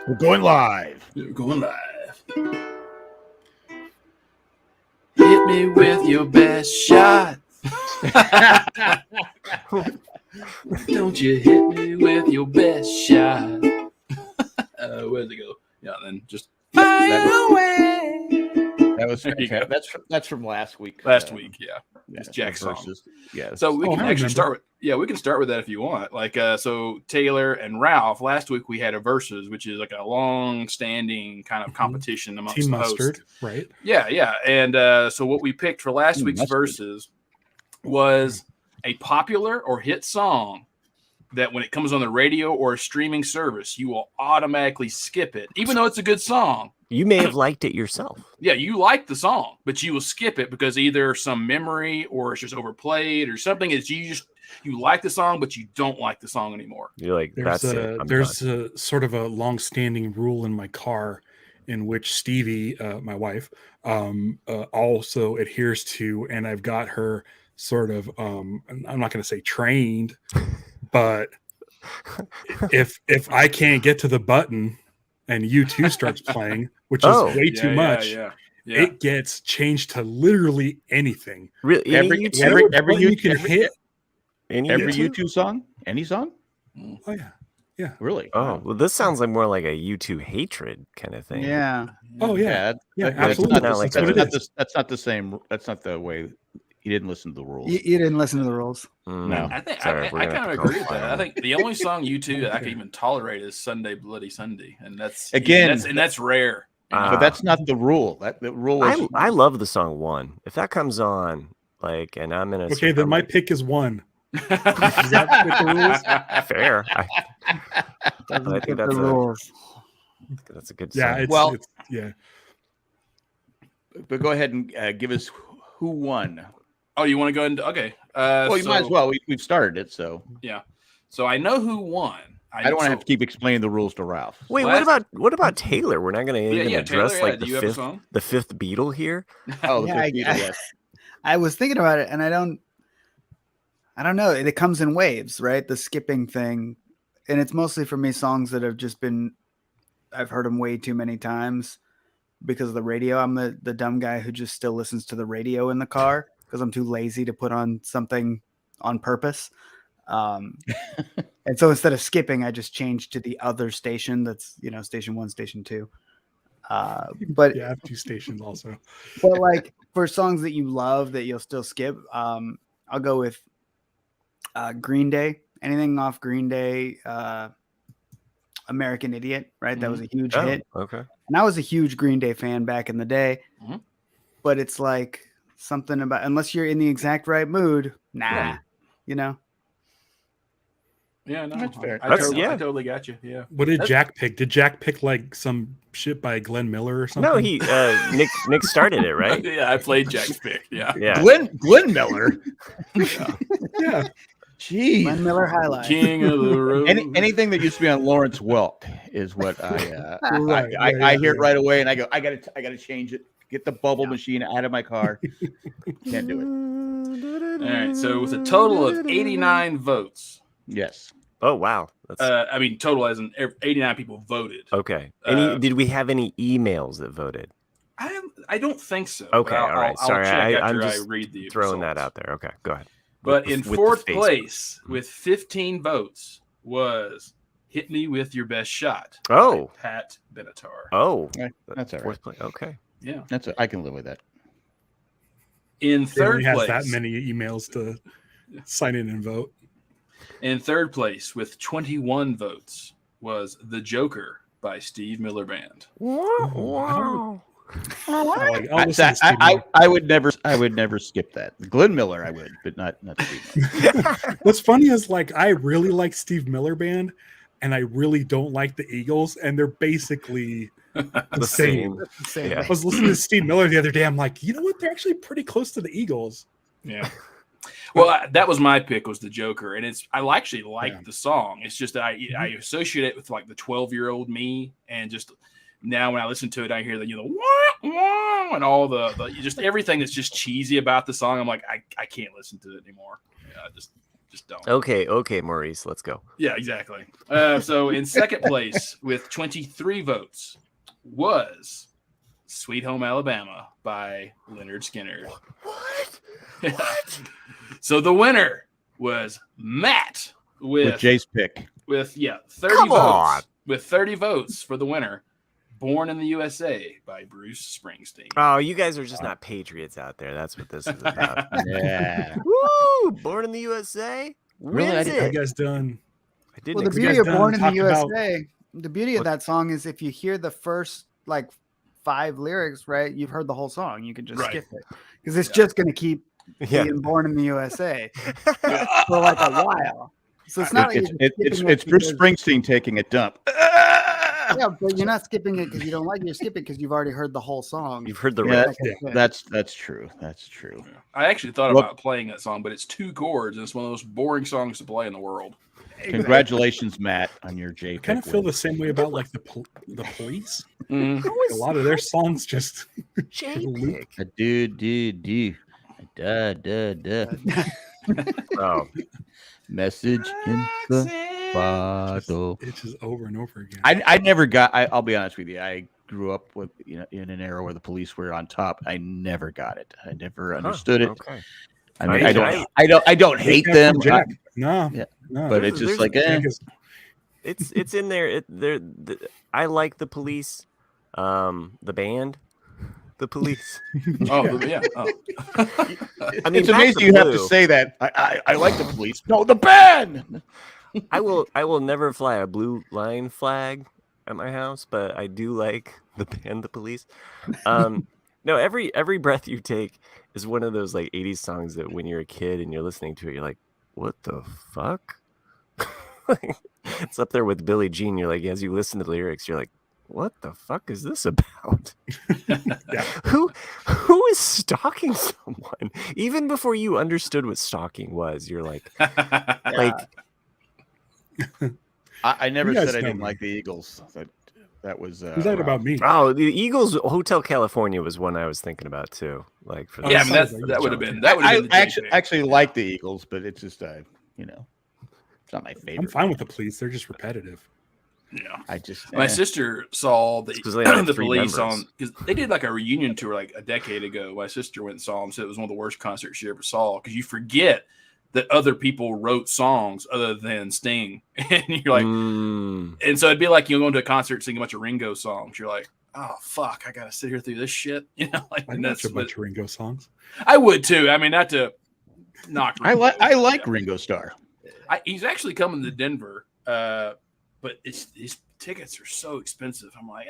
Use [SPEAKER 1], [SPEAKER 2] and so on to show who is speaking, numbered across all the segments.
[SPEAKER 1] We're going live.
[SPEAKER 2] We're going live. Hit me with your best shot. Don't you hit me with your best shot. Where'd it go? Yeah, then just fire away.
[SPEAKER 1] That was
[SPEAKER 2] There you go.
[SPEAKER 1] that's from last week.
[SPEAKER 2] Last week, yeah. It's Jack's song.
[SPEAKER 1] Versus. Yes.
[SPEAKER 2] So we can
[SPEAKER 3] I
[SPEAKER 2] actually
[SPEAKER 3] remember.
[SPEAKER 2] start with we can start with that if you want. Like so Taylor and Ralph, last week we had a versus, which is like a long standing kind of competition amongst
[SPEAKER 3] Team
[SPEAKER 2] the hosts.
[SPEAKER 3] Mustard, right?
[SPEAKER 2] Yeah. And so what we picked for last week's versus was a popular or hit song that when it comes on the radio or a streaming service, you will automatically skip it, even though it's a good song.
[SPEAKER 4] You may have liked it yourself.
[SPEAKER 2] Yeah, you like the song, but you will skip it because either some memory or it's just overplayed or something. Is you like the song, but you don't like the song anymore.
[SPEAKER 4] You're like, that's it.
[SPEAKER 3] There's a sort of a long-standing rule in my car in which Stevie, my wife, also adheres to, and I've got her sort of, I'm not going to say trained, but if I can't get to the button and U2 starts playing, which is way too much, it gets changed to literally anything.
[SPEAKER 4] Really?
[SPEAKER 1] Every
[SPEAKER 3] you can hit.
[SPEAKER 1] Every U2 song? Any song?
[SPEAKER 3] Oh yeah.
[SPEAKER 1] Really?
[SPEAKER 4] Oh, well, this sounds like more like a U2 hatred kind of thing.
[SPEAKER 5] Yeah.
[SPEAKER 3] Oh yeah.
[SPEAKER 4] Absolutely.
[SPEAKER 1] That's not the same. That's not the way. He didn't listen to the rules.
[SPEAKER 5] You didn't listen to the rules.
[SPEAKER 1] No.
[SPEAKER 2] I think I kind of agree with that. I think the only song U2 that I can even tolerate is Sunday Bloody Sunday, and that's rare.
[SPEAKER 1] But that's not the rule. The rule is
[SPEAKER 4] I love the song One. If that comes on, like, and I'm in a
[SPEAKER 3] okay, then my pick is One.
[SPEAKER 4] Is that with the rules? Fair. I think that's a good song.
[SPEAKER 3] Yeah.
[SPEAKER 1] But go ahead and give us who won.
[SPEAKER 2] Oh, you want to go into okay?
[SPEAKER 1] Well, you might as well. We've started it, so
[SPEAKER 2] yeah. So I know who won.
[SPEAKER 1] I don't want to have to keep explaining the rules to Ralph.
[SPEAKER 4] Wait, what about Taylor? We're not going to even address
[SPEAKER 2] Taylor,
[SPEAKER 4] like the fifth Beatle here.
[SPEAKER 1] Oh, the fifth Beatle. Yes.
[SPEAKER 5] I was thinking about it, and I don't know. It comes in waves, right? The skipping thing, and it's mostly for me songs that have just been. I've heard them way too many times because of the radio. I'm the dumb guy who just still listens to the radio in the car because I'm too lazy to put on something on purpose. And so instead of skipping, I just changed to the other station. That's station 1, station 2. But
[SPEAKER 3] yeah, I have 2 stations also.
[SPEAKER 5] But like for songs that you love that you'll still skip, I'll go with Green Day. Anything off Green Day, American Idiot, right? That was a huge hit.
[SPEAKER 4] Okay.
[SPEAKER 5] And I was a huge Green Day fan back in the day. Mm-hmm. But it's like something about unless you're in the exact right mood,
[SPEAKER 2] Yeah,
[SPEAKER 5] no,
[SPEAKER 2] that's fair. I totally got you. Yeah.
[SPEAKER 3] What did Jack pick? Did Jack pick like some shit by Glenn Miller or something?
[SPEAKER 4] No, he Nick started it, right?
[SPEAKER 2] Yeah, I played Jack's pick. Yeah.
[SPEAKER 1] Glenn Miller.
[SPEAKER 3] Yeah.
[SPEAKER 1] Jeez.
[SPEAKER 5] Glenn Miller highlight.
[SPEAKER 2] King of the road.
[SPEAKER 1] Anything that used to be on Lawrence Welk is what I hear it right away, and I go, I gotta change it. Get the bubble machine out of my car. Can't do it.
[SPEAKER 2] All right. So with a total of 89 votes.
[SPEAKER 1] Yes.
[SPEAKER 4] Oh wow. That's...
[SPEAKER 2] total as in 89 people voted.
[SPEAKER 4] Okay. Did we have any emails that voted?
[SPEAKER 2] I don't think so.
[SPEAKER 4] Okay. All right. Sorry, I'm just
[SPEAKER 2] read the
[SPEAKER 4] throwing
[SPEAKER 2] results.
[SPEAKER 4] that out there. Okay. Go ahead.
[SPEAKER 2] But in fourth place with 15 votes was "Hit Me with Your Best Shot."
[SPEAKER 4] Oh,
[SPEAKER 2] Pat Benatar.
[SPEAKER 4] Oh,
[SPEAKER 1] that's all right.
[SPEAKER 4] Fourth place. Okay.
[SPEAKER 2] Yeah,
[SPEAKER 1] I can live with that.
[SPEAKER 2] In third place,
[SPEAKER 3] has that many emails to sign in and vote.
[SPEAKER 2] In third place with 21 votes was "The Joker" by Steve Miller Band.
[SPEAKER 4] Wow.
[SPEAKER 1] I would never skip that. Glenn Miller, I would, but not Steve Miller.
[SPEAKER 3] What's funny is like I really like Steve Miller Band, and I really don't like the Eagles, and they're basically the same.
[SPEAKER 4] Yeah.
[SPEAKER 3] I was listening to Steve Miller the other day. I'm like, you know what? They're actually pretty close to the Eagles.
[SPEAKER 2] Yeah. Well, that was my pick, was "The Joker," and I actually like the song. It's just that I associate it with like the 12-year-old me, and just now when I listen to it, I hear the wah, wah, and all the just everything that's just cheesy about the song. I'm like, I can't listen to it anymore. Yeah, just Just don't.
[SPEAKER 4] Okay, Maurice, let's go.
[SPEAKER 2] Yeah, exactly. So in second place with 23 votes was Sweet Home Alabama by Leonard Skinner.
[SPEAKER 4] What?
[SPEAKER 2] What? So the winner was Matt
[SPEAKER 1] with Jay's pick.
[SPEAKER 2] With 30 votes. With 30 votes for the winner. Born in the USA by Bruce Springsteen.
[SPEAKER 4] Oh, you guys are just not patriots out there. That's what this is about.
[SPEAKER 1] Yeah.
[SPEAKER 4] Woo! Born in the USA.
[SPEAKER 1] Really?
[SPEAKER 3] You guys done?
[SPEAKER 4] I didn't.
[SPEAKER 5] Well, the beauty of Born in the USA, the beauty of that song is if you hear the first like 5 lyrics, right, you've heard the whole song. You can just skip it because it's just going to keep being Born in the USA for like a while. So it's not.
[SPEAKER 1] It's Bruce Springsteen taking a dump.
[SPEAKER 5] Yeah, but you're not skipping it because you don't like it. You're skipping because you've already heard the whole song.
[SPEAKER 4] You've heard the
[SPEAKER 1] rest. That's true. That's true.
[SPEAKER 2] I actually thought about playing that song, but it's 2 chords, and it's one of the most boring songs to play in the world.
[SPEAKER 1] Congratulations, Matt, on your J.
[SPEAKER 3] I kind of feel the same way about like the police.
[SPEAKER 2] Mm.
[SPEAKER 3] A lot of their songs just
[SPEAKER 4] J-pick.
[SPEAKER 1] Do.
[SPEAKER 4] Oh.
[SPEAKER 1] Message in the bottle.
[SPEAKER 3] It's just over and over again.
[SPEAKER 1] I never got. I'll be honest with you. I grew up with in an era where the police were on top. I never got it. I never understood it.
[SPEAKER 4] Okay.
[SPEAKER 1] I mean, I don't hate them.
[SPEAKER 3] No,
[SPEAKER 1] but it's just like
[SPEAKER 4] it's in there. I like the police, the band. The police.
[SPEAKER 2] Oh, yeah. Oh.
[SPEAKER 1] I mean, it's amazing you have to say that. I like the police. No, the band.
[SPEAKER 4] I will never fly a blue line flag at my house, but I do like the band, the police. No, every breath you take is one of those like 80s songs that when you're a kid and you're listening to it, you're like, what the fuck? It's up there with Billie Jean. You're like, as you listen to the lyrics, you're like, what the fuck is this about? Who is stalking someone? Even before you understood what stalking was, you're like,
[SPEAKER 1] I never said I didn't like the Eagles. That was
[SPEAKER 3] that about me?
[SPEAKER 4] Oh, the Eagles Hotel California was one I was thinking about too. Like for
[SPEAKER 2] I mean, that would have been I
[SPEAKER 1] actually like the Eagles, but it's just it's not my favorite.
[SPEAKER 3] I'm fine with the police. They're just repetitive.
[SPEAKER 2] Yeah, my sister saw the police on because they did like a reunion tour like a decade ago. My sister went and saw them, said it was one of the worst concerts she ever saw because you forget that other people wrote songs other than Sting, and you're like, and so it'd be like going to a concert singing a bunch of Ringo songs. You're like, oh fuck, I gotta sit here through this shit, Like
[SPEAKER 3] that's a bunch of Ringo songs.
[SPEAKER 2] I would too. I mean, not to knock.
[SPEAKER 1] Ringo. I like Ringo Starr.
[SPEAKER 2] He's actually coming to Denver. But his tickets are so expensive. I'm like,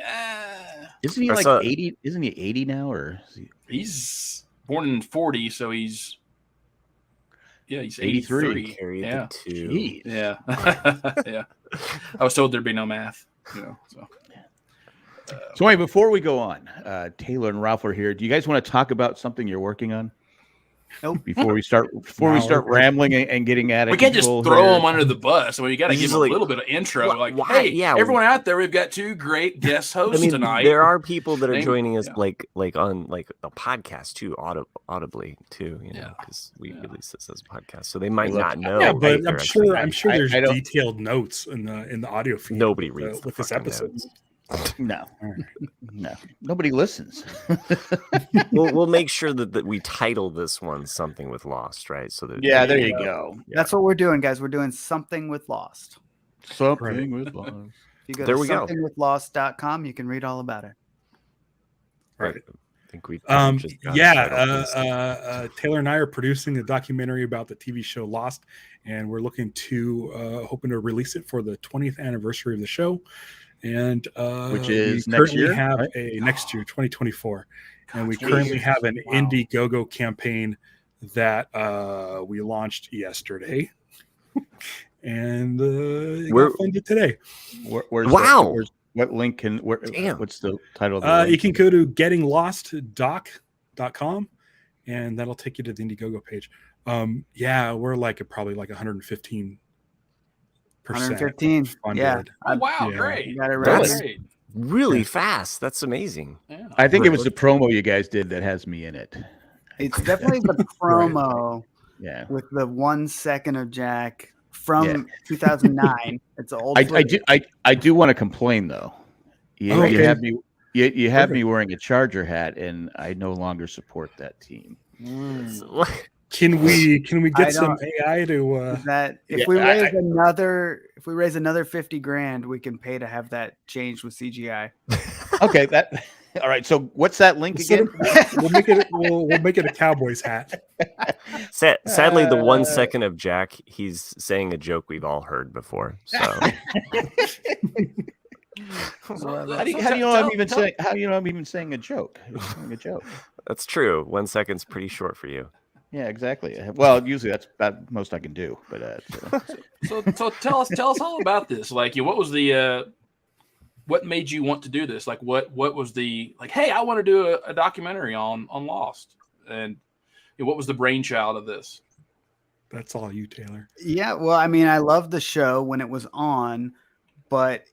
[SPEAKER 1] Isn't he like 80? Isn't he 80 now, or
[SPEAKER 2] he's born in 40, so he's
[SPEAKER 1] 83.
[SPEAKER 2] Yeah,
[SPEAKER 1] yeah.
[SPEAKER 2] Yeah. I was told there'd be no math. So.
[SPEAKER 1] So anyway, before we go on, Taylor and Ralph are here. Do you guys want to talk about something you're working on?
[SPEAKER 5] Nope.
[SPEAKER 1] Before we start rambling and getting at it,
[SPEAKER 2] we can't just throw them under the bus. I mean, you got to give them a little bit of intro. Hey, everyone out there, we've got 2 great guest hosts tonight.
[SPEAKER 4] There are people that are joining us, like on like a podcast too, audibly too. Because we release this as a podcast, so they might not know.
[SPEAKER 3] Yeah, but I'm sure there's detailed notes in the audio feed.
[SPEAKER 4] Nobody reads
[SPEAKER 3] with this episode.
[SPEAKER 4] Notes.
[SPEAKER 1] No, nobody listens.
[SPEAKER 4] we'll make sure that we title this one something with Lost, right? So that
[SPEAKER 1] there you go.
[SPEAKER 5] That's what we're doing, guys. We're doing something with Lost.
[SPEAKER 1] Something with Lost.
[SPEAKER 5] If you go to somethingwithlost.com, you can read all about it.
[SPEAKER 4] Right. I think we.
[SPEAKER 3] Taylor and I are producing a documentary about the TV show Lost, and we're looking to hoping to release it for the 20th anniversary of the show. And
[SPEAKER 1] which is next year,
[SPEAKER 3] have next year, 2024, and we currently have an Indiegogo campaign that we launched yesterday, and we're funded today.
[SPEAKER 1] What link can? What's the title? Of the link?
[SPEAKER 3] You can go to gettinglostdoc.com, and that'll take you to the Indiegogo page. We're probably 115.
[SPEAKER 5] 115.
[SPEAKER 3] Yeah.
[SPEAKER 2] Oh, wow, great.
[SPEAKER 5] You got it right.
[SPEAKER 4] That's really fast. That's amazing.
[SPEAKER 2] Yeah.
[SPEAKER 1] I think it was the promo you guys did that has me in it.
[SPEAKER 5] It's definitely the promo
[SPEAKER 1] Yeah.
[SPEAKER 5] with the 1 second of Jack from 2009. It's an old.
[SPEAKER 1] I do want to complain though. You have me. You have me wearing a Charger hat, and I no longer support that team.
[SPEAKER 3] Can we get some AI to
[SPEAKER 5] that if we raise another 50 grand, we can pay to have that changed with CGI.
[SPEAKER 1] Okay, all right. So what's that link again?
[SPEAKER 3] We'll make it a Cowboys hat.
[SPEAKER 4] Sadly, the 1 second of Jack, he's saying a joke we've all heard before. So
[SPEAKER 1] how do you know I'm even saying? How do you know I'm even saying a joke? Saying a joke.
[SPEAKER 4] That's true. 1 second's pretty short for you.
[SPEAKER 1] Yeah, exactly. Well, usually that's about most I can do. But
[SPEAKER 2] so tell us all about this. Like, what was the what made you want to do this? Like, what was the hey, I want to do a documentary on Lost, and what was the brainchild of this?
[SPEAKER 3] That's all you, Taylor.
[SPEAKER 5] Yeah, well, I mean, I loved the show when it was on, but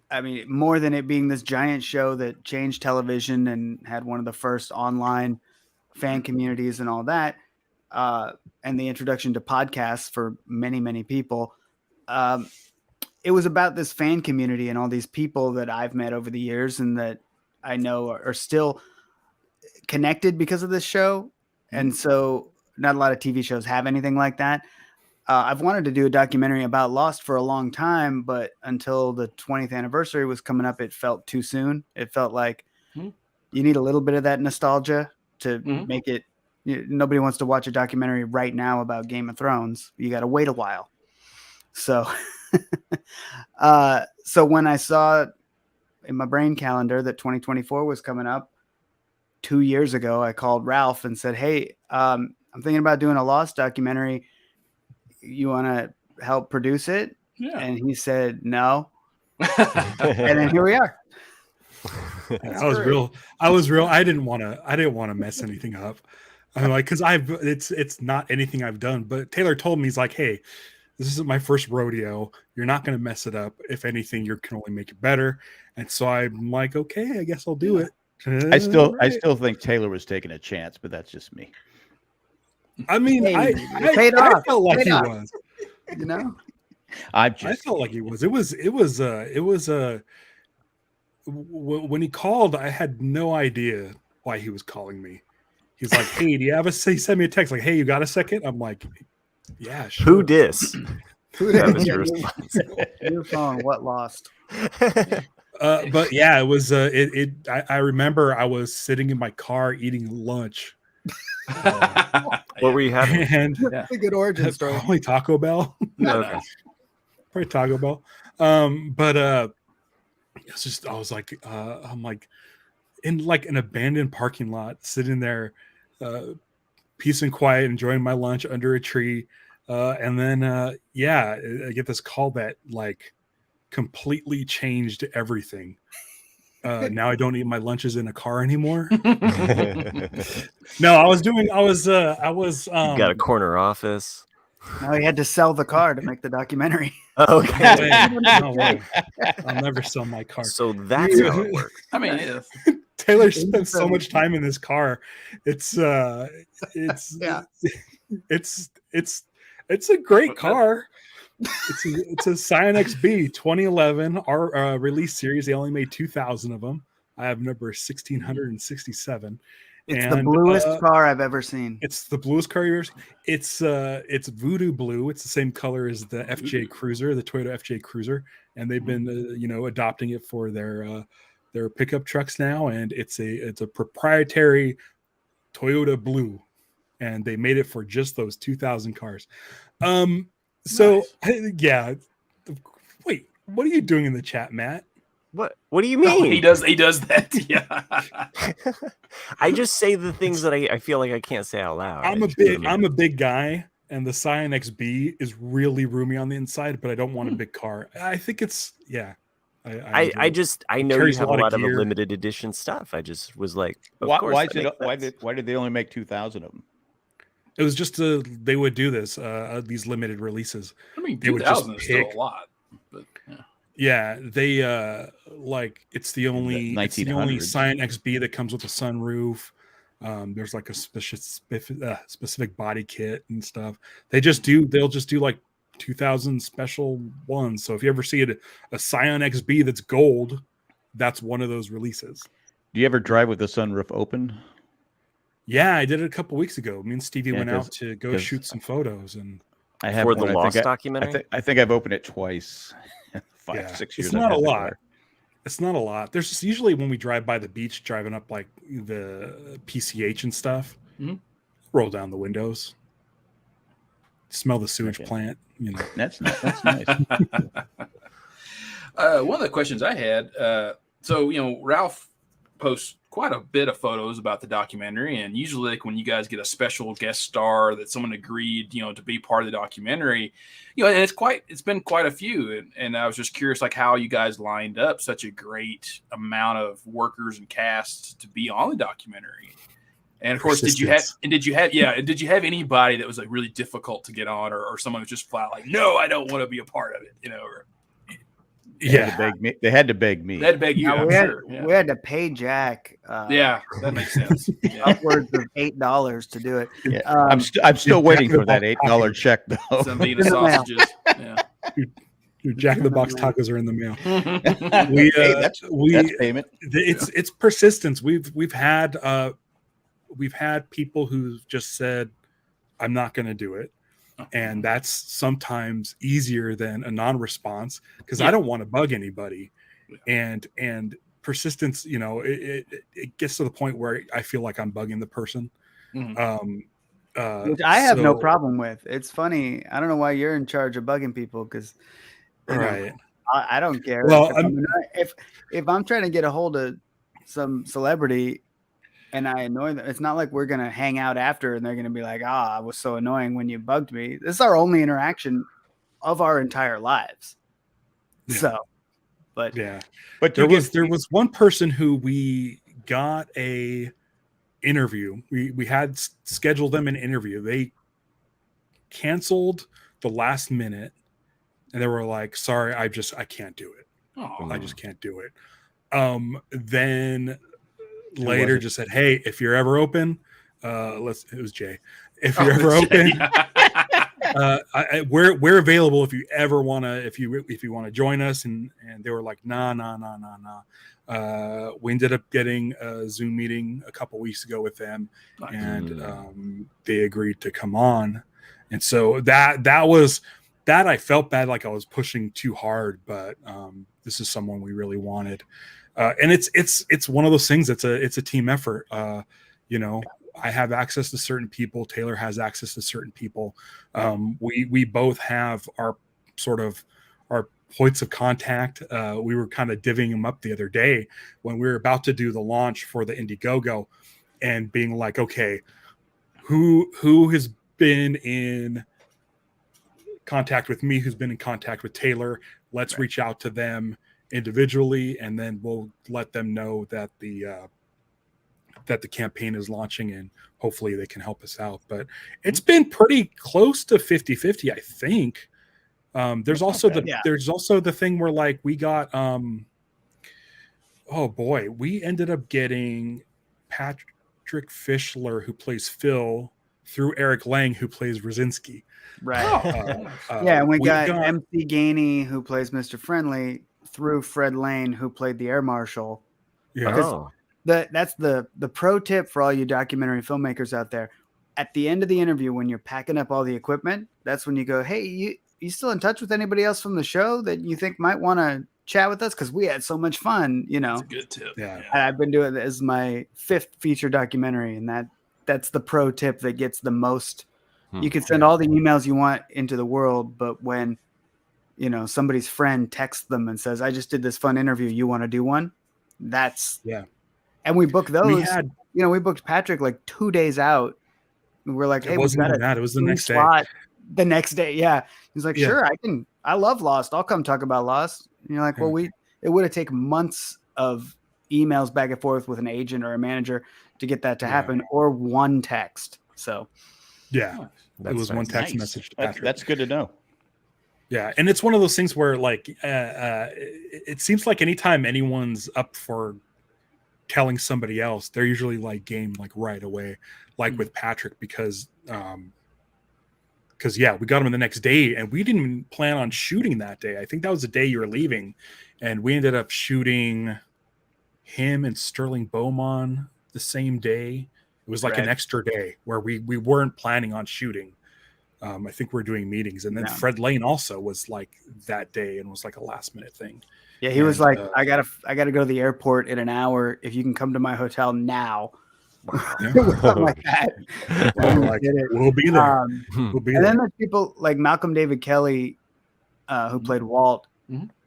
[SPEAKER 5] I mean, more than it being this giant show that changed television and had one of the first online fan communities and all that, and the introduction to podcasts for many, many people. It was about this fan community and all these people that I've met over the years and that I know are still connected because of this show. And so not a lot of TV shows have anything like that. I've wanted to do a documentary about Lost for a long time, but until the 20th anniversary was coming up, it felt too soon. It felt like you need a little bit of that nostalgia to make it. Nobody wants to watch a documentary right now about Game of Thrones. You got to wait a while. So, so when I saw in my brain calendar that 2024 was coming up 2 years ago, I called Ralph and said, "Hey, I'm thinking about doing a Lost documentary. You want to help produce it?"
[SPEAKER 2] Yeah.
[SPEAKER 5] And he said, "No." And then here we are.
[SPEAKER 3] I was real. I didn't want to mess anything up. I'm like, because it's not anything I've done. But Taylor told me, he's like, "Hey, this isn't my first rodeo. You're not going to mess it up. If anything, you can only make it better." And so I'm like, okay, I guess I'll do it.
[SPEAKER 1] I still think Taylor was taking a chance, but that's just me.
[SPEAKER 3] I mean, I felt like he was.
[SPEAKER 5] You know,
[SPEAKER 3] I felt like he was. It was when he called, I had no idea why he was calling me. He's like, "Hey, do you have he sent me a text like, hey, you got a second?" I'm like, "Yeah, sure."
[SPEAKER 4] Who dis? That was your response.
[SPEAKER 5] Your phone, what Lost?
[SPEAKER 3] But yeah, it was. I remember I was sitting in my car eating lunch.
[SPEAKER 4] What were you having?
[SPEAKER 3] And
[SPEAKER 5] That's a good origin story.
[SPEAKER 3] Probably Taco Bell.
[SPEAKER 4] Okay.
[SPEAKER 3] Probably Taco Bell. But it's just I'm like in like an abandoned parking lot, sitting there, peace and quiet, enjoying my lunch under a tree. And then I get this call that like completely changed everything. Now I don't eat my lunches in a car anymore. No, I was
[SPEAKER 4] You got a corner office.
[SPEAKER 5] No, he had to sell the car to make the documentary.
[SPEAKER 4] Okay.
[SPEAKER 3] No way. I'll never sell my car.
[SPEAKER 4] So that's how it works.
[SPEAKER 2] I mean,
[SPEAKER 3] Taylor spent so much time in this car. It's a great car. It's a Scion XB 2011 our release series. They only made 2,000 of them. I have number 1667.
[SPEAKER 5] It's the bluest car I've ever seen.
[SPEAKER 3] It's the bluest car you've ever seen. It's voodoo blue. It's the same color as the FJ Cruiser, the Toyota FJ Cruiser, and they've been adopting it for their pickup trucks now. And it's a proprietary Toyota blue, and they made it for just those 2,000 cars. So nice. Yeah. Wait, what are you doing in the chat, Matt?
[SPEAKER 4] What do you mean?
[SPEAKER 2] Oh, he does that. Yeah.
[SPEAKER 4] I just say the things that I feel like I can't say out loud.
[SPEAKER 3] I'm a big guy, and the Scion XB is really roomy on the inside, but I don't want a big car. I think it's I know you have a lot of limited edition stuff. I just was like,
[SPEAKER 1] why did they only make 2,000 of them?
[SPEAKER 3] It was just they would do this these limited releases.
[SPEAKER 2] I mean,
[SPEAKER 3] they would just
[SPEAKER 2] pick, is still a lot, but
[SPEAKER 3] yeah, they it's the only Scion XB that comes with a sunroof. There's like a specific body kit and stuff. They'll just do like 2000 special ones. So if you ever see a Scion XB that's gold, that's one of those releases.
[SPEAKER 1] Do you ever drive with the sunroof open?
[SPEAKER 3] Yeah, I did it a couple weeks ago. Me and Stevie went out to go shoot some photos, and
[SPEAKER 1] I have
[SPEAKER 4] for the Lost documentary.
[SPEAKER 1] I think I've opened it twice. 5-6 years.
[SPEAKER 3] It's not a lot. It's not a lot. There's just usually when we drive by the beach, driving up like the PCH and stuff, roll down the windows, smell the sewage plant. You know,
[SPEAKER 1] that's nice.
[SPEAKER 2] One of the questions I had, so Ralph posts quite a bit of photos about the documentary, and usually like when you guys get a special guest star that someone agreed to be part of the documentary, and it's been quite a few, and I was just curious like how you guys lined up such a great amount of workers and casts to be on the documentary. And of course, did you have anybody that was like really difficult to get on, or someone who's just flat like, no, I don't want to be a part of it, or
[SPEAKER 1] They had to beg me.
[SPEAKER 2] They had to beg you.
[SPEAKER 5] We had to pay Jack.
[SPEAKER 2] That makes sense.
[SPEAKER 5] Upwards of $8 to do it.
[SPEAKER 1] Yeah. I'm still waiting for that $8 check though.
[SPEAKER 2] Some Vienna sausages. Yeah.
[SPEAKER 3] Your Jack in the Box tacos are in the mail.
[SPEAKER 1] That's payment.
[SPEAKER 3] It's persistence. We've had people who just said, "I'm not going to do it." And that's sometimes easier than a non-response because I don't want to bug anybody. And persistence, it gets to the point where I feel like I'm bugging the person.
[SPEAKER 5] Which I have no problem with. It's funny. I don't know why you're in charge of bugging people because I don't care.
[SPEAKER 3] Well,
[SPEAKER 5] if I'm trying to get a hold of some celebrity and I annoy them, it's not like we're going to hang out after and they're going to be like, I was so annoying when you bugged me. This is our only interaction of our entire lives.
[SPEAKER 3] Yeah.
[SPEAKER 5] So, but
[SPEAKER 3] there was one person who we got a interview. We had scheduled them an interview. They canceled the last minute and they were like, sorry, I can't do it. I just can't do it. Then later just said, hey, if you're ever open, it was Jay. If you're ever open, we're available if you ever want to, if you want to join us. And they were like, nah. We ended up getting a Zoom meeting a couple weeks ago with them and they agreed to come on. And so that I felt bad, like I was pushing too hard, but this is someone we really wanted. And it's one of those things. It's a team effort. I have access to certain people. Taylor has access to certain people. We both have our points of contact. We were kind of divvying them up the other day when we were about to do the launch for the Indiegogo, and being like, okay, who has been in contact with me? Who's been in contact with Taylor? Let's reach out to them individually, and then we'll let them know that the campaign is launching and hopefully they can help us out. But it's been pretty close to 50-50, I think. There's also the thing where like we got we ended up getting Patrick Fischler, who plays Phil, through Eric Lang, who plays Rosinski.
[SPEAKER 5] Right. And we got MC Gainey, who plays Mr. Friendly, through Fred Lane, who played the air marshal. That's the pro tip for all you documentary filmmakers out there. At the end of the interview, when you're packing up all the equipment, that's when you go, hey, you still in touch with anybody else from the show that you think might want to chat with us? Because we had so much fun, That's
[SPEAKER 2] a good tip.
[SPEAKER 5] Yeah. I've been doing this as my 5th feature documentary, and that's the pro tip that gets the most. You can send all the emails you want into the world, but when somebody's friend texts them and says, I just did this fun interview, you want to do one? And we booked those. We booked Patrick like 2 days out. And we're like, hey,
[SPEAKER 3] it wasn't even that. It was the next day.
[SPEAKER 5] The next day, he's like, sure, I love Lost. I'll come talk about Lost. And you're like, well, it would have taken months of emails back and forth with an agent or a manager to get that to happen, or one text. So
[SPEAKER 3] it was one text message to Patrick.
[SPEAKER 1] That's good to know.
[SPEAKER 3] Yeah, and it's one of those things where like it seems like anytime anyone's up for telling somebody else, they're usually like game like right away, like with Patrick, because yeah, we got him the next day and we didn't even plan on shooting that day. I think that was the day you were leaving, and we ended up shooting him and Sterling Beaumont the same day. It was like an extra day where we weren't planning on shooting. I think we're doing meetings, and then Fred Lane also was like that day and was like a last minute thing.
[SPEAKER 5] Yeah, he was like, I gotta go to the airport in an hour. If you can come to my hotel now. Something like that.
[SPEAKER 3] We'll be there. We'll be there.
[SPEAKER 5] And then there's people like Malcolm David Kelly, who played Walt.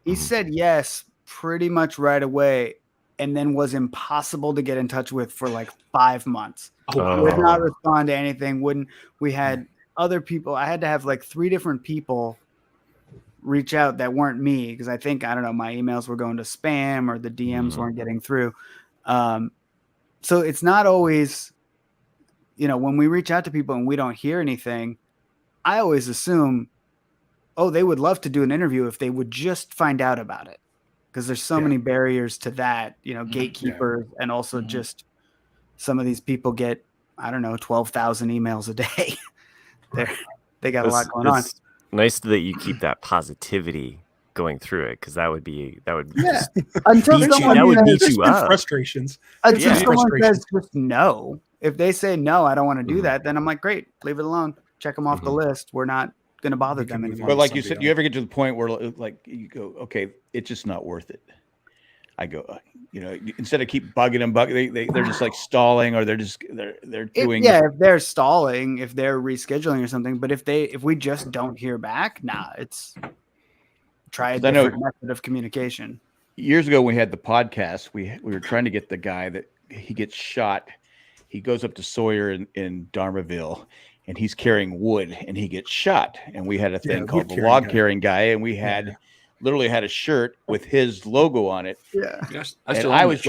[SPEAKER 5] He said yes pretty much right away, and then was impossible to get in touch with for like 5 months. Would not respond to anything. We had other people. I had to have like 3 different people reach out that weren't me, because I don't know, my emails were going to spam or the DMs weren't getting through. So it's not always, when we reach out to people and we don't hear anything, I always assume, they would love to do an interview if they would just find out about it. Because there's so many barriers to that, gatekeepers, and also just some of these people get, 12,000 emails a day. They got a lot going on.
[SPEAKER 4] Nice that you keep that positivity going through it, because that would
[SPEAKER 5] until someone
[SPEAKER 4] beat you up.
[SPEAKER 3] Frustrations.
[SPEAKER 5] Until someone says just no. If they say no, I don't want to do that, then I'm like, great, leave it alone. Check them off the list. We're not going to bother them anymore.
[SPEAKER 1] But like you said, you ever get to the point where like you go, okay, it's just not worth it. I go, instead of keep bugging them, they're just like stalling, or they're doing.
[SPEAKER 5] If they're stalling, if they're rescheduling or something. But if we just don't hear back, it's try a different method of communication.
[SPEAKER 1] Years ago, when we had the podcast, we were trying to get the guy that he gets shot. He goes up to Sawyer in Dharmaville, and he's carrying wood, and he gets shot. And we had a thing called the log carrying guy, and we had. Literally had a shirt with his logo on it. Yeah.
[SPEAKER 2] Yes,
[SPEAKER 1] I was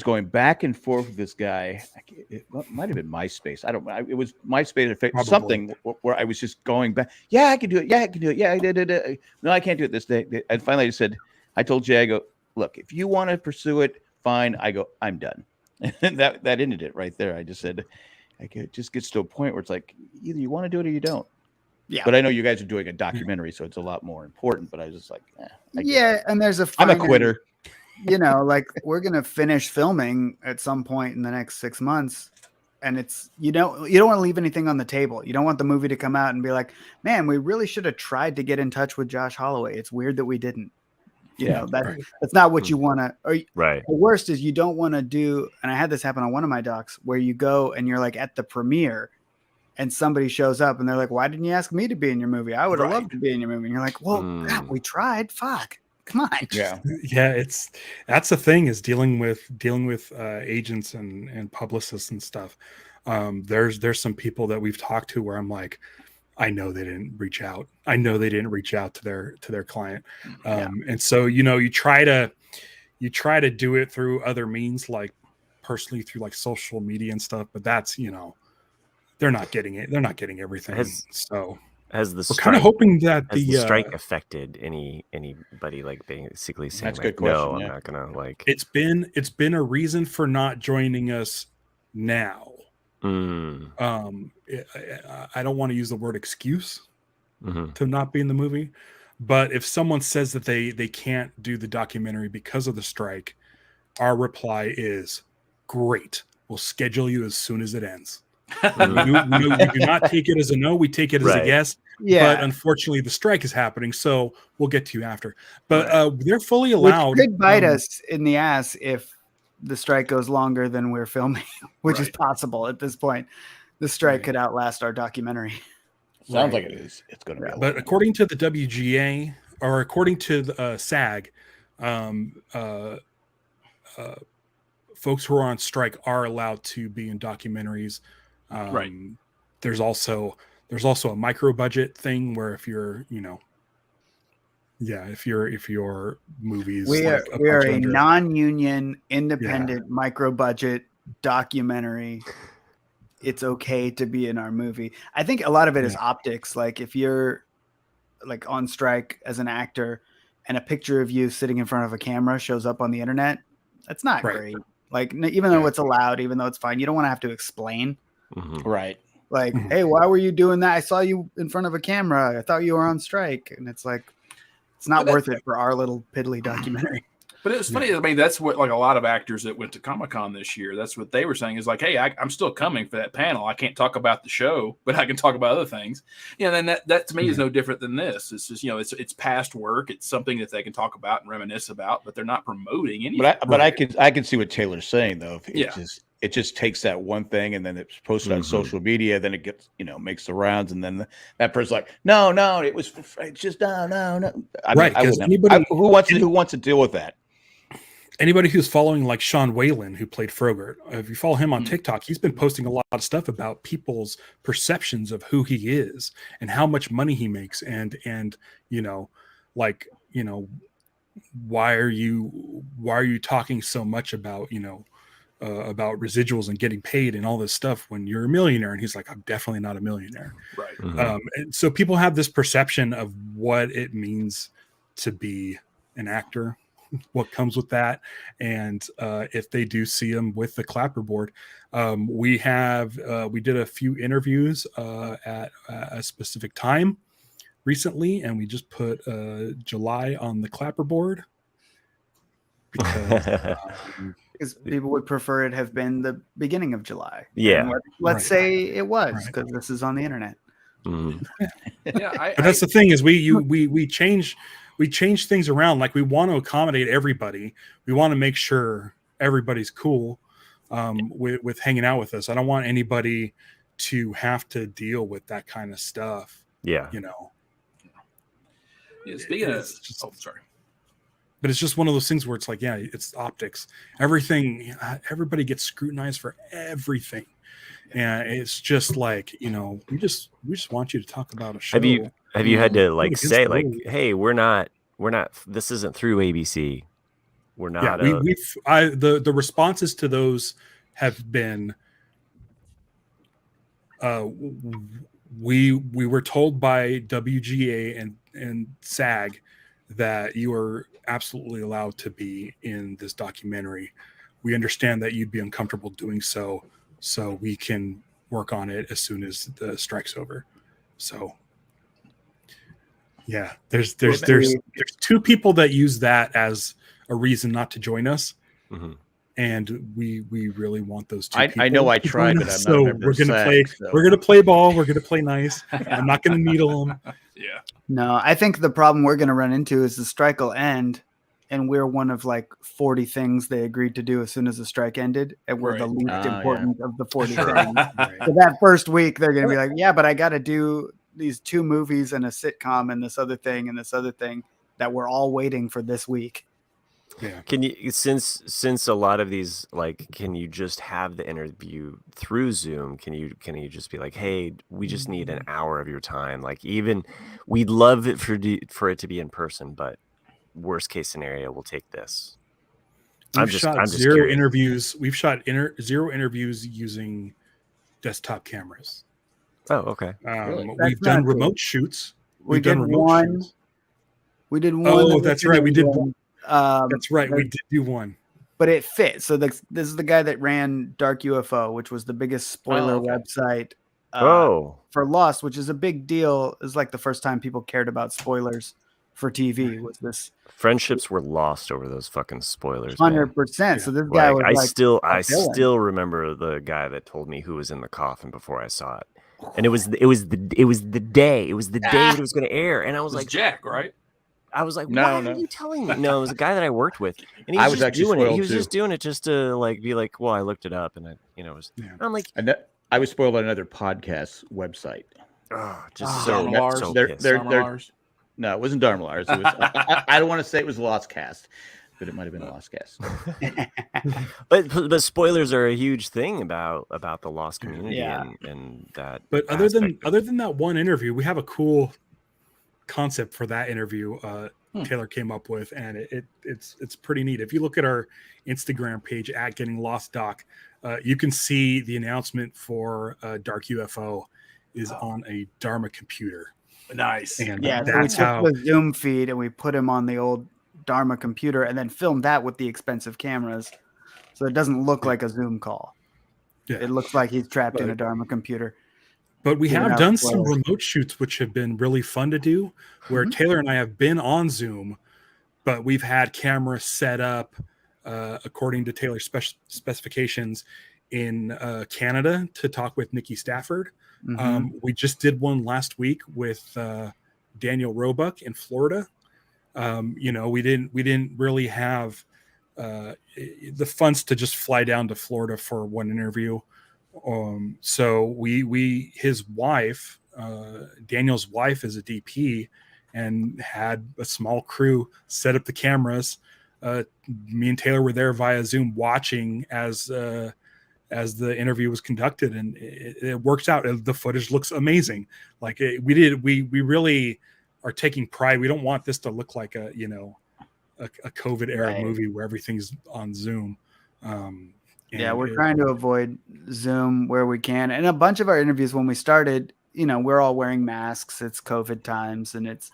[SPEAKER 1] going back and forth with this guy. It might have been MySpace. It was MySpace or something where I was just going back. Yeah, I can do it. Yeah, I can do it. Yeah, I did. No, I can't do it this day. And finally I said, I told Jay, I go, look, if you want to pursue it, fine. I go, I'm done. And that ended it right there. I just said, it just gets to a point where it's like, either you want to do it or you don't. Yeah, but I know you guys are doing a documentary, so it's a lot more important. But I was just like,
[SPEAKER 5] and there's
[SPEAKER 1] I'm a quitter.
[SPEAKER 5] Like we're gonna finish filming at some point in the next 6 months, and it's you don't want to leave anything on the table. You don't want the movie to come out and be like, man, we really should have tried to get in touch with Josh Holloway. It's weird that we didn't. That's not what you want to.
[SPEAKER 4] Right.
[SPEAKER 5] The worst is you don't want to do. And I had this happen on one of my docs where you go and you're like at the premiere. And somebody shows up and they're like, why didn't you ask me to be in your movie? I would have loved to be in your movie. And you're like, well, God, we tried. Fuck. Come on.
[SPEAKER 1] Yeah.
[SPEAKER 3] Yeah. That's the thing, is dealing with agents and publicists and stuff. There's some people that we've talked to where I'm like, I know they didn't reach out. I know they didn't reach out to their client. And so, you try to do it through other means, like personally through like social media and stuff, but that's, they're not getting it. They're not getting everything.
[SPEAKER 4] Has the
[SPEAKER 3] we're kind of hoping that
[SPEAKER 4] the strike affected anybody, like basically saying,
[SPEAKER 1] that's a good question.
[SPEAKER 4] No, I'm not gonna like.
[SPEAKER 3] It's been a reason for not joining us now. I don't want to use the word excuse to not be in the movie, but if someone says that they can't do the documentary because of the strike, our reply is, great. We'll schedule you as soon as it ends. We do not take it as a no. We take it as a yes. Yeah. But unfortunately, the strike is happening, so we'll get to you after. But they're fully allowed.
[SPEAKER 5] Which could bite us in the ass if the strike goes longer than we're filming, which is possible at this point. The strike could outlast our documentary.
[SPEAKER 1] Sounds like it is. It's going to be.
[SPEAKER 3] But according to the WGA, or according to the SAG, folks who are on strike are allowed to be in documentaries. There's also a micro budget thing where if your movies,
[SPEAKER 5] we are a non-union independent micro budget documentary. It's okay to be in our movie. I think a lot of it is optics. Like if you're like on strike as an actor and a picture of you sitting in front of a camera shows up on the internet, that's not great. Like even though it's allowed, even though it's fine, you don't want to have to explain.
[SPEAKER 1] Right.
[SPEAKER 5] Like, hey, why were you doing that? I saw you in front of a camera. I thought you were on strike. And it's like, it's not worth it for our little piddly documentary.
[SPEAKER 2] But it was funny. I mean, that's what like a lot of actors that went to Comic-Con this year, that's what they were saying is like, hey, I'm still coming for that panel. I can't talk about the show, but I can talk about other things. Then that to me is no different than this. It's just, it's past work. It's something that they can talk about and reminisce about, but they're not promoting anything.
[SPEAKER 1] But I can see what Taylor's saying though. It just takes that one thing and then it's posted on social media. Then it gets, makes the rounds. And then that person's like, no, it was just no. Who wants to deal with that?
[SPEAKER 3] Anybody who's following like Sean Whalen, who played Frogurt, if you follow him on TikTok, he's been posting a lot of stuff about people's perceptions of who he is and how much money he makes. And why are you talking so much about, about residuals and getting paid and all this stuff when you're a millionaire? And he's like, I'm definitely not a millionaire.
[SPEAKER 2] Right.
[SPEAKER 3] And so people have this perception of what it means to be an actor, what comes with that. And if they do see him with the clapperboard, we did a few interviews at a specific time recently, and we just put July on the clapperboard
[SPEAKER 5] because people would prefer it have been the beginning of July.
[SPEAKER 4] Yeah.
[SPEAKER 5] Let's say it was, because this is on the internet.
[SPEAKER 3] But that's the thing is we change things around. Like we want to accommodate everybody. We want to make sure everybody's cool with hanging out with us. I don't want anybody to have to deal with that kind of stuff.
[SPEAKER 4] Yeah.
[SPEAKER 2] Speaking of, sorry.
[SPEAKER 3] But it's just one of those things where it's like, it's optics. Everybody gets scrutinized for everything. And it's just like, we just want you to talk about a show.
[SPEAKER 4] Have you had to like say like, hey, we're not, this isn't through ABC. We're not.
[SPEAKER 3] Yeah, the responses to those have been, we were told by WGA and SAG that you are absolutely allowed to be in this documentary. We understand that you'd be uncomfortable doing so we can work on it as soon as the strike's over. So yeah, there's two people that use that as a reason not to join us. And we really want those two people.
[SPEAKER 1] I know I tried, but I'm not.
[SPEAKER 3] We're gonna play ball. We're gonna play nice. I'm not gonna needle them.
[SPEAKER 2] Yeah.
[SPEAKER 5] No, I think the problem we're gonna run into is the strike will end, and we're one of like 40 things they agreed to do as soon as the strike ended, and we're the least important of the 40 things. So that first week, they're gonna be like, yeah, but I got to do these 2 movies and a sitcom and this other thing that we're all waiting for this week.
[SPEAKER 3] Yeah.
[SPEAKER 4] Can you, since a lot of these, like, can you just have the interview through Zoom? Can you just be like, hey, we just need an hour of your time? Like, even we'd love it for it to be in person, but worst case scenario, we'll take this.
[SPEAKER 3] I'm just zero curious. Interviews. We've shot 0 interviews using desktop cameras.
[SPEAKER 4] Oh, okay.
[SPEAKER 3] Really? We've done remote shoots.
[SPEAKER 5] We did one.
[SPEAKER 3] Oh, that's right. We did one. That's right. We did do one,
[SPEAKER 5] but it fit. So this is the guy that ran Dark UFO, which was the biggest spoiler website for Lost, which is a big deal. It's like the first time people cared about spoilers for TV. Was this
[SPEAKER 4] friendships were lost over those fucking spoilers?
[SPEAKER 5] 100%. So this guy was
[SPEAKER 4] I still remember the guy that told me who was in the coffin before I saw it, and it was the day it was going to air, and I was like,
[SPEAKER 2] Jack, right?
[SPEAKER 4] I was like, why are you telling me? No, it was a guy that I worked with, and he was just doing it just to like be like, well, I looked it up, and I'm like,
[SPEAKER 1] I was spoiled on another podcast website. No, it wasn't Dharma Lars. It was, I don't want to say it was Lost Cast, but it might have been a Lost Cast.
[SPEAKER 4] but spoilers are a huge thing about the Lost community and that.
[SPEAKER 3] But other than that one interview, we have a cool concept for that interview Taylor came up with, and it's pretty neat. If you look at our Instagram page at Getting Lost Doc, you can see the announcement for Dark UFO is on a Dharma computer.
[SPEAKER 2] Nice.
[SPEAKER 3] And
[SPEAKER 5] that's so we took the Zoom feed and we put him on the old Dharma computer and then filmed that with the expensive cameras. So it doesn't look like a Zoom call.
[SPEAKER 3] Yeah.
[SPEAKER 5] It looks like he's trapped in a Dharma computer.
[SPEAKER 3] But we have
[SPEAKER 5] out
[SPEAKER 3] done some
[SPEAKER 5] spoilers.
[SPEAKER 3] remote shoots, which have been really fun to do, where Taylor and I have been on Zoom, but we've had cameras set up according to Taylor's specifications in Canada to talk with Nikki Stafford. We just did one last week with Daniel Roebuck in Florida. We didn't really have the funds to just fly down to Florida for one interview. So his wife, Daniel's wife, is a DP, and had a small crew set up the cameras. Me and Taylor were there via Zoom watching as the interview was conducted, and it works out. The footage looks amazing. Like we really are taking pride. We don't want this to look like a COVID era movie where everything's on Zoom.
[SPEAKER 5] We're trying to avoid Zoom where we can. And a bunch of our interviews when we started, we're all wearing masks. It's COVID times, and it's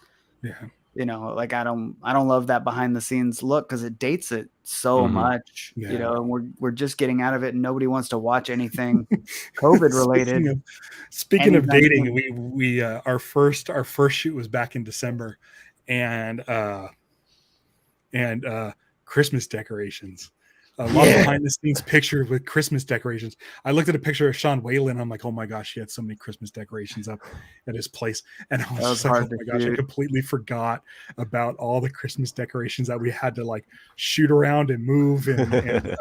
[SPEAKER 5] like I don't love that behind the scenes look because it dates it so much. And we're just getting out of it, and nobody wants to watch anything COVID related.
[SPEAKER 3] Speaking of dating, we our first shoot was back in December, and Christmas decorations. A lot of behind the scenes pictures with Christmas decorations. I looked at a picture of Sean Whalen. I'm like, oh my gosh, he had so many Christmas decorations up at his place. And I was just like, oh my gosh, I completely forgot about all the Christmas decorations that we had to like shoot around and move. It's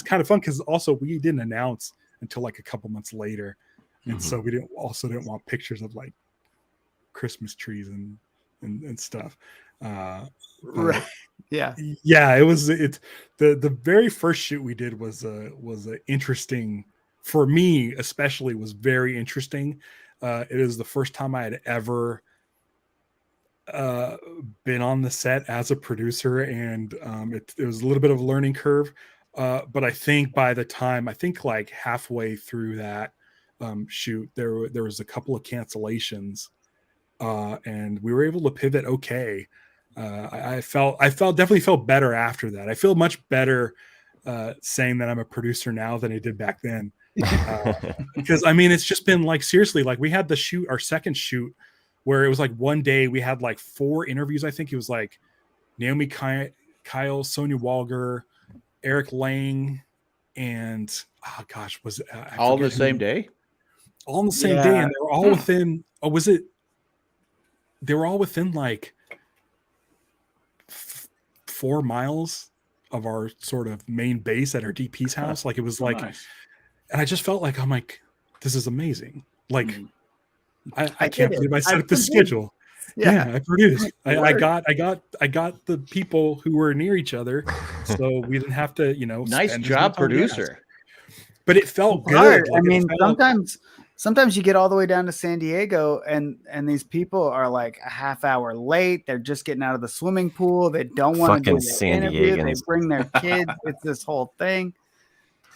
[SPEAKER 3] kind of fun because also we didn't announce until like a couple months later. And so we didn't want pictures of like Christmas trees and stuff.
[SPEAKER 5] Right. Yeah.
[SPEAKER 3] The very first shoot we did was interesting for me, especially was very interesting. It is the first time I had ever been on the set as a producer, and it was a little bit of a learning curve. But I think by the time like halfway through that shoot, there was a couple of cancellations, and we were able to pivot okay. I definitely felt better after that. I feel much better saying that I'm a producer now than I did back then. Because it's just been like, seriously, like we had our second shoot where it was like one day we had like 4 interviews. I think it was like Naomi Kyle, Sonia Walger, Eric Lang, and was it
[SPEAKER 1] all the same day?
[SPEAKER 3] All on the same day, and they were all within. They were all within like 4 miles of our sort of main base at our DP's house. Like it was like, nice. And I just felt like, I'm like, this is amazing. Like I can't believe I set up the schedule. Yeah, I produced. I got the people who were near each other, so we didn't have to,
[SPEAKER 1] nice job, producer.
[SPEAKER 3] But it felt good.
[SPEAKER 5] Like, sometimes you get all the way down to San Diego and these people are like a half hour late. They're just getting out of the swimming pool. They don't want to do the interview. They bring their kids. It's this whole thing.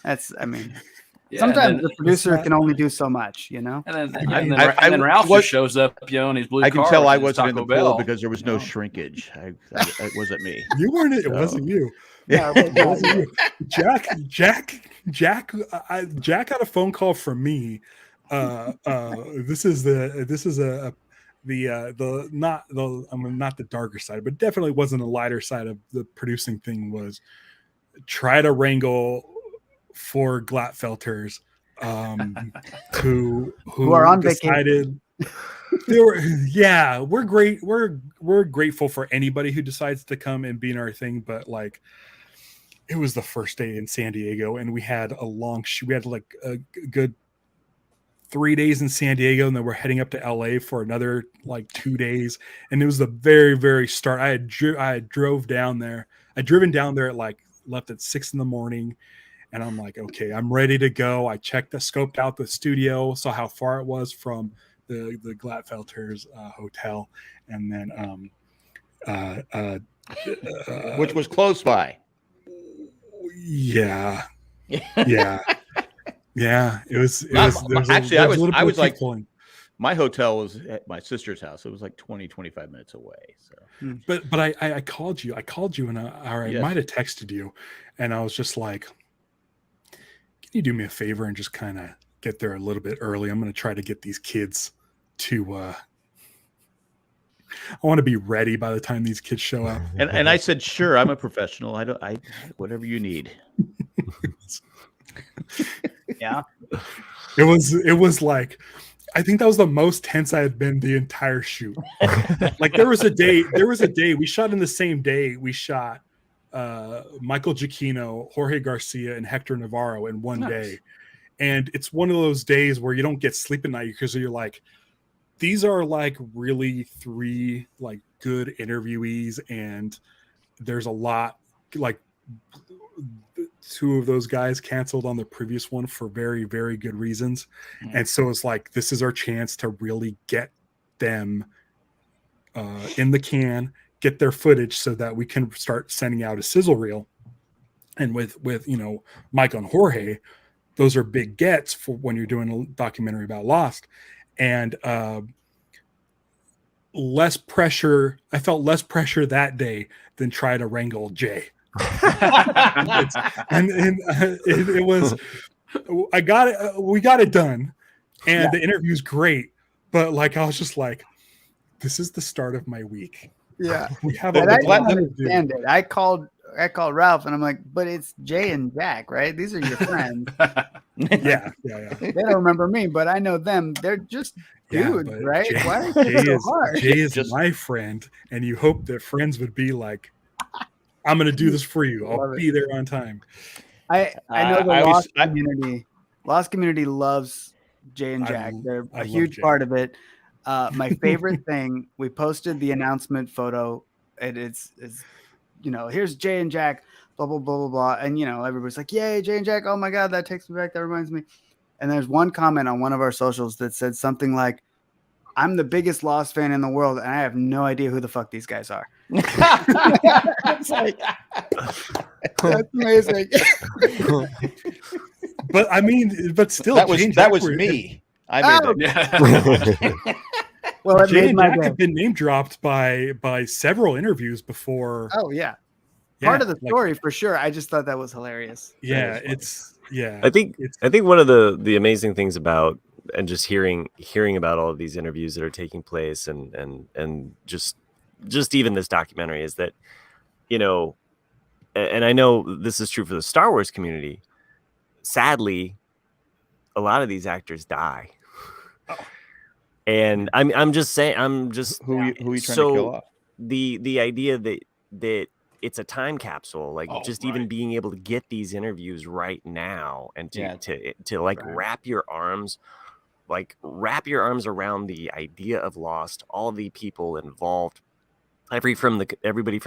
[SPEAKER 5] Sometimes the producer can only do so much, And
[SPEAKER 2] then Ralph just shows up, in his blue car.
[SPEAKER 1] I can tell I wasn't in the pool because there was no shrinkage. It wasn't me.
[SPEAKER 3] You weren't it. It wasn't you. Yeah, it wasn't you. Jack got a phone call from me. This is not the darker side, but definitely wasn't a lighter side of the producing thing. Was try to wrangle 4 Glatfelters who
[SPEAKER 5] are on
[SPEAKER 3] decided we're great. We're grateful for anybody who decides to come and be in our thing, but like it was the first day in San Diego and we had a long shoot. We had like a good 3 days in San Diego, and then we're heading up to LA for another like 2 days. And it was the very, very start. I had driven down there at left at 6 a.m. And I'm like, okay, I'm ready to go. I scoped out the studio, saw how far it was from the Glatfelters hotel. And then,
[SPEAKER 1] which was close by.
[SPEAKER 3] Yeah. Yeah, it was.
[SPEAKER 1] Actually, I was like, My hotel was at my sister's house. It was like 20, 25 minutes away. So,
[SPEAKER 3] But I called you. I called you, and I
[SPEAKER 1] Yes.
[SPEAKER 3] might have texted you, and I was just like, "Can you do me a favor and just kind of get there a little bit early? I'm going to try to get these kids to. I want to be ready by the time these kids show up."
[SPEAKER 1] and I said, sure, I'm a professional. I whatever you need.
[SPEAKER 5] Yeah.
[SPEAKER 3] It was like, I think that was the most tense I had been the entire shoot. Like there was a day we shot in the same day. We shot Michael Giacchino, Jorge Garcia, and Hector Navarro in one day. And it's one of those days where you don't get sleep at night because you're like, these are like really 3 like good interviewees, and there's a lot, like 2 of those guys canceled on the previous one for very, very good reasons. And so it's like, this is our chance to really get them in the can, get their footage so that we can start sending out a sizzle reel. And with Mike and Jorge, those are big gets for when you're doing a documentary about Lost. And less pressure. I felt less pressure that day than try to wrangle Jay. It was, I got it. We got it done, and the interview's great. But like, I was just like, this is the start of my week.
[SPEAKER 5] Yeah,
[SPEAKER 3] we have.
[SPEAKER 5] I don't understand it. I called Ralph, and I'm like, but it's Jay and Jack, right? These are your friends.
[SPEAKER 3] Yeah.
[SPEAKER 5] They don't remember me, but I know them. They're just dudes, right? Why is it so hard?
[SPEAKER 3] Jay is my friend, and you hope that friends would be like, I'm going to do this for you. I'll be there on time.
[SPEAKER 5] I know the Lost community loves Jay and Jack. They're a huge part of it. My favorite thing, we posted the announcement photo, and it's here's Jay and Jack, blah, blah, blah, blah, blah. And, everybody's like, yay, Jay and Jack. Oh, my God, that takes me back. That reminds me. And there's one comment on one of our socials that said something like, I'm the biggest Lost fan in the world, and I have no idea who the fuck these guys are. It's like, that's amazing.
[SPEAKER 3] But I mean, still,
[SPEAKER 1] that was me. I made that.
[SPEAKER 5] Well, it
[SPEAKER 3] Jay
[SPEAKER 5] made
[SPEAKER 3] and
[SPEAKER 5] my
[SPEAKER 3] Jack
[SPEAKER 5] day.
[SPEAKER 3] have been name dropped by several interviews before.
[SPEAKER 5] Oh yeah, part of the story for sure. I just thought that was hilarious.
[SPEAKER 3] Yeah,
[SPEAKER 4] I think one of the amazing things about, and just hearing about all of these interviews that are taking place, and just even this documentary, is that, and I know this is true for the Star Wars community, sadly, a lot of these actors die. And I'm just saying,
[SPEAKER 1] who are you trying to kill off?
[SPEAKER 4] The idea that it's a time capsule, like even being able to get these interviews right now, and to wrap your arms around the idea of Lost, all the people involved, everybody from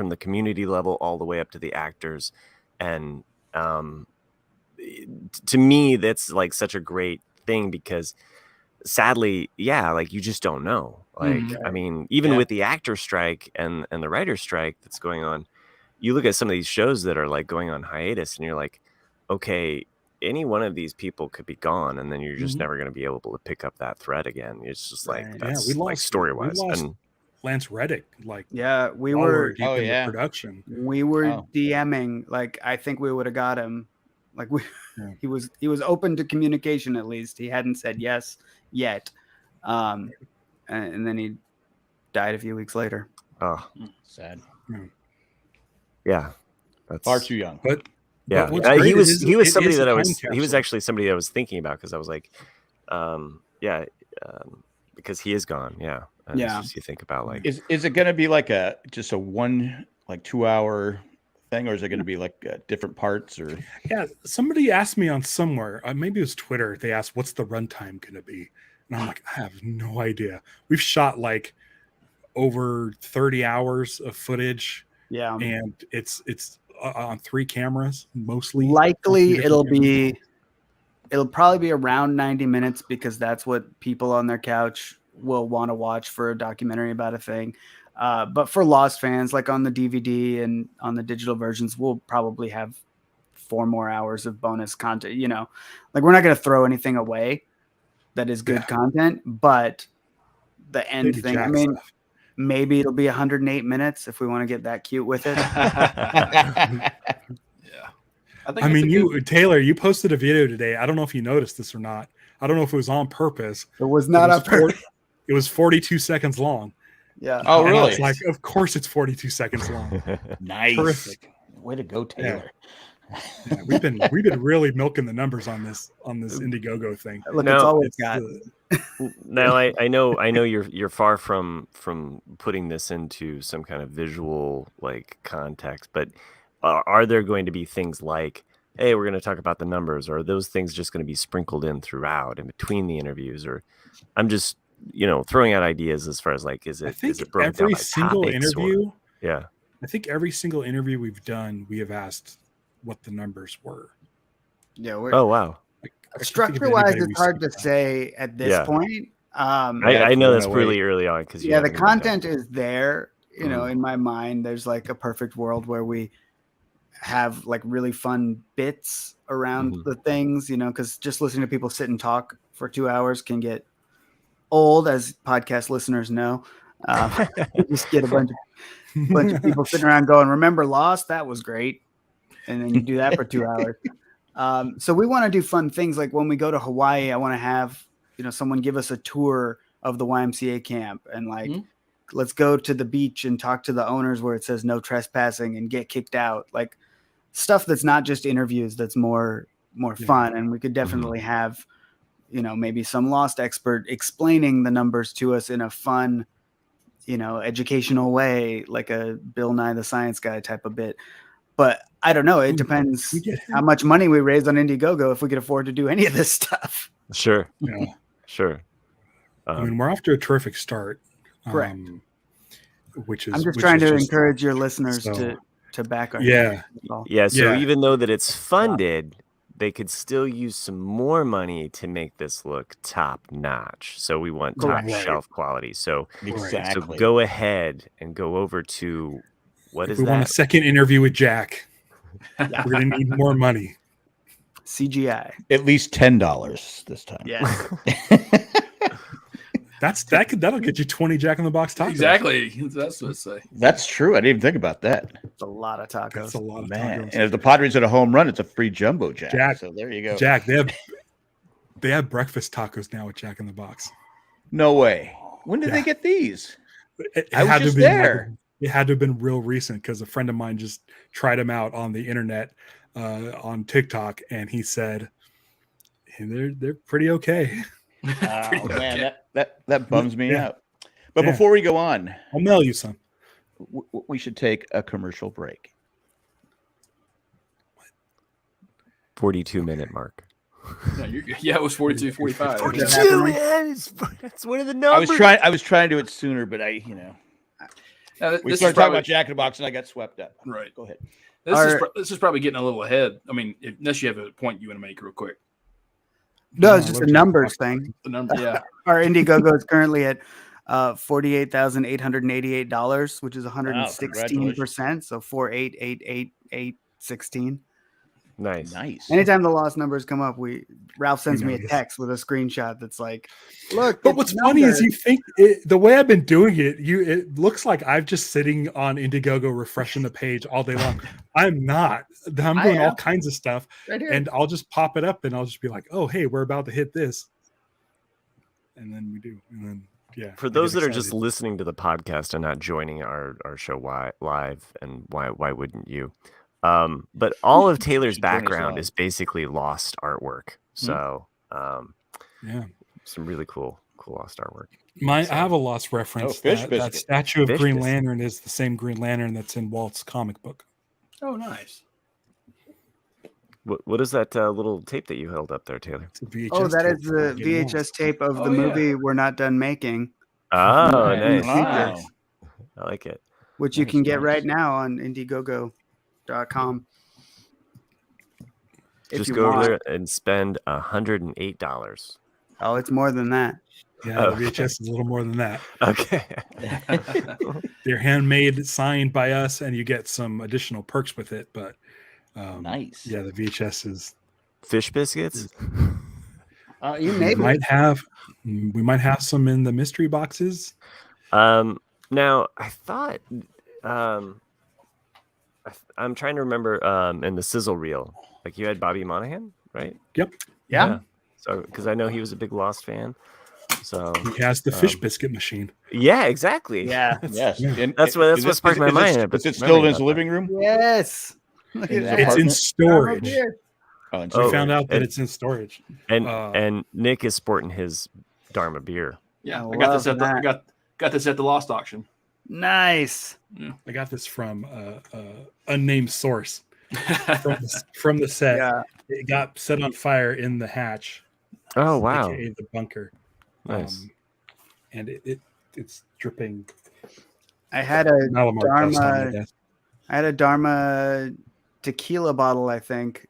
[SPEAKER 4] the community level all the way up to the actors. And to me, that's like such a great thing, because sadly, like, you just don't know. Like, I mean, even with the actor strike and the writer strike that's going on, you look at some of these shows that are like going on hiatus, and you're like, okay, any one of these people could be gone, and then you're just never going to be able to pick up that thread again. It's just like, that's like story wise. And
[SPEAKER 3] Lance Reddick, like,
[SPEAKER 5] we were
[SPEAKER 3] deep in the production.
[SPEAKER 5] We were DMing, like, I think we would have got him. Like, he was open to communication, at least. He hadn't said yes yet. And then he died a few weeks later.
[SPEAKER 4] Oh,
[SPEAKER 1] sad.
[SPEAKER 4] Yeah, that's
[SPEAKER 1] far too young.
[SPEAKER 3] But
[SPEAKER 4] he was somebody that he was actually somebody I was thinking about, because I was like, because he is gone. Yeah. And just, you think about, like,
[SPEAKER 1] is it going to be like just a 2 hour thing, or is it going to be like different parts? Or
[SPEAKER 3] somebody asked me on somewhere, maybe it was Twitter, they asked, what's the runtime going to be? And I'm like, I have no idea. We've shot like over 30 hours of footage. Yeah. And it's on 3 cameras mostly.
[SPEAKER 5] Likely it'll probably be around 90 minutes, because that's what people on their couch will want to watch for a documentary about a thing. But for Lost fans, like on the DVD and on the digital versions, we'll probably have 4 more hours of bonus content. Like, we're not going to throw anything away that is good content, but the end
[SPEAKER 3] Lady
[SPEAKER 5] thing.
[SPEAKER 3] Jack
[SPEAKER 5] I mean,
[SPEAKER 3] stuff.
[SPEAKER 5] maybe it'll be 108 minutes if we want to get that cute with it.
[SPEAKER 2] Yeah.
[SPEAKER 3] I mean, Taylor, you posted a video today. I don't know if you noticed this or not. I don't know if it was on purpose.
[SPEAKER 5] It was not up.
[SPEAKER 3] It was 42 seconds long.
[SPEAKER 5] Yeah.
[SPEAKER 1] Oh,
[SPEAKER 3] And
[SPEAKER 1] really?
[SPEAKER 3] it's like, of course it's 42 seconds long.
[SPEAKER 1] Nice.
[SPEAKER 3] Terrific.
[SPEAKER 1] Way to go, Taylor.
[SPEAKER 3] Yeah, we've been really milking the numbers on this Indiegogo thing.
[SPEAKER 5] Look,
[SPEAKER 4] No,
[SPEAKER 5] it's all we've got.
[SPEAKER 4] Now I know you're far from putting this into some kind of visual like context, but are there going to be things like, hey, we're going to talk about the numbers, or are those things just going to be sprinkled in throughout in between the interviews? Or I'm just throwing out ideas as far as like, is it broken down
[SPEAKER 3] every
[SPEAKER 4] by
[SPEAKER 3] single
[SPEAKER 4] topics
[SPEAKER 3] interview?
[SPEAKER 4] Yeah,
[SPEAKER 3] I think every single interview we've done, we have asked what the numbers were.
[SPEAKER 5] Yeah.
[SPEAKER 4] Oh wow.
[SPEAKER 5] Structure wise, it's hard to say at this point.
[SPEAKER 4] I know that's really early on because
[SPEAKER 5] the content is there. In my mind, there's like a perfect world where we have like really fun bits around the things, because just listening to people sit and talk for 2 hours can get old, as podcast listeners know. You just get a bunch of people sitting around going, "Remember Lost? That was great," and then you do that for 2 hours. So we want to do fun things. Like when we go to Hawaii, I want to have someone give us a tour of the YMCA camp and like. Let's go to the beach and talk to the owners where it says no trespassing and get kicked out. Like stuff that's not just interviews, that's more fun. And we could definitely have, maybe some Lost expert explaining the numbers to us in a fun, educational way, like a Bill Nye the Science Guy type of bit. But I don't know. It depends how much money we raise on Indiegogo if we could afford to do any of this stuff.
[SPEAKER 4] Sure.
[SPEAKER 3] Yeah.
[SPEAKER 4] Sure.
[SPEAKER 3] I mean, we're off to a terrific start.
[SPEAKER 5] Correct.
[SPEAKER 3] I'm
[SPEAKER 5] just trying to encourage your listeners to back our
[SPEAKER 4] So even though that it's funded, they could still use some more money to make this look top notch. So we want top shelf quality. So
[SPEAKER 1] exactly.
[SPEAKER 4] So go ahead and go over to what is that?
[SPEAKER 3] We want a second interview with Jack. We're gonna need more money.
[SPEAKER 5] CGI.
[SPEAKER 1] At least $10 this time.
[SPEAKER 5] Yeah.
[SPEAKER 3] That'll get you 20 Jack in the Box tacos.
[SPEAKER 2] Exactly. That's what I say.
[SPEAKER 1] That's true. I didn't even think about that.
[SPEAKER 5] It's a lot of tacos.
[SPEAKER 3] That's a lot of
[SPEAKER 1] Man.
[SPEAKER 3] tacos.
[SPEAKER 1] And if the Padres hit a home run, it's a free jumbo Jack. So there you go.
[SPEAKER 3] Jack, they have breakfast tacos now with Jack in the Box.
[SPEAKER 1] No way. When did they get these?
[SPEAKER 3] I was just there. It had to have been real recent because a friend of mine just tried them out on the internet on TikTok, and he said, hey, they're pretty okay.
[SPEAKER 1] Man, that bums me out. But before we go on,
[SPEAKER 3] I'll mail you some.
[SPEAKER 1] We should take a commercial break.
[SPEAKER 4] 42-minute mark.
[SPEAKER 2] It was 42, 45.
[SPEAKER 4] 42, man. That's one of the numbers.
[SPEAKER 1] I was trying to do it sooner, but we started talking about Jack in the Box, and I got swept up.
[SPEAKER 2] Right.
[SPEAKER 1] Go ahead.
[SPEAKER 2] This is probably getting a little ahead. I mean, unless you have a point you want to make real quick.
[SPEAKER 5] No, it's just a numbers thing.
[SPEAKER 2] The number, yeah.
[SPEAKER 5] Our Indiegogo is currently at $48,888, which is 116%. So 4888816.
[SPEAKER 4] Nice.
[SPEAKER 5] Anytime the lost numbers come up, Ralph sends me a text with a screenshot that's like, look.
[SPEAKER 3] But what's funny is you think the way I've been doing it looks like I'm just sitting on Indiegogo refreshing the page all day long. I'm not. I'm doing all kinds of stuff, and I'll just pop it up, and I'll just be like, "Oh, hey, we're about to hit this," and then we do, and then
[SPEAKER 4] For those that are just listening to the podcast and not joining our show live, and why wouldn't you? But all of Taylor's background is basically Lost artwork. So, some really cool Lost artwork.
[SPEAKER 3] I have a Lost reference. That statue of Green Lantern is the same Green Lantern that's in Walt's comic book.
[SPEAKER 2] Oh, nice.
[SPEAKER 4] What is that little tape that you held up there, Taylor?
[SPEAKER 5] That is the VHS tape of the movie we're not done making.
[SPEAKER 4] Oh, nice.
[SPEAKER 5] Wow.
[SPEAKER 4] I like it.
[SPEAKER 5] Which you can get right now on Indiegogo.com.
[SPEAKER 4] Just go over there and spend $108.
[SPEAKER 5] Oh, it's more than that.
[SPEAKER 3] Yeah, the VHS is a little more than that.
[SPEAKER 4] Okay.
[SPEAKER 3] They're handmade, signed by us, and you get some additional perks with it. But
[SPEAKER 1] nice.
[SPEAKER 3] Yeah, the VHS is
[SPEAKER 4] fish biscuits.
[SPEAKER 5] You
[SPEAKER 3] We
[SPEAKER 5] maybe.
[SPEAKER 3] might have some in the mystery boxes.
[SPEAKER 4] Now I thought I'm trying to remember in the sizzle reel, like you had Bobby Monahan, right?
[SPEAKER 3] Yep.
[SPEAKER 5] Yeah.
[SPEAKER 4] So because I know he was a big Lost fan. So
[SPEAKER 3] He has the fish biscuit machine.
[SPEAKER 4] yeah, exactly.
[SPEAKER 5] Yeah.
[SPEAKER 1] Yes.
[SPEAKER 4] That's what sparked my mind.
[SPEAKER 1] Is it still in his living room?
[SPEAKER 5] Yes. Look
[SPEAKER 1] In
[SPEAKER 5] at
[SPEAKER 1] his
[SPEAKER 5] that.
[SPEAKER 3] It's in
[SPEAKER 1] apartment?
[SPEAKER 3] storage.
[SPEAKER 1] Oh, and
[SPEAKER 3] We
[SPEAKER 4] Oh,
[SPEAKER 3] found out that
[SPEAKER 4] and-
[SPEAKER 3] it's in storage.
[SPEAKER 4] And Nick is sporting his Dharma beer.
[SPEAKER 2] Yeah,
[SPEAKER 5] I
[SPEAKER 2] I got this
[SPEAKER 5] love
[SPEAKER 2] at the I
[SPEAKER 5] that.
[SPEAKER 2] got this at the Lost auction.
[SPEAKER 5] Nice.
[SPEAKER 3] I got this from unnamed source from the set.
[SPEAKER 5] Yeah.
[SPEAKER 3] It got set on fire in the hatch.
[SPEAKER 4] Oh wow,
[SPEAKER 3] AKA the bunker.
[SPEAKER 4] nice.
[SPEAKER 3] And it's dripping
[SPEAKER 5] I had a
[SPEAKER 3] Malamar dust on my
[SPEAKER 5] Dharma.
[SPEAKER 3] desk.
[SPEAKER 5] I had a Dharma tequila bottle, I think,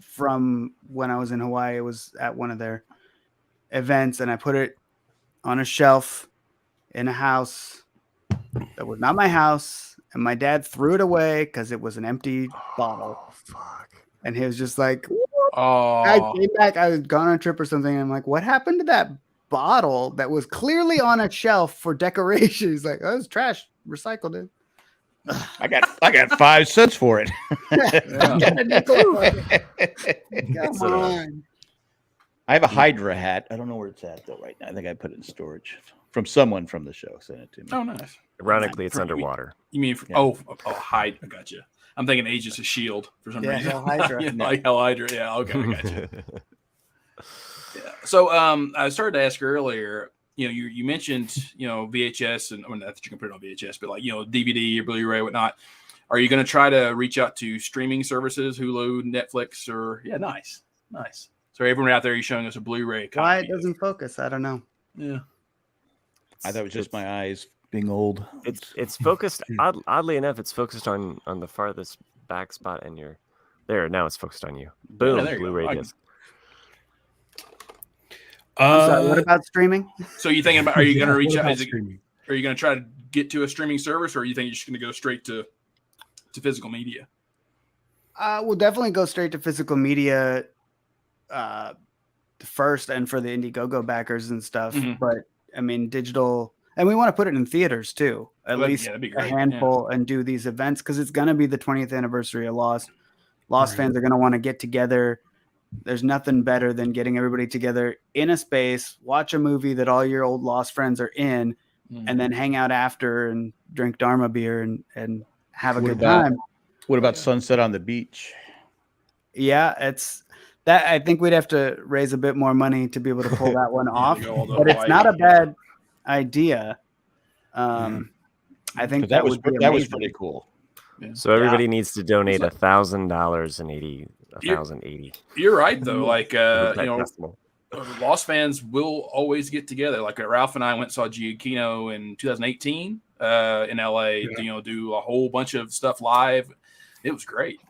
[SPEAKER 5] from when I was in Hawaii. It was at one of their events, and I put it on a shelf in a house that was not my house, and my dad threw it away because it was an empty bottle.
[SPEAKER 4] Oh fuck.
[SPEAKER 5] And he was just like,
[SPEAKER 2] Oh,
[SPEAKER 5] I came back, I was gone on a trip or something, and I'm like, what happened to that bottle that was clearly on a shelf for decoration? He's like, oh, it's trash, recycled it.
[SPEAKER 1] I got 5 cents for it.
[SPEAKER 5] Come on.
[SPEAKER 1] I have a Hydra hat. I don't know where it's at though right now. I think I put it in storage from someone from the show. Sent it to me.
[SPEAKER 2] oh, nice.
[SPEAKER 4] Ironically, it's
[SPEAKER 2] For-
[SPEAKER 4] underwater.
[SPEAKER 2] You mean hide? I got you. I'm thinking Agents of Shield for some
[SPEAKER 5] Yeah,
[SPEAKER 2] reason.
[SPEAKER 5] Hell Hydra.
[SPEAKER 2] Yeah, like Hell Hydra. Yeah, okay, I got you. Yeah. So I started to ask earlier. You mentioned VHS and not that you can put it on VHS, but like DVD or Blu-ray, whatnot. Are you going to try to reach out to streaming services, Hulu, Netflix, or nice. So everyone out there, you're showing us a Blu-ray copy.
[SPEAKER 5] Why it doesn't focus? I don't know.
[SPEAKER 2] Yeah.
[SPEAKER 1] I thought it was just my eyes being old.
[SPEAKER 4] It's focused. Oddly enough, it's focused on the farthest back spot, and you're there now. It's focused on you. Boom,
[SPEAKER 2] there you go.
[SPEAKER 4] Blu-ray disc.
[SPEAKER 5] I'm sorry, what about streaming?
[SPEAKER 2] So you thinking about? Are you going to reach
[SPEAKER 3] What
[SPEAKER 2] out?
[SPEAKER 3] about
[SPEAKER 2] Are
[SPEAKER 3] streaming?
[SPEAKER 2] you going to try to get to a streaming service, or are you think you're just going to go straight to physical media?
[SPEAKER 5] We'll definitely go straight to physical media first, and for the Indiegogo backers and stuff.
[SPEAKER 2] Mhm.
[SPEAKER 5] But I mean, digital, and we want to put it in theaters too, at least
[SPEAKER 2] that'd be
[SPEAKER 5] a
[SPEAKER 2] great.
[SPEAKER 5] handful, and do these events because it's going to be the 20th anniversary of Lost. Lost
[SPEAKER 3] Right.
[SPEAKER 5] fans are going to want to get together. There's nothing better than getting everybody together in a space, watch a movie that all your old Lost friends are in,
[SPEAKER 2] Yeah.
[SPEAKER 5] and then hang out after and drink Dharma beer and have a
[SPEAKER 1] What
[SPEAKER 5] good
[SPEAKER 1] about-
[SPEAKER 5] time.
[SPEAKER 1] What about sunset on the beach?
[SPEAKER 5] Yeah, it's that. I think we'd have to raise a bit more money to be able to pull that one off,
[SPEAKER 2] go all the
[SPEAKER 5] but it's
[SPEAKER 2] way.
[SPEAKER 5] not a bad idea. I think
[SPEAKER 1] Because
[SPEAKER 5] that
[SPEAKER 1] that was
[SPEAKER 5] amazing.
[SPEAKER 1] pretty cool.
[SPEAKER 4] So everybody needs to donate $1,000 and
[SPEAKER 2] You're-
[SPEAKER 4] 1,080.
[SPEAKER 2] You're right though. Like
[SPEAKER 4] That festival.
[SPEAKER 2] Lost fans will always get together. Like Ralph and I went and saw Giacchino in 2018 in LA.
[SPEAKER 3] Yeah.
[SPEAKER 2] Do a whole bunch of stuff live. It was great.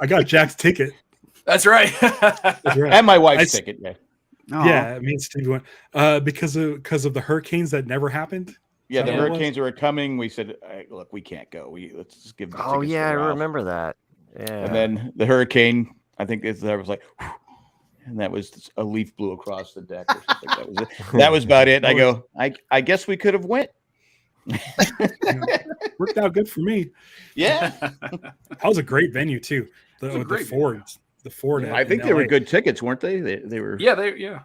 [SPEAKER 3] I got Jack's ticket.
[SPEAKER 2] That's right.
[SPEAKER 3] That's right.
[SPEAKER 1] And my wife's
[SPEAKER 3] I-
[SPEAKER 1] ticket. Yeah.
[SPEAKER 5] Aw.
[SPEAKER 3] Yeah, it means Stevie went because of the hurricanes that never happened.
[SPEAKER 1] Yeah, the
[SPEAKER 3] Yeah.
[SPEAKER 1] hurricanes were coming. We said, "Look, we can't go. Let's just give." The
[SPEAKER 4] Oh
[SPEAKER 1] tickets to
[SPEAKER 4] yeah, I
[SPEAKER 1] Ralph."
[SPEAKER 4] remember that. Yeah.
[SPEAKER 1] And then the hurricane, I think that was like, and that was a leaf blew across the deck. Or something. That was it. That was about it. And I go, I guess we could have went.
[SPEAKER 3] Worked out good for me.
[SPEAKER 1] Yeah,
[SPEAKER 3] That was a great venue too.
[SPEAKER 2] was a
[SPEAKER 3] The
[SPEAKER 2] great
[SPEAKER 3] Fords, the Ford.
[SPEAKER 1] I think they were good tickets, weren't they? They were.
[SPEAKER 2] Yeah,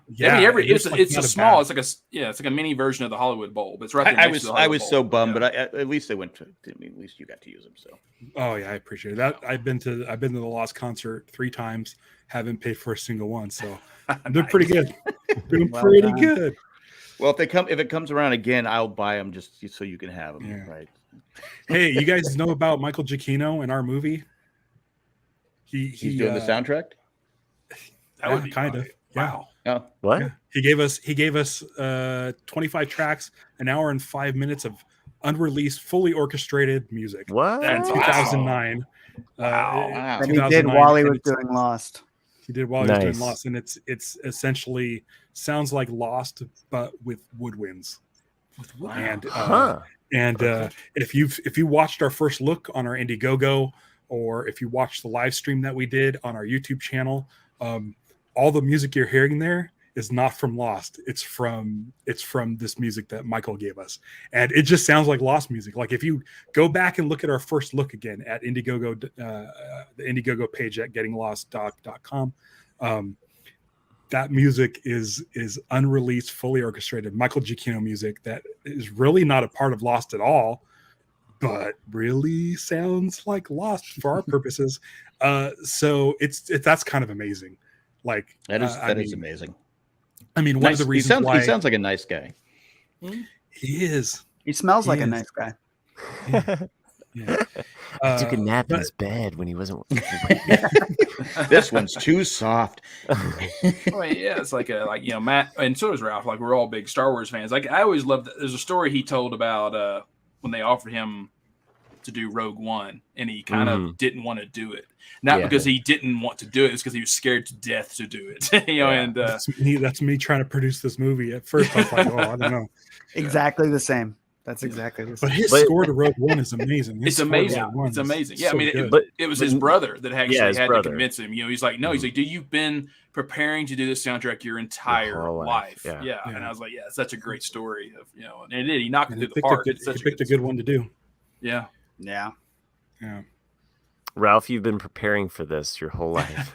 [SPEAKER 3] Yeah,
[SPEAKER 2] I mean,
[SPEAKER 3] it was
[SPEAKER 2] it's
[SPEAKER 3] not
[SPEAKER 2] a
[SPEAKER 3] a
[SPEAKER 2] small.
[SPEAKER 3] bad-
[SPEAKER 2] It's like a mini version of the Hollywood Bowl, but it's right there.
[SPEAKER 1] I
[SPEAKER 2] next
[SPEAKER 1] was
[SPEAKER 2] to the
[SPEAKER 1] I
[SPEAKER 2] Hollywood
[SPEAKER 1] was so
[SPEAKER 2] Bowl.
[SPEAKER 1] bummed,
[SPEAKER 2] Yeah.
[SPEAKER 1] but at least they went to. I mean, at least you got to use them. So
[SPEAKER 3] Oh yeah, I appreciate that. I've been to the Lost concert 3 times. Haven't paid for a single one, so they're pretty good. Doing
[SPEAKER 5] Well
[SPEAKER 3] pretty
[SPEAKER 5] done.
[SPEAKER 3] good.
[SPEAKER 1] well, if it comes around again, I'll buy them just so you can have them.
[SPEAKER 3] Yeah.
[SPEAKER 1] Right.
[SPEAKER 3] Hey, you guys know about Michael Giacchino in our movie?
[SPEAKER 1] He's doing the soundtrack.
[SPEAKER 2] That would be
[SPEAKER 3] kind of. Yeah.
[SPEAKER 2] Wow.
[SPEAKER 1] Oh,
[SPEAKER 4] What?
[SPEAKER 3] Yeah. He gave us 25 tracks, an hour and 5 minutes of unreleased, fully orchestrated music.
[SPEAKER 4] What?
[SPEAKER 2] That's
[SPEAKER 3] In 2009.
[SPEAKER 2] Wow.
[SPEAKER 1] wow.
[SPEAKER 5] And he did
[SPEAKER 3] 2009,
[SPEAKER 5] while he
[SPEAKER 3] and
[SPEAKER 5] was
[SPEAKER 3] it's-
[SPEAKER 5] doing Lost.
[SPEAKER 3] He did while he was
[SPEAKER 4] Nice.
[SPEAKER 3] doing Lost, and it's essentially sounds like Lost, but with woodwinds. And
[SPEAKER 4] Huh.
[SPEAKER 3] if you watched our first look on our Indiegogo, or if you watched the live stream that we did on our YouTube channel, all the music you're hearing there is not from Lost. It's from this music that Michael gave us, and it just sounds like Lost music. Like if you go back and look at our first look again at Indiegogo, the Indiegogo page at gettinglostdoc.com, that music is unreleased, fully orchestrated Michael Giacchino music that is really not a part of Lost at all, but really sounds like Lost for our purposes. So that's kind of amazing. Like
[SPEAKER 1] that is amazing.
[SPEAKER 3] I mean, one of the reasons
[SPEAKER 1] he sounds like a nice guy.
[SPEAKER 3] He is.
[SPEAKER 5] He smells like a nice guy.
[SPEAKER 3] Yeah.
[SPEAKER 4] He took a nap in his bed when he wasn't.
[SPEAKER 1] This one's too soft.
[SPEAKER 2] Well, yeah, it's like Matt, and so is Ralph. Like we're all big Star Wars fans. Like I always loved. There's a story he told about when they offered him to do Rogue One, and he kind of didn't want to do it. Not because he didn't want to do it; it's because he was scared to death to do it. And
[SPEAKER 3] that's me trying to produce this movie. At first, I was like, "Oh, I don't know."
[SPEAKER 5] Exactly the same. That's exactly the same.
[SPEAKER 3] But his score to Rogue One is amazing.
[SPEAKER 2] It's amazing. It's amazing. Yeah, so I mean, it was his brother that actually had to convince him. He's like, no, he's like, dude, you've been preparing to do this soundtrack your entire life. Yeah. And I was like, yeah, it's such a great story of, and it did. He knocked it through the park.
[SPEAKER 3] He picked a good one to do.
[SPEAKER 2] Yeah.
[SPEAKER 5] Yeah.
[SPEAKER 4] Ralph, you've been preparing for this your whole life.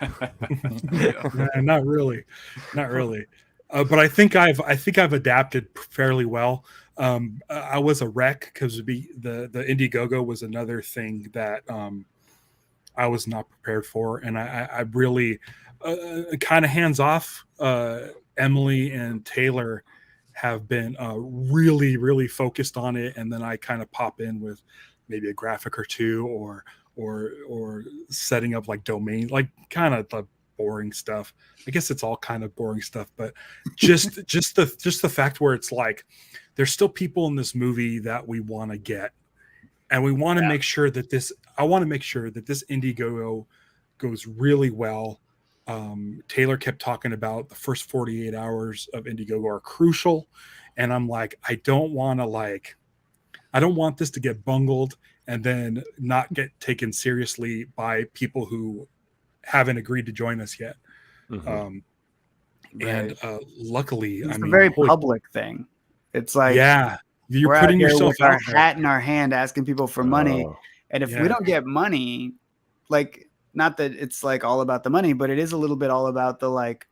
[SPEAKER 3] Not really. But I think I've adapted fairly well. I was a wreck because the Indiegogo was another thing that I was not prepared for, and I really kind of hands off. Emily and Taylor have been really, really focused on it, and then I kind of pop in with maybe a graphic or two, or setting up like domain, like kind of the boring stuff. I guess it's all kind of boring stuff, but just the fact where it's like there's still people in this movie that we want to get, and we want to make sure that this Indiegogo goes really well. Taylor kept talking about the first 48 hours of Indiegogo are crucial, and I'm like, I don't want this to get bungled and then not get taken seriously by people who haven't agreed to join us yet. And luckily,
[SPEAKER 5] it's a very public thing. It's like,
[SPEAKER 3] you're putting yourself
[SPEAKER 5] with our hat in our hand, asking people for money. And if we don't get money, like, not that it's like all about the money, but it is a little bit all about the like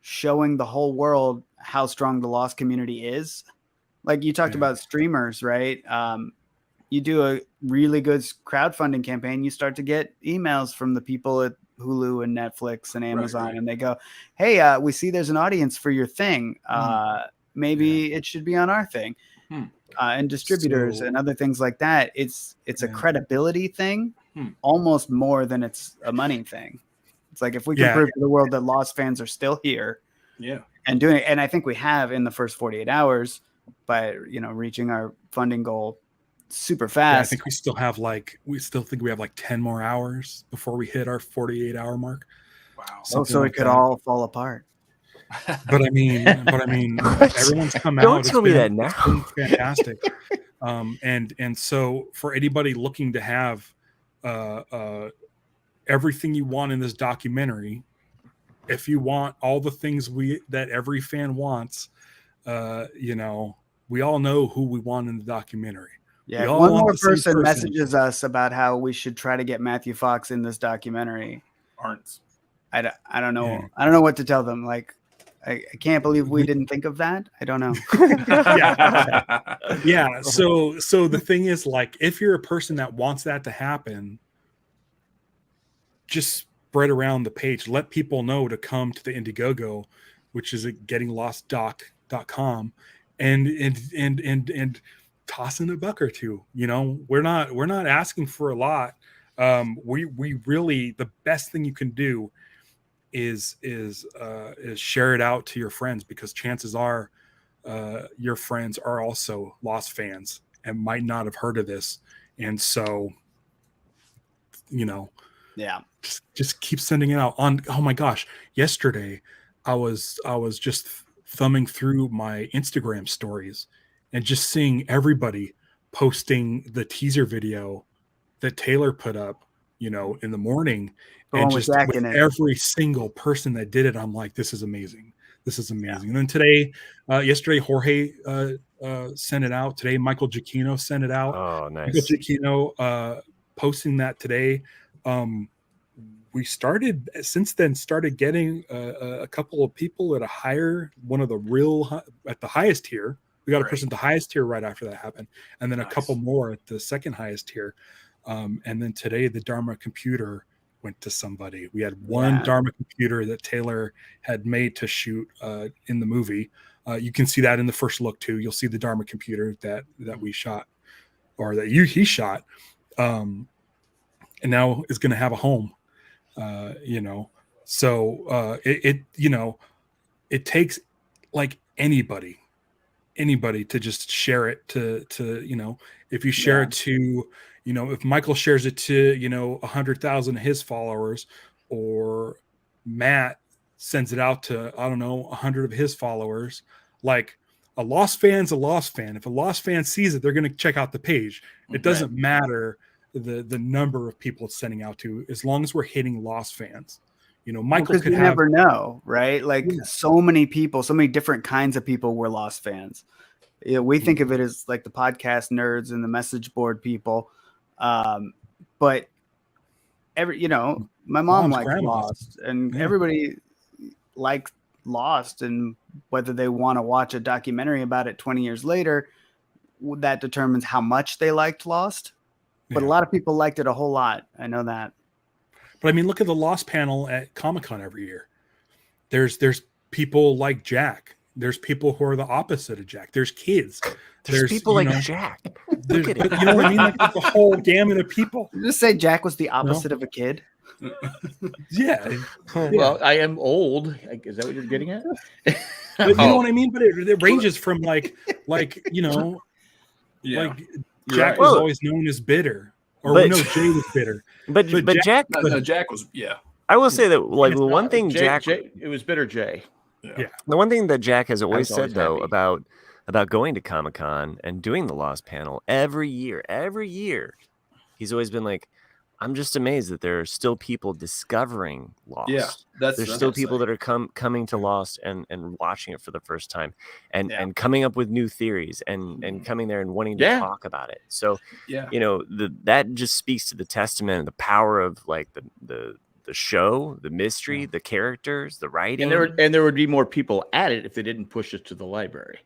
[SPEAKER 5] showing the whole world how strong the Lost community is. Like you talked about streamers, right? You do a really good crowdfunding campaign, you start to get emails from the people at Hulu and Netflix and Amazon, and they go, hey, we see there's an audience for your thing. Maybe it should be on our thing. And distributors and other things like that. It's a credibility thing, almost more than it's a money thing. It's like if we can prove to the world that Lost fans are still here, and doing it, and I think we have in the first 48 hours by reaching our funding goal super fast.
[SPEAKER 3] I think we still think we have like 10 more hours before we hit our 48-hour mark.
[SPEAKER 2] Wow.
[SPEAKER 5] So it could all fall apart.
[SPEAKER 3] But I mean, everyone's come out.
[SPEAKER 4] Don't tell me that now.
[SPEAKER 3] It's been fantastic. And so for anybody looking to have everything you want in this documentary, if you want all the things that every fan wants, we all know who we want in the documentary.
[SPEAKER 5] Yeah, one more person messages us about how we should try to get Matthew Fox in this documentary. I don't know. Yeah. I don't know what to tell them. Like, I can't believe we didn't think of that. I don't know.
[SPEAKER 3] So the thing is, like, if you're a person that wants that to happen, just spread around the page. Let people know to come to the Indiegogo, which is at gettinglostdoc.com, and toss in a buck or two. We're not asking for a lot. We really, the best thing you can do is share it out to your friends, because chances are your friends are also Lost fans and might not have heard of this, and so just keep sending it out. Oh my gosh, yesterday I was just thumbing through my Instagram stories and just seeing everybody posting the teaser video that Taylor put up, in the morning,
[SPEAKER 5] The
[SPEAKER 3] and
[SPEAKER 5] one with
[SPEAKER 3] just
[SPEAKER 5] Jack
[SPEAKER 3] with
[SPEAKER 5] in it.
[SPEAKER 3] every single person that did it, I'm like, this is amazing. This is amazing. And then today, yesterday, Jorge sent it out. Today, Michael Giacchino sent it out.
[SPEAKER 4] Oh,
[SPEAKER 3] Michael
[SPEAKER 4] nice.
[SPEAKER 3] Giacchino posting that today. We started getting a couple of people at one of the at the highest tier. We got a person at the highest tier right after that happened, and then a couple more at the second highest tier. And then today, the Dharma computer went to somebody. We had one Dharma computer that Taylor had made to shoot in the movie. You can see that in the first look too. You'll see the Dharma computer that we shot, or that he shot, and now is going to have a home. So it takes like anybody to just share it to if you share it to, if Michael shares it to 100,000 of his followers, or Matt sends it out to 100 of his followers, like a Lost fan's a Lost fan. If a Lost fan sees it, they're going to check out the page. It doesn't matter the number of people it's sending out to, as long as we're hitting Lost fans. Michael could have,
[SPEAKER 5] never know, right? Like so many people, so many different kinds of people were Lost fans. We think of it as like the podcast nerds and the message board people, but my mom liked Lost, and everybody liked Lost, and whether they want to watch a documentary about it 20 years later, that determines how much they liked Lost. But a lot of people liked it a whole lot. I know that.
[SPEAKER 3] But I mean, look at the Lost panel at Comic-Con every year. There's people like Jack. There's people who are the opposite of Jack. There's kids.
[SPEAKER 4] There's people like Jack.
[SPEAKER 3] Look at it. You know what I mean? Like the whole gamut of people.
[SPEAKER 5] Did you just say Jack was the opposite of a kid?
[SPEAKER 3] Yeah.
[SPEAKER 1] Well, I am old. Is that what you're getting at?
[SPEAKER 3] But you know what I mean? But it ranges from like Jack was always known as bitter. Or Jay was bitter.
[SPEAKER 4] But Jack
[SPEAKER 2] was,
[SPEAKER 4] I will say that, like, the one thing Jack,
[SPEAKER 1] it was bitter Jay.
[SPEAKER 3] Yeah.
[SPEAKER 4] The one thing that Jack has always said though about going to Comic-Con and doing the Lost panel every year, he's always been like, I'm just amazed that there are still people discovering Lost.
[SPEAKER 2] Yeah,
[SPEAKER 4] there's still people that are coming to Lost and watching it for the first time, and coming up with new theories and coming there and wanting to talk about it. So that just speaks to the testament and the power of like the show, the mystery, the characters, the writing.
[SPEAKER 1] And there would be more people at it if they didn't push it to the library.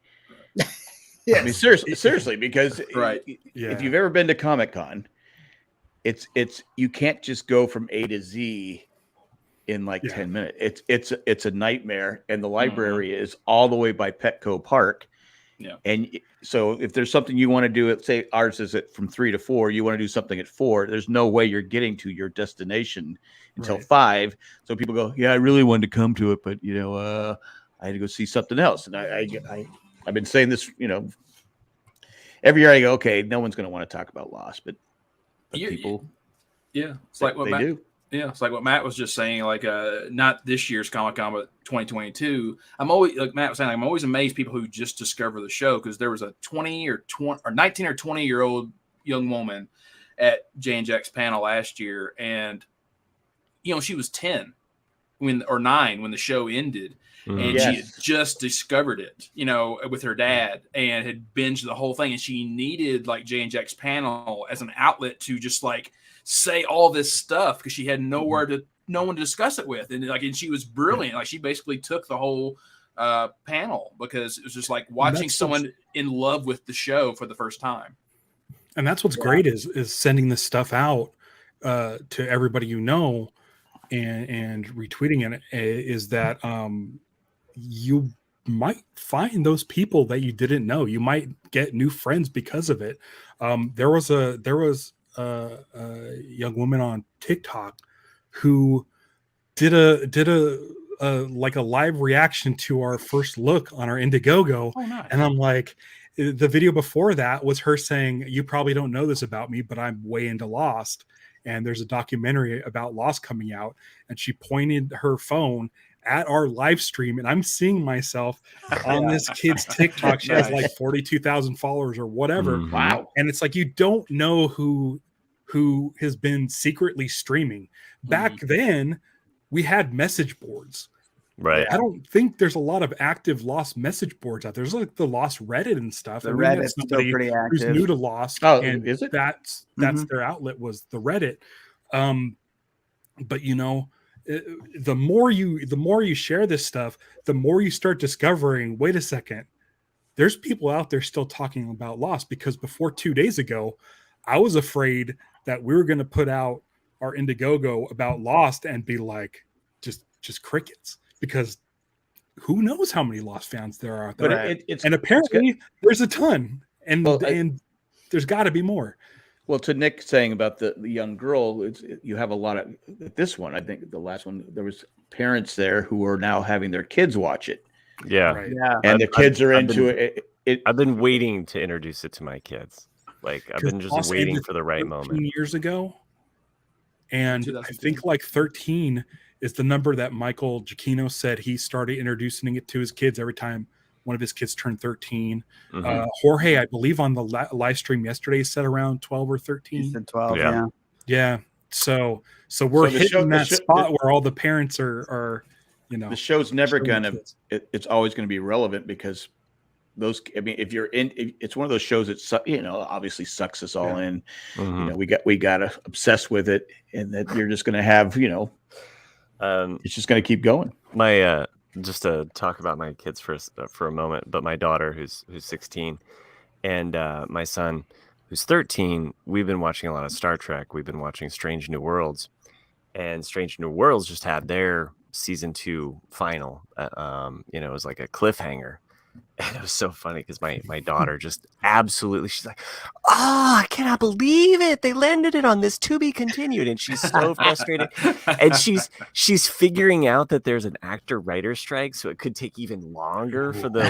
[SPEAKER 1] I mean, seriously, because if you've ever been to Comic-Con, it's you can't just go from A to Z in like 10 minutes. It's a nightmare, and the library is all the way by Petco Park. Yeah. And so if there's something you want to do, say ours is from 3 to 4, you want to do something at 4, there's no way you're getting to your destination until 5. So people go, I really wanted to come to it, but I had to go see something else. And I've been saying this, every year I go, okay, no one's going to want to talk about Lost, but people,
[SPEAKER 2] it's like what Matt was just saying. Like, not this year's Comic-Con, but 2022. I'm always, like Matt was saying, I'm always amazed people who just discover the show, because there was a 19 or 20-year-old young woman at Jay and Jack's panel last year, and she was 10 or 9 when the show ended. And she had just discovered it, with her dad, and had binged the whole thing. And she needed like Jay and Jack's panel as an outlet to just like say all this stuff, because she had no one to discuss it with. And she was brilliant. Like, she basically took the whole panel, because it was just like watching someone in love with the show for the first time.
[SPEAKER 3] And that's what's great is sending this stuff out to everybody and retweeting it, is that you might find those people that you didn't know. You might get new friends because of it. There was a young woman on TikTok who did a like a live reaction to our first look on our Indiegogo.
[SPEAKER 2] Oh, nice.
[SPEAKER 3] And I'm like, the video before that was her saying, you probably don't know this about me, but I'm way into Lost, and there's a documentary about Lost coming out. And she pointed her phone at our live stream, and I'm seeing myself on this kid's TikTok. She has like 42,000 followers or whatever.
[SPEAKER 1] Wow.
[SPEAKER 3] And it's like, you don't know who who has been secretly streaming. Back then, we had message boards.
[SPEAKER 4] Right.
[SPEAKER 3] I don't think there's a lot of active Lost message boards out there. There's like the Lost Reddit and stuff.
[SPEAKER 5] The
[SPEAKER 3] And we met
[SPEAKER 5] Reddit's still
[SPEAKER 3] somebody
[SPEAKER 5] pretty
[SPEAKER 3] who's
[SPEAKER 5] active.
[SPEAKER 3] new to Lost.
[SPEAKER 1] Oh,
[SPEAKER 3] and
[SPEAKER 1] is it?
[SPEAKER 3] That's their outlet was the Reddit. But you know, the more you share this stuff, the more you start discovering, wait a second, there's people out there still talking about Lost, because before 2 days ago, I was afraid that we were going to put out our Indiegogo about Lost and be like, just crickets, because who knows how many Lost fans there are out there.
[SPEAKER 1] But
[SPEAKER 3] and apparently there's a ton, and there's got to be more.
[SPEAKER 1] Well, to Nick saying about the young girl, you have a lot of this one. I think the last one, there was parents there who are now having their kids watch it.
[SPEAKER 4] Yeah.
[SPEAKER 3] Right.
[SPEAKER 5] Yeah.
[SPEAKER 1] And the kids are into it.
[SPEAKER 4] I've been waiting to introduce it to my kids. Like, I've been just
[SPEAKER 3] Lost
[SPEAKER 4] waiting
[SPEAKER 3] ended
[SPEAKER 4] for the right
[SPEAKER 3] 13
[SPEAKER 4] moment.
[SPEAKER 3] years ago. And I
[SPEAKER 2] 2015.
[SPEAKER 3] think like 13 is the number that Michael Giacchino said he started introducing it to his kids every time one of his kids turned 13. Jorge, I believe on the live stream yesterday, said around 12 or 13.
[SPEAKER 5] He said 12.
[SPEAKER 4] Yeah.
[SPEAKER 5] Yeah.
[SPEAKER 3] Yeah. So we're hitting that spot where all the parents are, you know.
[SPEAKER 1] The show's never
[SPEAKER 3] showing
[SPEAKER 1] gonna.
[SPEAKER 3] kids.
[SPEAKER 1] It's always going to be relevant because those. I mean, if you're in, it's one of those shows that obviously sucks us all in. You know, we got to obsess with it, and that you're just going to have, it's just going to keep going.
[SPEAKER 4] My just to talk about my kids for a moment, but my daughter who's 16 and my son who's 13, we've been watching a lot of Star Trek. We've been watching Strange New Worlds, and Strange New Worlds just had their season 2 final. It was like a cliffhanger. And it was so funny because my daughter just absolutely, she's like, "Oh, I cannot believe it! They landed it on this to be continued," and she's so frustrated. And she's figuring out that there's an actor-writer strike, so it could take even longer for the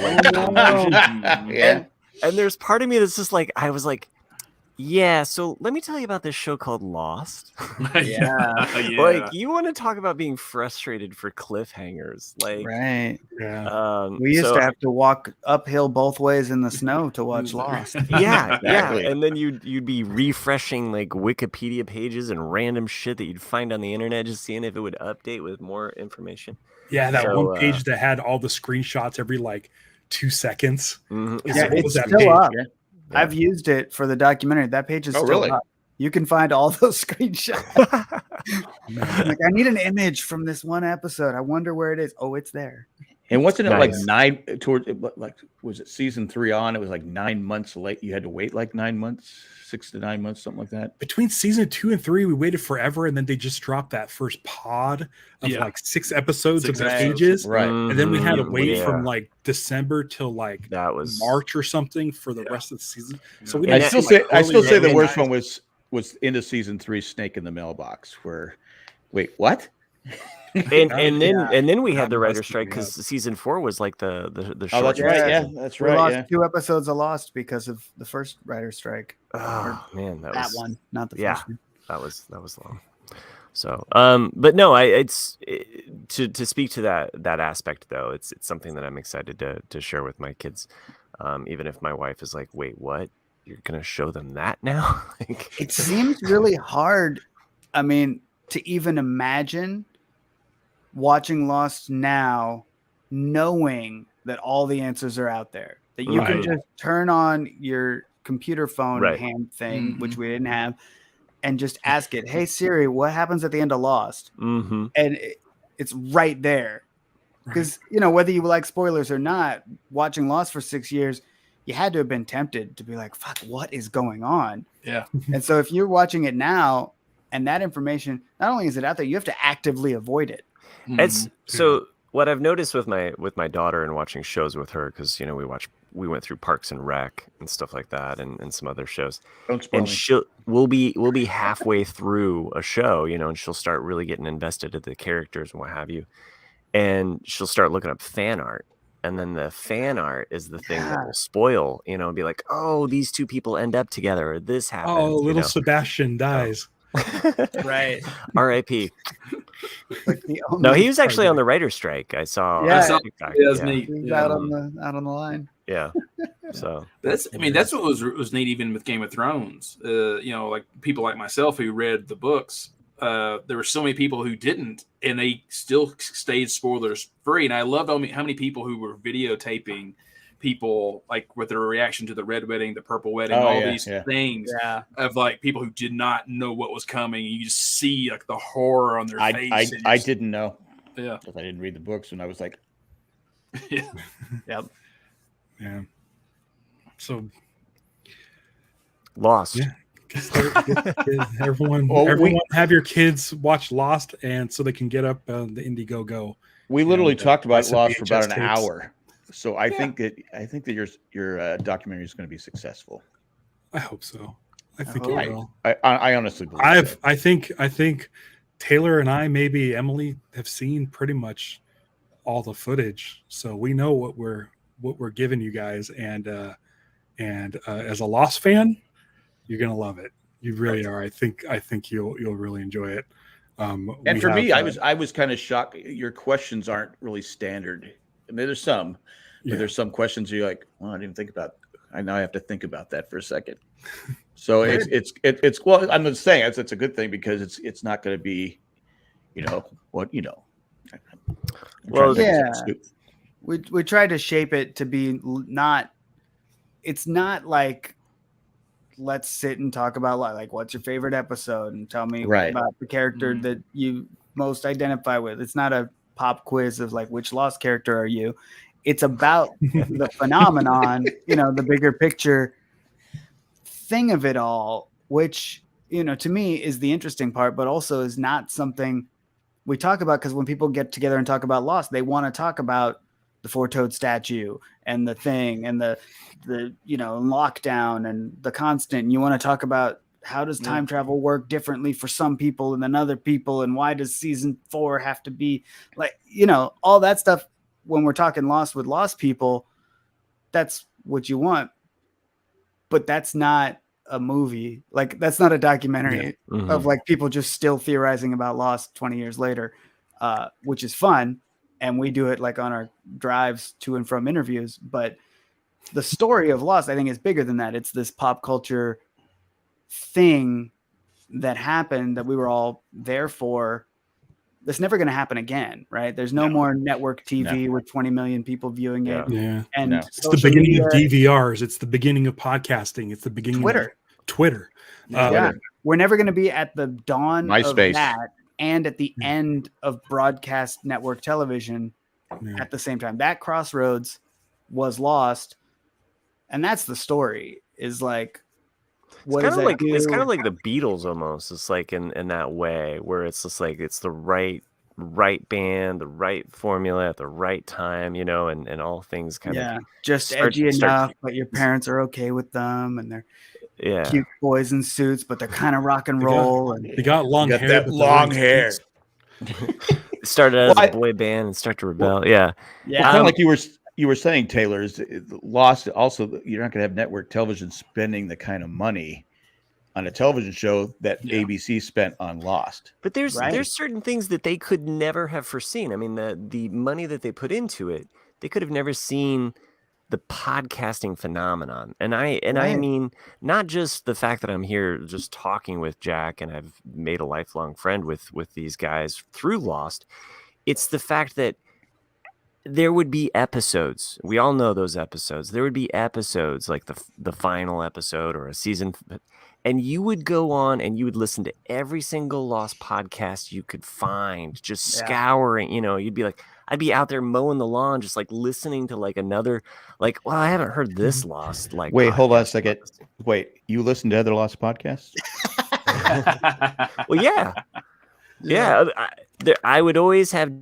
[SPEAKER 1] Yeah.
[SPEAKER 4] And there's part of me that's just like, I was like, yeah, so let me tell you about this show called Lost.
[SPEAKER 5] Yeah.
[SPEAKER 4] Like, you want to talk about being frustrated for cliffhangers, like,
[SPEAKER 5] Right.
[SPEAKER 3] Yeah.
[SPEAKER 5] We used to have to walk uphill both ways in the snow to watch Lost.
[SPEAKER 4] Yeah,
[SPEAKER 1] Exactly.
[SPEAKER 4] yeah, and then you'd be refreshing like Wikipedia pages and random shit that you'd find on the internet, just seeing if it would update with more information.
[SPEAKER 3] Yeah, that
[SPEAKER 4] So,
[SPEAKER 3] one page that had all the screenshots every like 2 seconds.
[SPEAKER 4] Mhm.
[SPEAKER 5] Yeah,
[SPEAKER 3] What
[SPEAKER 5] it's
[SPEAKER 3] was that
[SPEAKER 5] still
[SPEAKER 3] page?
[SPEAKER 5] up.
[SPEAKER 1] Yeah.
[SPEAKER 5] I've used it for the documentary. That page is
[SPEAKER 1] Oh,
[SPEAKER 5] still
[SPEAKER 1] really?
[SPEAKER 5] up. You can find all those screenshots. I'm like, I need an image from this one episode. I wonder where it is. Oh, it's there.
[SPEAKER 1] And wasn't it like
[SPEAKER 4] Nice.
[SPEAKER 1] was it season 3 on? It was like 9 months late. You had to wait like 9 months, 6 to 9 months, something like that.
[SPEAKER 3] Between season 2 and 3, we waited forever, and then they just dropped that first pod of like 6 episodes of the pages.
[SPEAKER 1] Right.
[SPEAKER 3] And then we had to wait
[SPEAKER 4] Yeah.
[SPEAKER 3] from like December till like
[SPEAKER 4] That was
[SPEAKER 3] March or something for the rest of the season. So we
[SPEAKER 1] I
[SPEAKER 3] didn't
[SPEAKER 1] still
[SPEAKER 3] see,
[SPEAKER 1] say
[SPEAKER 3] like,
[SPEAKER 1] I still
[SPEAKER 3] early
[SPEAKER 1] say the
[SPEAKER 3] release.
[SPEAKER 1] worst one was into season 3, Snake in the Mailbox, where wait, what?
[SPEAKER 4] and then we had the
[SPEAKER 3] That
[SPEAKER 4] writer
[SPEAKER 3] must
[SPEAKER 4] strike
[SPEAKER 3] be
[SPEAKER 4] because season 4 was like the
[SPEAKER 1] Oh,
[SPEAKER 4] short.
[SPEAKER 1] that's right. Yeah,
[SPEAKER 4] season.
[SPEAKER 1] that's
[SPEAKER 5] We
[SPEAKER 1] right.
[SPEAKER 5] lost
[SPEAKER 1] Yeah.
[SPEAKER 5] 2 episodes of Lost because of the first writer strike.
[SPEAKER 4] Oh man, that
[SPEAKER 5] That
[SPEAKER 4] was
[SPEAKER 5] one, not the
[SPEAKER 4] yeah.
[SPEAKER 5] first one.
[SPEAKER 4] that was long. So, but no, to speak to that aspect though, it's something that I'm excited to share with my kids. Even if my wife is like, "Wait, what? You're gonna show them that now?" Like,
[SPEAKER 5] It seems really hard. I mean, to even imagine watching Lost now, knowing that all the answers are out there, that you can
[SPEAKER 3] Right.
[SPEAKER 5] just turn on your computer phone
[SPEAKER 4] Right.
[SPEAKER 5] hand thing, which we didn't have, and just ask it, "Hey Siri, what happens at the end of Lost?"
[SPEAKER 4] mhm.
[SPEAKER 5] And it's right there. Because whether you like spoilers or not, watching Lost for 6 years, you had to have been tempted to be like, "Fuck, what is going on?"
[SPEAKER 2] Yeah.
[SPEAKER 5] And so if you're watching it now, and that information, not only is it out there, you have to actively avoid it.
[SPEAKER 4] It's so what I've noticed with my daughter and watching shows with her, because we went through Parks and Rec and stuff like that, and some other shows.
[SPEAKER 1] Don't spoil
[SPEAKER 4] And
[SPEAKER 1] me.
[SPEAKER 4] we'll be halfway through a show, and she'll start really getting invested in the characters and what have you, and she'll start looking up fan art, and then the fan art is the thing that will spoil, and be like, "Oh, these 2 people end up together, or this happens."
[SPEAKER 3] Oh, little Sebastian dies.
[SPEAKER 5] Right.
[SPEAKER 4] R.I.P.
[SPEAKER 5] Like the only
[SPEAKER 4] No, he was actually on the writer's strike. I saw.
[SPEAKER 5] Yeah.
[SPEAKER 4] on TikTok.
[SPEAKER 2] Yeah, that's
[SPEAKER 4] Yeah.
[SPEAKER 2] neat.
[SPEAKER 5] He's
[SPEAKER 2] Yeah.
[SPEAKER 5] out on the line.
[SPEAKER 4] Yeah. So
[SPEAKER 2] that's what was neat even with Game of Thrones. Like people like myself who read the books. There were so many people who didn't, and they still stayed spoilers free. And I loved how many people who were videotaping people like with their reaction to the red wedding, the purple wedding, these things of like people who did not know what was coming. You just see like the horror on their face.
[SPEAKER 1] I didn't know.
[SPEAKER 2] Yeah,
[SPEAKER 1] because I didn't read the books, and I was like,
[SPEAKER 2] yeah,
[SPEAKER 5] yep,
[SPEAKER 3] yeah. So
[SPEAKER 4] Lost.
[SPEAKER 3] Yeah. Everyone have your kids watch Lost, and so they can get up the Indiegogo.
[SPEAKER 1] We literally talked about Lost for about an
[SPEAKER 3] tapes.
[SPEAKER 1] hour. So I think that your documentary is going to be successful.
[SPEAKER 3] I hope so. I think it will.
[SPEAKER 1] I honestly believe so.
[SPEAKER 3] I think Taylor and I, maybe Emily, have seen pretty much all the footage, so we know what we're giving you guys. And as a Lost fan, you're gonna love it. You really are. I think you'll really enjoy it.
[SPEAKER 1] And for me, I was kind of shocked. Your questions aren't really standard. I mean, there's some. But there's some questions you're like, well, I didn't think about. I now have to think about that for a second. So it's well, I'm just saying it's a good thing because it's not going to be,
[SPEAKER 5] Well, yeah, we tried to shape it to be not. It's not like let's sit and talk about like what's your favorite episode and tell me about the character that you most identify with. It's not a pop quiz of like which Lost character are you. It's about the phenomenon, the bigger picture thing of it all, which, to me is the interesting part, but also is not something we talk about because when people get together and talk about Lost, they want to talk about the four-toed statue and the thing and the lockdown and the constant. And you want to talk about how does time travel work differently for some people and then other people, and why does season 4 have to be like, all that stuff. When we're talking Lost with Lost people, that's what you want. But that's not a movie. Like, that's not a documentary of like people just still theorizing about Lost 20 years later, which is fun. And we do it like on our drives to and from interviews. But the story of Lost, I think, is bigger than that. It's this pop culture thing that happened that we were all there for. That's never going to happen again, right? There's no more network TV with 20 million people viewing it.
[SPEAKER 3] Yeah.
[SPEAKER 5] And
[SPEAKER 3] it's the beginning of DVRs. It's the beginning of podcasting. It's the beginning
[SPEAKER 5] of
[SPEAKER 3] Twitter.
[SPEAKER 5] We're never going to be at the dawn
[SPEAKER 1] MySpace.
[SPEAKER 5] Of that and at the end of broadcast network television at the same time. That crossroads was Lost. And that's the story is like, what does that do?
[SPEAKER 4] It's kind of like the Beatles almost. It's like in that way where it's just like it's the right band, the right formula at the right time, and all things kind of
[SPEAKER 5] just edgy enough, but your parents are okay with them, and they're cute boys in suits, but they're kind of rock and roll.
[SPEAKER 3] They got long hair.
[SPEAKER 1] That long hair.
[SPEAKER 4] Started as a boy band and start to rebel. Yeah.
[SPEAKER 1] Kind of like you were saying, Taylor, is Lost. Also, you're not going to have network television spending the kind of money on a television show that ABC spent on Lost.
[SPEAKER 4] But there's certain things that they could never have foreseen. I mean, the money that they put into it, they could have never seen the podcasting phenomenon. And I mean, not just the fact that I'm here just talking with Jack and I've made a lifelong friend with these guys through Lost. It's the fact that there would be episodes. We all know those episodes. There would be episodes like the final episode or a season, and you would go on and you would listen to every single Lost podcast you could find, just scouring. You'd be like, I'd be out there mowing the lawn, just like listening to like another, like, well, I haven't heard this Lost. Like,
[SPEAKER 1] wait, hold on a second. Wait, you listen to other Lost podcasts?
[SPEAKER 4] Well, yeah. I would always have.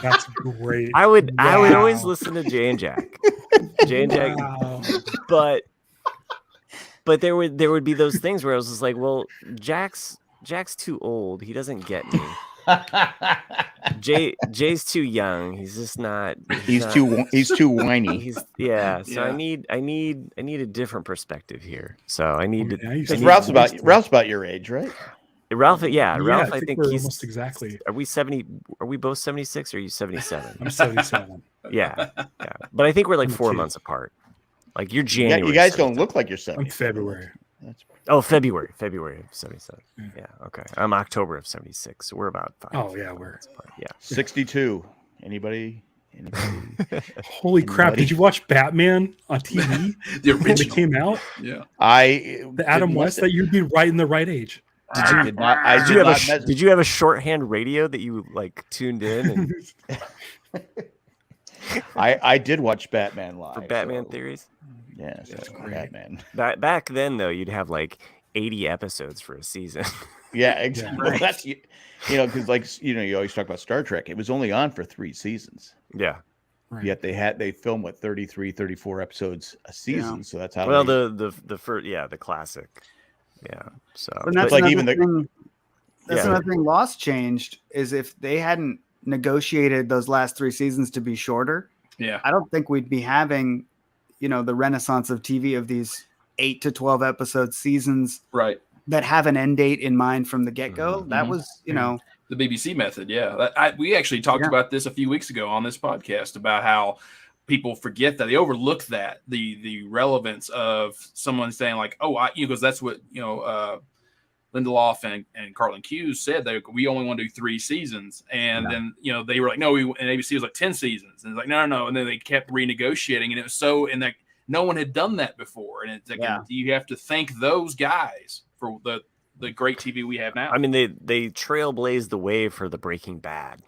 [SPEAKER 3] That's great.
[SPEAKER 4] I would always listen to Jay and Jack. But there would be those things where I was just like, well, Jack's too old. He doesn't get me. Jay's too young. He's just not.
[SPEAKER 1] He's too whiny.
[SPEAKER 4] So I need a different perspective here. So I need to.
[SPEAKER 1] Ralph's about your age, right?
[SPEAKER 4] Ralph, Ralph, I think
[SPEAKER 3] we're
[SPEAKER 4] he's
[SPEAKER 3] almost exactly.
[SPEAKER 4] Are we 70? Are we both 76? Or are you 77?
[SPEAKER 3] I'm 77.
[SPEAKER 4] Yeah. But I think we're like
[SPEAKER 3] I'm a
[SPEAKER 4] 4
[SPEAKER 3] kid.
[SPEAKER 4] months apart. Like you're
[SPEAKER 1] Yeah,
[SPEAKER 4] January.
[SPEAKER 1] you guys
[SPEAKER 4] 77.
[SPEAKER 1] don't look like you're 70.
[SPEAKER 3] I'm February.
[SPEAKER 1] That's
[SPEAKER 4] Oh, February of 77.
[SPEAKER 3] Yeah.
[SPEAKER 4] Yeah. Okay. I'm October of 76. So we're about 5.
[SPEAKER 3] Oh, yeah, we're.
[SPEAKER 4] months apart. Yeah.
[SPEAKER 1] 62. Anybody?
[SPEAKER 3] Holy crap! Did you watch Batman on TV
[SPEAKER 2] The
[SPEAKER 3] when it
[SPEAKER 2] original.
[SPEAKER 3] came out?
[SPEAKER 2] Yeah.
[SPEAKER 3] The Adam West that you'd be right in the right age.
[SPEAKER 1] Did
[SPEAKER 4] Did you have a shorthand radio that you like tuned in and
[SPEAKER 1] I did watch Batman live
[SPEAKER 4] for Batman
[SPEAKER 1] so,
[SPEAKER 4] theories?
[SPEAKER 1] Yeah, so
[SPEAKER 3] That's great.
[SPEAKER 1] Batman.
[SPEAKER 4] Back then though, you'd have like 80 episodes for a season.
[SPEAKER 1] Yeah, exactly.
[SPEAKER 3] Yeah.
[SPEAKER 1] Well, that's because you always talk about Star Trek. It was only on for 3 seasons.
[SPEAKER 4] Yeah.
[SPEAKER 3] Right.
[SPEAKER 1] Yet they film 33, 34 episodes a season.
[SPEAKER 5] Yeah.
[SPEAKER 1] So that's how.
[SPEAKER 4] Well, the first, the classic. Yeah. So
[SPEAKER 5] And that's
[SPEAKER 1] like
[SPEAKER 5] another
[SPEAKER 1] even the-
[SPEAKER 5] thing, that's
[SPEAKER 4] Yeah.
[SPEAKER 5] another thing Lost changed is if they hadn't negotiated those last 3 seasons to be shorter,
[SPEAKER 2] Yeah.
[SPEAKER 5] I don't think we'd be having, the renaissance of TV of these 8 to 12 episode seasons
[SPEAKER 2] Right.
[SPEAKER 5] that have an end date in mind from the get-go. That
[SPEAKER 2] Mhm.
[SPEAKER 5] was,
[SPEAKER 2] The BBC method. Yeah. We actually talked
[SPEAKER 5] Yeah.
[SPEAKER 2] about this a few weeks ago on this podcast about how people forget that they overlook that the relevance of someone saying like, oh, because that's what, Lindelof and Carlin Hughes said that we only want to do 3 seasons. And then, they were like, no, and ABC was like 10 seasons. And it's like, no. And then they kept renegotiating. And it was and like no one had done that before. And it's like, you have to thank those guys for the great TV we have now.
[SPEAKER 4] I mean, they trailblazed the way for the Breaking Bad.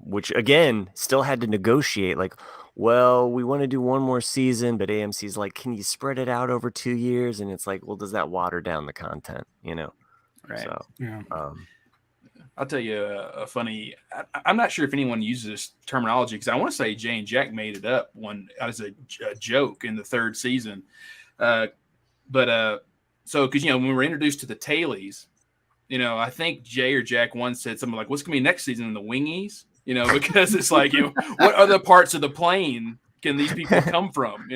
[SPEAKER 4] Which again still had to negotiate. Like, well, we want to do one more season, but AMC's like, can you spread it out over 2 years? And it's like, well, does that water down the content?
[SPEAKER 5] Right.
[SPEAKER 4] So,
[SPEAKER 3] Yeah.
[SPEAKER 2] I'll tell you a funny. I'm not sure if anyone uses this terminology because I want to say Jay and Jack made it up as a joke in the 3rd season. So because when we were introduced to the tailies, I think Jay or Jack once said something like, "What's gonna be next season in the wingies?" Because it's like, what other parts of the plane can these people come from?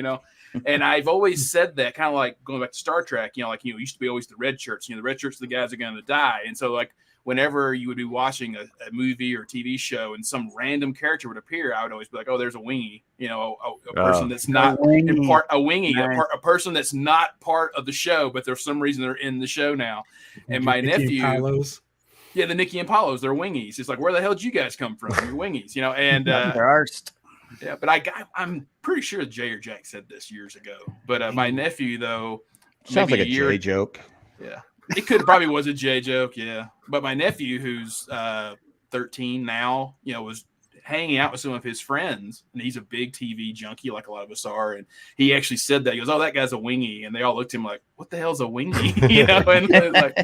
[SPEAKER 2] And I've always said that, kind of like going back to Star Trek. It used to be always the red shirts. The red shirts are the guys that are going to die, and so like whenever you would be watching a movie or TV show and some random character would appear, I would always be like, oh, there's a wingy, a person that's not in part, a wingy,
[SPEAKER 5] Nice.
[SPEAKER 2] a person that's not part of the show, but there's some reason they're in the show now. And my nephew, the Nicky and Paulos, they're wingies. It's like, where the hell did you guys come from? You're wingies, and
[SPEAKER 5] there are
[SPEAKER 2] yeah, but I'm pretty sure Jay or Jack said this years ago. But my nephew, though,
[SPEAKER 1] Sounds like a Jay joke.
[SPEAKER 2] Yeah. It probably was a Jay joke, yeah. But my nephew, who's 13 now, was hanging out with some of his friends, and he's a big TV junkie, like a lot of us are. And he actually said that. He goes, "Oh, that guy's a wingy," and they all looked at him like, "What the hell's a wingy?" And it's like,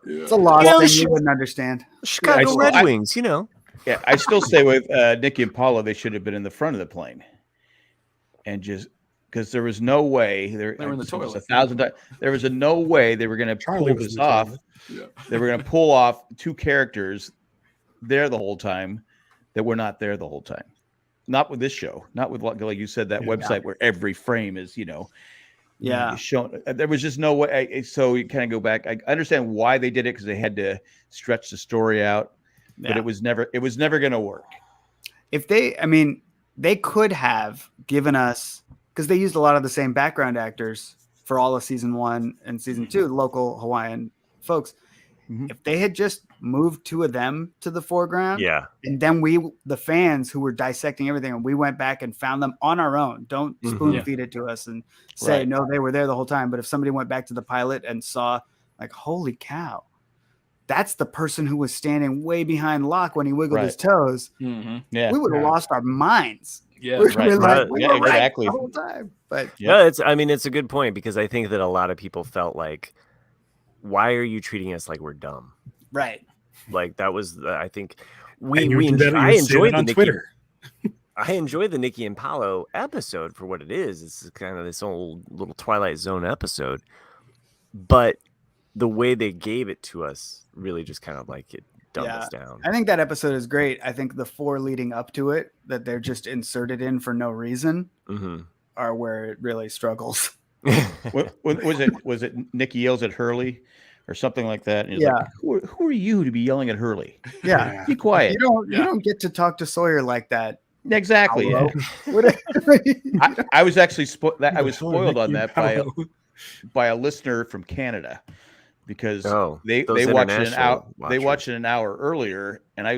[SPEAKER 5] it's a lot of things you wouldn't understand.
[SPEAKER 4] Chicago Red Wings,
[SPEAKER 1] Yeah, I still say with Nicky and Paula, they should have been in the front of the plane, and just. Because there was no way
[SPEAKER 2] they were in the toilet.
[SPEAKER 1] 1,000 times. There was no way they were going to pull this off.
[SPEAKER 2] Yeah.
[SPEAKER 1] They were going to pull off 2 characters there the whole time that were not there the whole time. Not with this show. Not with like you said, that website where every frame is shown. There was just no way. So you kind of go back. I understand why they did it because they had to stretch the story out, but it was never going to work.
[SPEAKER 5] If they could have given us. Because they used a lot of the same background actors for all of season 1 and season 2, local Hawaiian folks. Mm-hmm. If they had just moved 2 of them to the foreground, and then we, the fans who were dissecting everything, and we went back and found them on our own. Don't spoon feed it to us and say, no, they were there the whole time. But if somebody went back to the pilot and saw, like, holy cow, that's the person who was standing way behind Locke when he wiggled his toes.
[SPEAKER 2] Mm-hmm.
[SPEAKER 1] Yeah,
[SPEAKER 5] we would have lost our minds.
[SPEAKER 2] Yeah,
[SPEAKER 1] exactly.
[SPEAKER 5] The whole time. But
[SPEAKER 4] no, it's a good point because I think that a lot of people felt like, why are you treating us like we're dumb?
[SPEAKER 5] Right.
[SPEAKER 4] Like that was, I think I enjoyed the Nicky and Paolo episode for what it is. It's kind of this old little Twilight Zone episode, but the way they gave it to us really just kind of like it dumbed us down.
[SPEAKER 5] I think that episode is great. I think the 4 leading up to it that they're just inserted in for no reason are where it really struggles.
[SPEAKER 1] Was it Nick yells at Hurley or something like that? And he's like, who are you to be yelling at Hurley?
[SPEAKER 5] Yeah.
[SPEAKER 1] Be quiet.
[SPEAKER 5] You don't get to talk to Sawyer like that.
[SPEAKER 1] Exactly. Yeah. I was actually spoiled on that by a listener from Canada, because they watched it an hour earlier, and I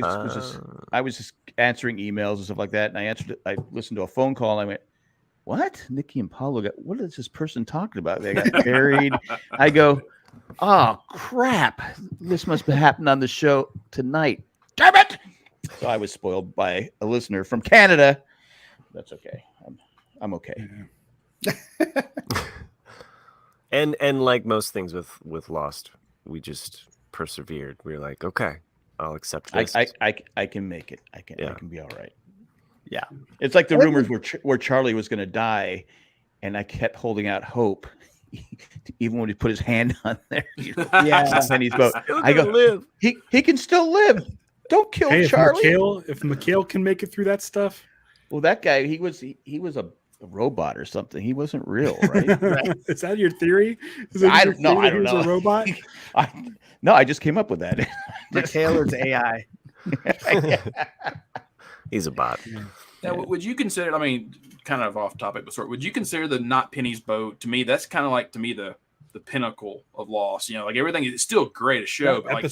[SPEAKER 1] was just answering emails and stuff like that, and I listened to a phone call, and I went, what? Nikki and Paulo what is this person talking about? They got married. I go, oh crap, this must have happened on the show tonight. Damn it. So I was spoiled by a listener from Canada. That's okay. I'm okay.
[SPEAKER 4] And like most things with Lost, we just persevered. We were like, okay, I'll accept this.
[SPEAKER 1] I can make it. I can be all right.
[SPEAKER 5] Yeah.
[SPEAKER 1] It's like the rumors where Charlie was going to die, and I kept holding out hope, even when he put his hand on there. And he's about, I go, live. He can still live. Don't kill Charlie.
[SPEAKER 3] If Mikhail can make it through that stuff.
[SPEAKER 1] Well, that guy, he was a robot or something. He wasn't real, right?
[SPEAKER 3] Is that your theory?
[SPEAKER 1] I don't know.
[SPEAKER 3] A robot?
[SPEAKER 1] I just came up with that.
[SPEAKER 5] Mikhail is AI.
[SPEAKER 4] He's a bot.
[SPEAKER 2] Now, would you consider, I mean, kind of off topic, but would you consider the Not Penny's Boat, to me, that's kind of like, to me, the pinnacle of Lost? You know, like everything is still great a show, but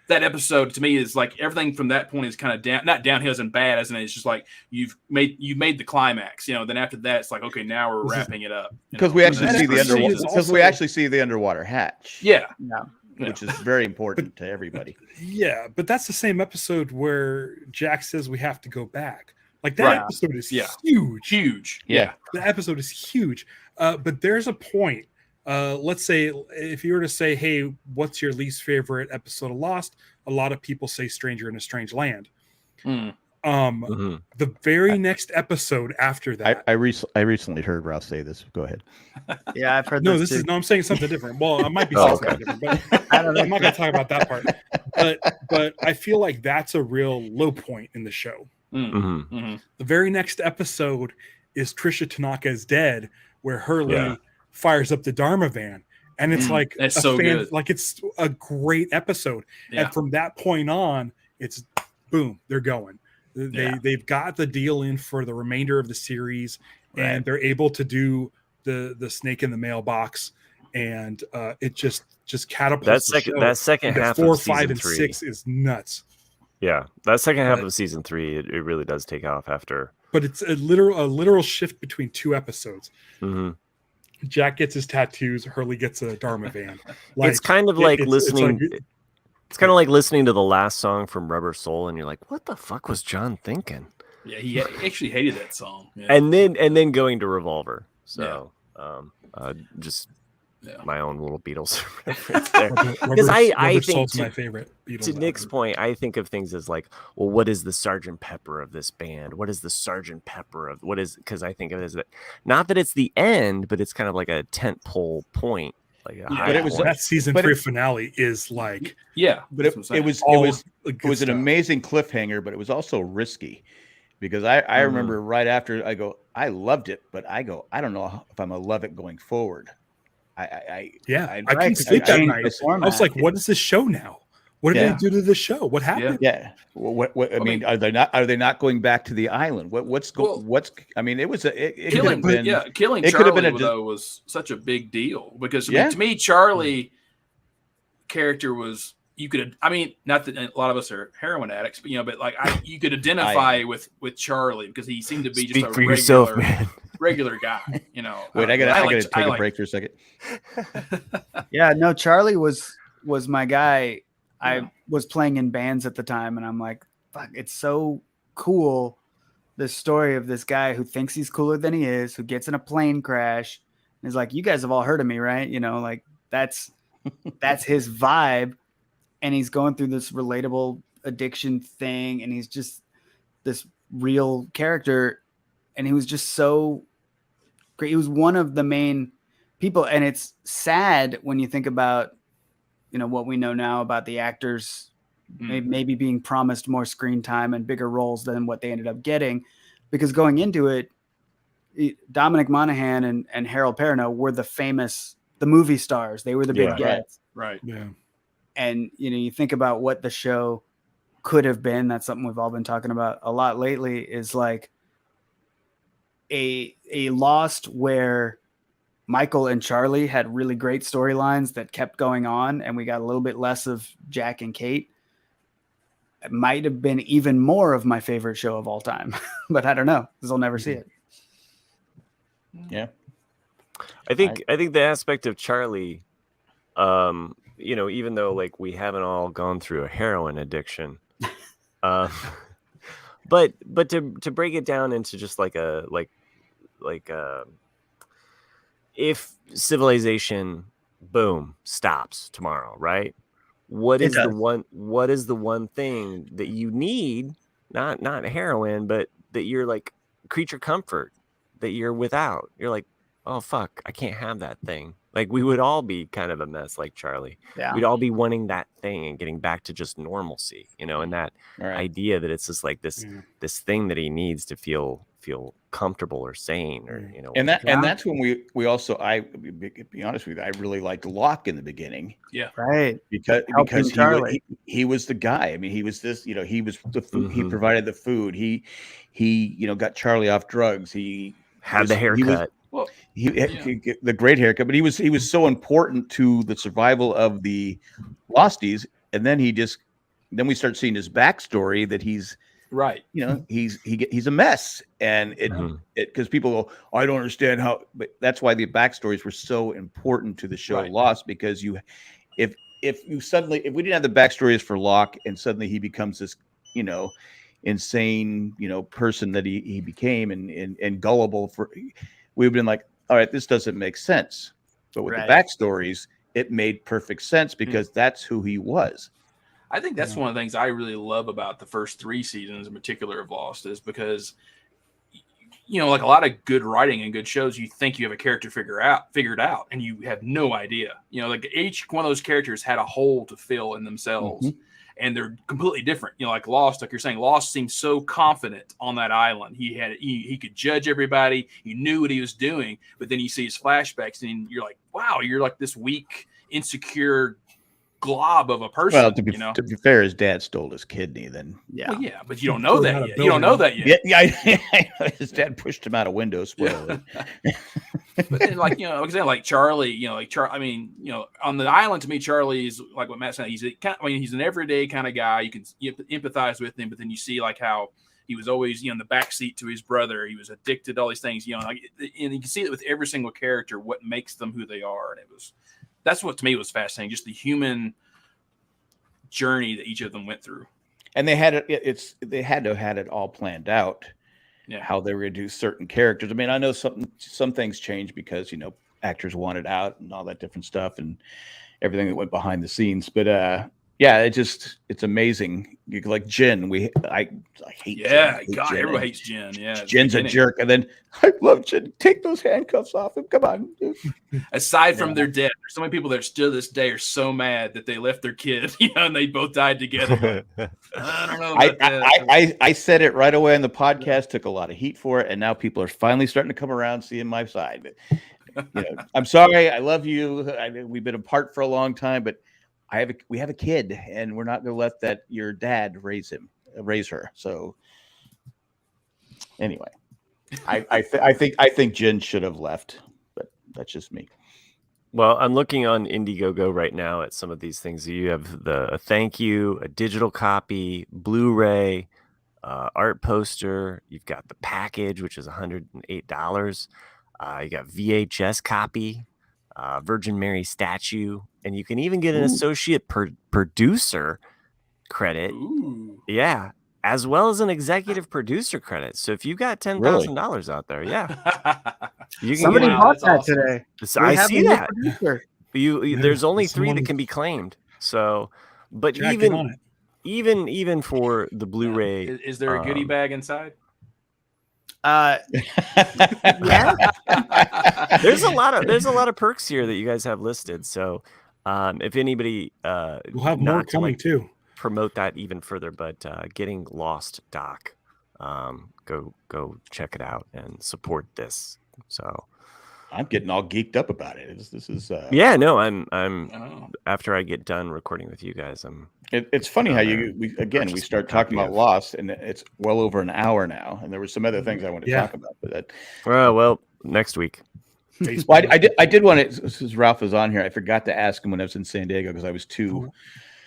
[SPEAKER 2] that episode to me is like everything from that point is kind of not downhill as in bad, as in it's just like you've made the climax, you know. Then after that, it's like, okay, now we're wrapping it up
[SPEAKER 1] because we actually see the underwater. Because we actually see the underwater hatch.
[SPEAKER 2] Yeah.
[SPEAKER 1] Which is very important to everybody.
[SPEAKER 3] Yeah, but that's the same episode where Jack says we have to go back. Like that episode is huge.
[SPEAKER 2] Yeah,
[SPEAKER 3] the episode is huge. But there's a point. Let's say if you were to say, hey, what's your least favorite episode of Lost? A lot of people say Stranger in a Strange Land. The very next episode after that.
[SPEAKER 1] I recently heard Ralph say this. Go ahead.
[SPEAKER 5] Yeah, I've heard
[SPEAKER 3] this. I'm saying something different. Well, I might be saying something different, but I'm not going to talk about that part. But I feel like that's a real low point in the show. The very next episode is Trisha Tanaka is Dead, where Hurley fires up the Dharma van, and it's like
[SPEAKER 2] that's so good.
[SPEAKER 3] Like it's a great episode, and from that point on, it's boom, they're going. They've got the deal in for the remainder of the series, and they're able to do the snake in the mailbox, and it just catapults
[SPEAKER 4] that second half
[SPEAKER 3] 4,
[SPEAKER 4] of
[SPEAKER 3] 5, and
[SPEAKER 4] season
[SPEAKER 3] 6 is nuts.
[SPEAKER 4] Yeah, that second half of season 3, it really does take off after.
[SPEAKER 3] But it's a literal shift between 2 episodes. Jack gets his tattoos. Hurley gets a Dharma van.
[SPEAKER 4] Like, it's kind of like listening. It's kind of like listening to the last song from Rubber Soul, and you're like, "What the fuck was John thinking?"
[SPEAKER 2] Yeah, he actually hated that song. Yeah.
[SPEAKER 4] And then going to Revolver. So, just my own little Beatles reference there. Because I think
[SPEAKER 3] my favorite Beatles
[SPEAKER 4] to Nick's point, I think of things as like, well, what is the Sgt. Pepper of this band? What is the Sgt. Pepper of what is? Because I think of it as that, not that it's the end, but it's kind of like a tent pole point. Like
[SPEAKER 3] but it was that season 3 finale is like
[SPEAKER 1] but it was an amazing cliffhanger, but it was also risky because I remember right after I loved it, but I don't know if I'm gonna love it going forward. I
[SPEAKER 3] couldn't sleep that night. I was like, what is this show now? What did they do to the show? What happened?
[SPEAKER 1] Yeah. What I mean, are they not going back to the island? I mean, it could have been
[SPEAKER 2] killing Charlie though was such a big deal because to me Charlie character was not that a lot of us are heroin addicts, but but like you could identify with Charlie because he seemed to be just a regular guy.
[SPEAKER 1] Wait, I gotta take a break for a second.
[SPEAKER 5] Yeah, no, Charlie was my guy. I was playing in bands at the time, and I'm like, fuck, it's so cool. This story of this guy who thinks he's cooler than he is, who gets in a plane crash, and is like, you guys have all heard of me, right? Like that's his vibe. And he's going through this relatable addiction thing, and he's just this real character. And he was just so great. He was one of the main people. And it's sad when you think about, what we know now about the actors maybe being promised more screen time and bigger roles than what they ended up getting. Because going into it, Dominic Monaghan and Harold Perrineau were the movie stars. They were the big
[SPEAKER 4] Yeah.
[SPEAKER 5] gets.
[SPEAKER 2] Right.
[SPEAKER 3] Yeah.
[SPEAKER 5] And, you think about what the show could have been. That's something we've all been talking about a lot lately, is like a Lost where Michael and Charlie had really great storylines that kept going on, and we got a little bit less of Jack and Kate. It might have been even more of my favorite show of all time, but I don't know, because I'll never see it.
[SPEAKER 1] Yeah.
[SPEAKER 4] I think the aspect of Charlie, even though like we haven't all gone through a heroin addiction, but to break it down into just like if civilization boom stops tomorrow, right? What is the one thing that you need, not heroin, but that you're like creature comfort that you're without? You're like, oh fuck, I can't have that thing. Like we would all be kind of a mess like Charlie.
[SPEAKER 5] Yeah.
[SPEAKER 4] We'd all be wanting that thing and getting back to just normalcy, and that idea that it's just like this thing that he needs to feel comfortable or sane, or
[SPEAKER 1] and that's when we also, I be honest with you, I really liked Locke in the beginning.
[SPEAKER 2] Yeah.
[SPEAKER 5] Right.
[SPEAKER 1] Because he was the guy. I mean, he was this, he was the food, he provided the food. He got Charlie off drugs. He
[SPEAKER 4] had the haircut.
[SPEAKER 1] He the great haircut, but he was so important to the survival of the Losties. And then then we start seeing his backstory that he's
[SPEAKER 2] right.
[SPEAKER 1] He's a mess, and because people go, I don't understand how, but that's why the backstories were so important to the show Lost, because if we didn't have the backstories for Locke and suddenly he becomes this, insane, person that he became and gullible we've been like, all right, this doesn't make sense. But with the backstories, it made perfect sense because that's who he was.
[SPEAKER 2] I think that's one of the things I really love about the first 3 seasons in particular of Lost, is because, like a lot of good writing and good shows, you think you have a character figured out, and you have no idea. Like each one of those characters had a hole to fill in themselves, and they're completely different. Like Lost, like you're saying, Lost seemed so confident on that island. He could judge everybody. He knew what he was doing, but then you see his flashbacks, and you're like, wow, you're like this weak, insecure glob of a person.
[SPEAKER 1] Well, to be fair, his dad stole his kidney. Then
[SPEAKER 2] but you don't know that yet. You don't know that yet.
[SPEAKER 1] Yeah, his dad pushed him out a window. Spoiler.
[SPEAKER 2] But then, like Charlie, I mean, on the island, to me, Charlie is like what Matt said. He's he's an everyday kind of guy. You can empathize with him, but then you see like how he was always, in the backseat to his brother. He was addicted to all these things, and you can see it with every single character, what makes them who they are. And that's what to me was fascinating, just the human journey that each of them went through.
[SPEAKER 1] And they had they had to have had it all planned out. Yeah, how they were going to do certain characters. I mean, I know some things changed because actors wanted out and all that different stuff and everything that went behind the scenes. But it's amazing. Like Jen, I hate.
[SPEAKER 2] Yeah,
[SPEAKER 1] Jen.
[SPEAKER 2] God, everybody hates Jen. Yeah,
[SPEAKER 1] Jen's a jerk, and then I love Jen. Take those handcuffs off him. Come on.
[SPEAKER 2] Aside from their death, there's so many people that still this day are so mad that they left their kid, and they both died together. I don't know about that.
[SPEAKER 1] I said it right away on the podcast. Took a lot of heat for it, and now people are finally starting to come around, seeing my side. But, I'm sorry. I love you. We've been apart for a long time, but we have a kid, and we're not going to let your dad raise her. So anyway, I think Jen should have left, but that's just me.
[SPEAKER 4] Well, I'm looking on Indiegogo right now at some of these things. You have a thank you, a digital copy, Blu-ray, art poster. You've got the package, which is $108. You got VHS copy, Virgin Mary statue, and you can even get an associate producer credit.
[SPEAKER 2] Ooh.
[SPEAKER 4] Yeah, as well as an executive producer credit. So if you've got $10,000 out there, you can
[SPEAKER 5] somebody bought that
[SPEAKER 2] awesome.
[SPEAKER 5] today.
[SPEAKER 4] I see that. There's only 3 that can be claimed. So, but
[SPEAKER 3] Jack,
[SPEAKER 4] even for the Blu-ray,
[SPEAKER 2] is there a goodie bag inside?
[SPEAKER 5] Yeah.
[SPEAKER 4] there's a lot of perks here that you guys have listed. So if anybody
[SPEAKER 3] we'll have more coming too.
[SPEAKER 4] Promote that even further, but getting Lost doc Go check it out and support this. So
[SPEAKER 1] I'm getting all geeked up about it. This is
[SPEAKER 4] yeah, no, I'm after I get done recording with you guys,
[SPEAKER 1] it's funny how we start talking about Lost, and it's well over an hour now, and there were some other things I wanted to talk about, but that
[SPEAKER 4] well, next week.
[SPEAKER 1] Well, I did want to, since Ralph was on here, I forgot to ask him when I was in San Diego because I was too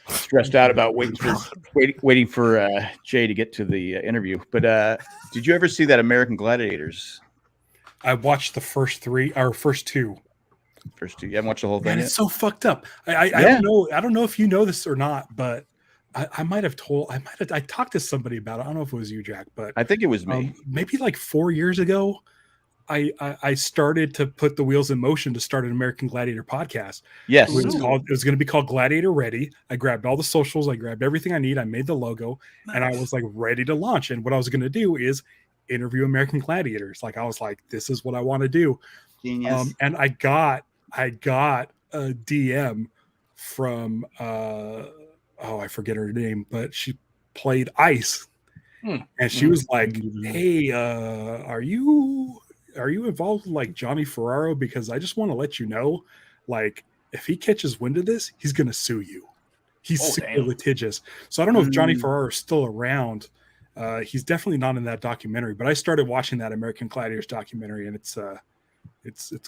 [SPEAKER 1] stressed out about waiting for Jay to get to the interview. But did you ever see that American Gladiators?
[SPEAKER 3] I watched the first two.
[SPEAKER 1] First two. You haven't watched the whole thing
[SPEAKER 3] Man,
[SPEAKER 1] yet?
[SPEAKER 3] it's so fucked up. I don't know if you know this or not, but I talked to somebody about it. I don't know if it was you, Jack, but
[SPEAKER 1] I think it was me.
[SPEAKER 3] Maybe like 4 years ago, I started to put the wheels in motion to start an American Gladiator podcast.
[SPEAKER 1] Yes.
[SPEAKER 3] It was going to be called Gladiator Ready. I grabbed all the socials. I grabbed everything I need. I made the logo and I was like ready to launch. And what I was going to do is interview American Gladiators. Like, I was like, this is what I want to do.
[SPEAKER 5] Genius.
[SPEAKER 3] And I got a DM from, I forget her name, but she played Ice. And she was like, hey, are you involved with like Johnny Ferraro? Because I just want to let you know, like, if he catches wind of this, he's going to sue you. He's super litigious. So I don't know if Johnny Ferraro is still around. He's definitely not in that documentary, but I started watching that American Gladiators documentary, and it's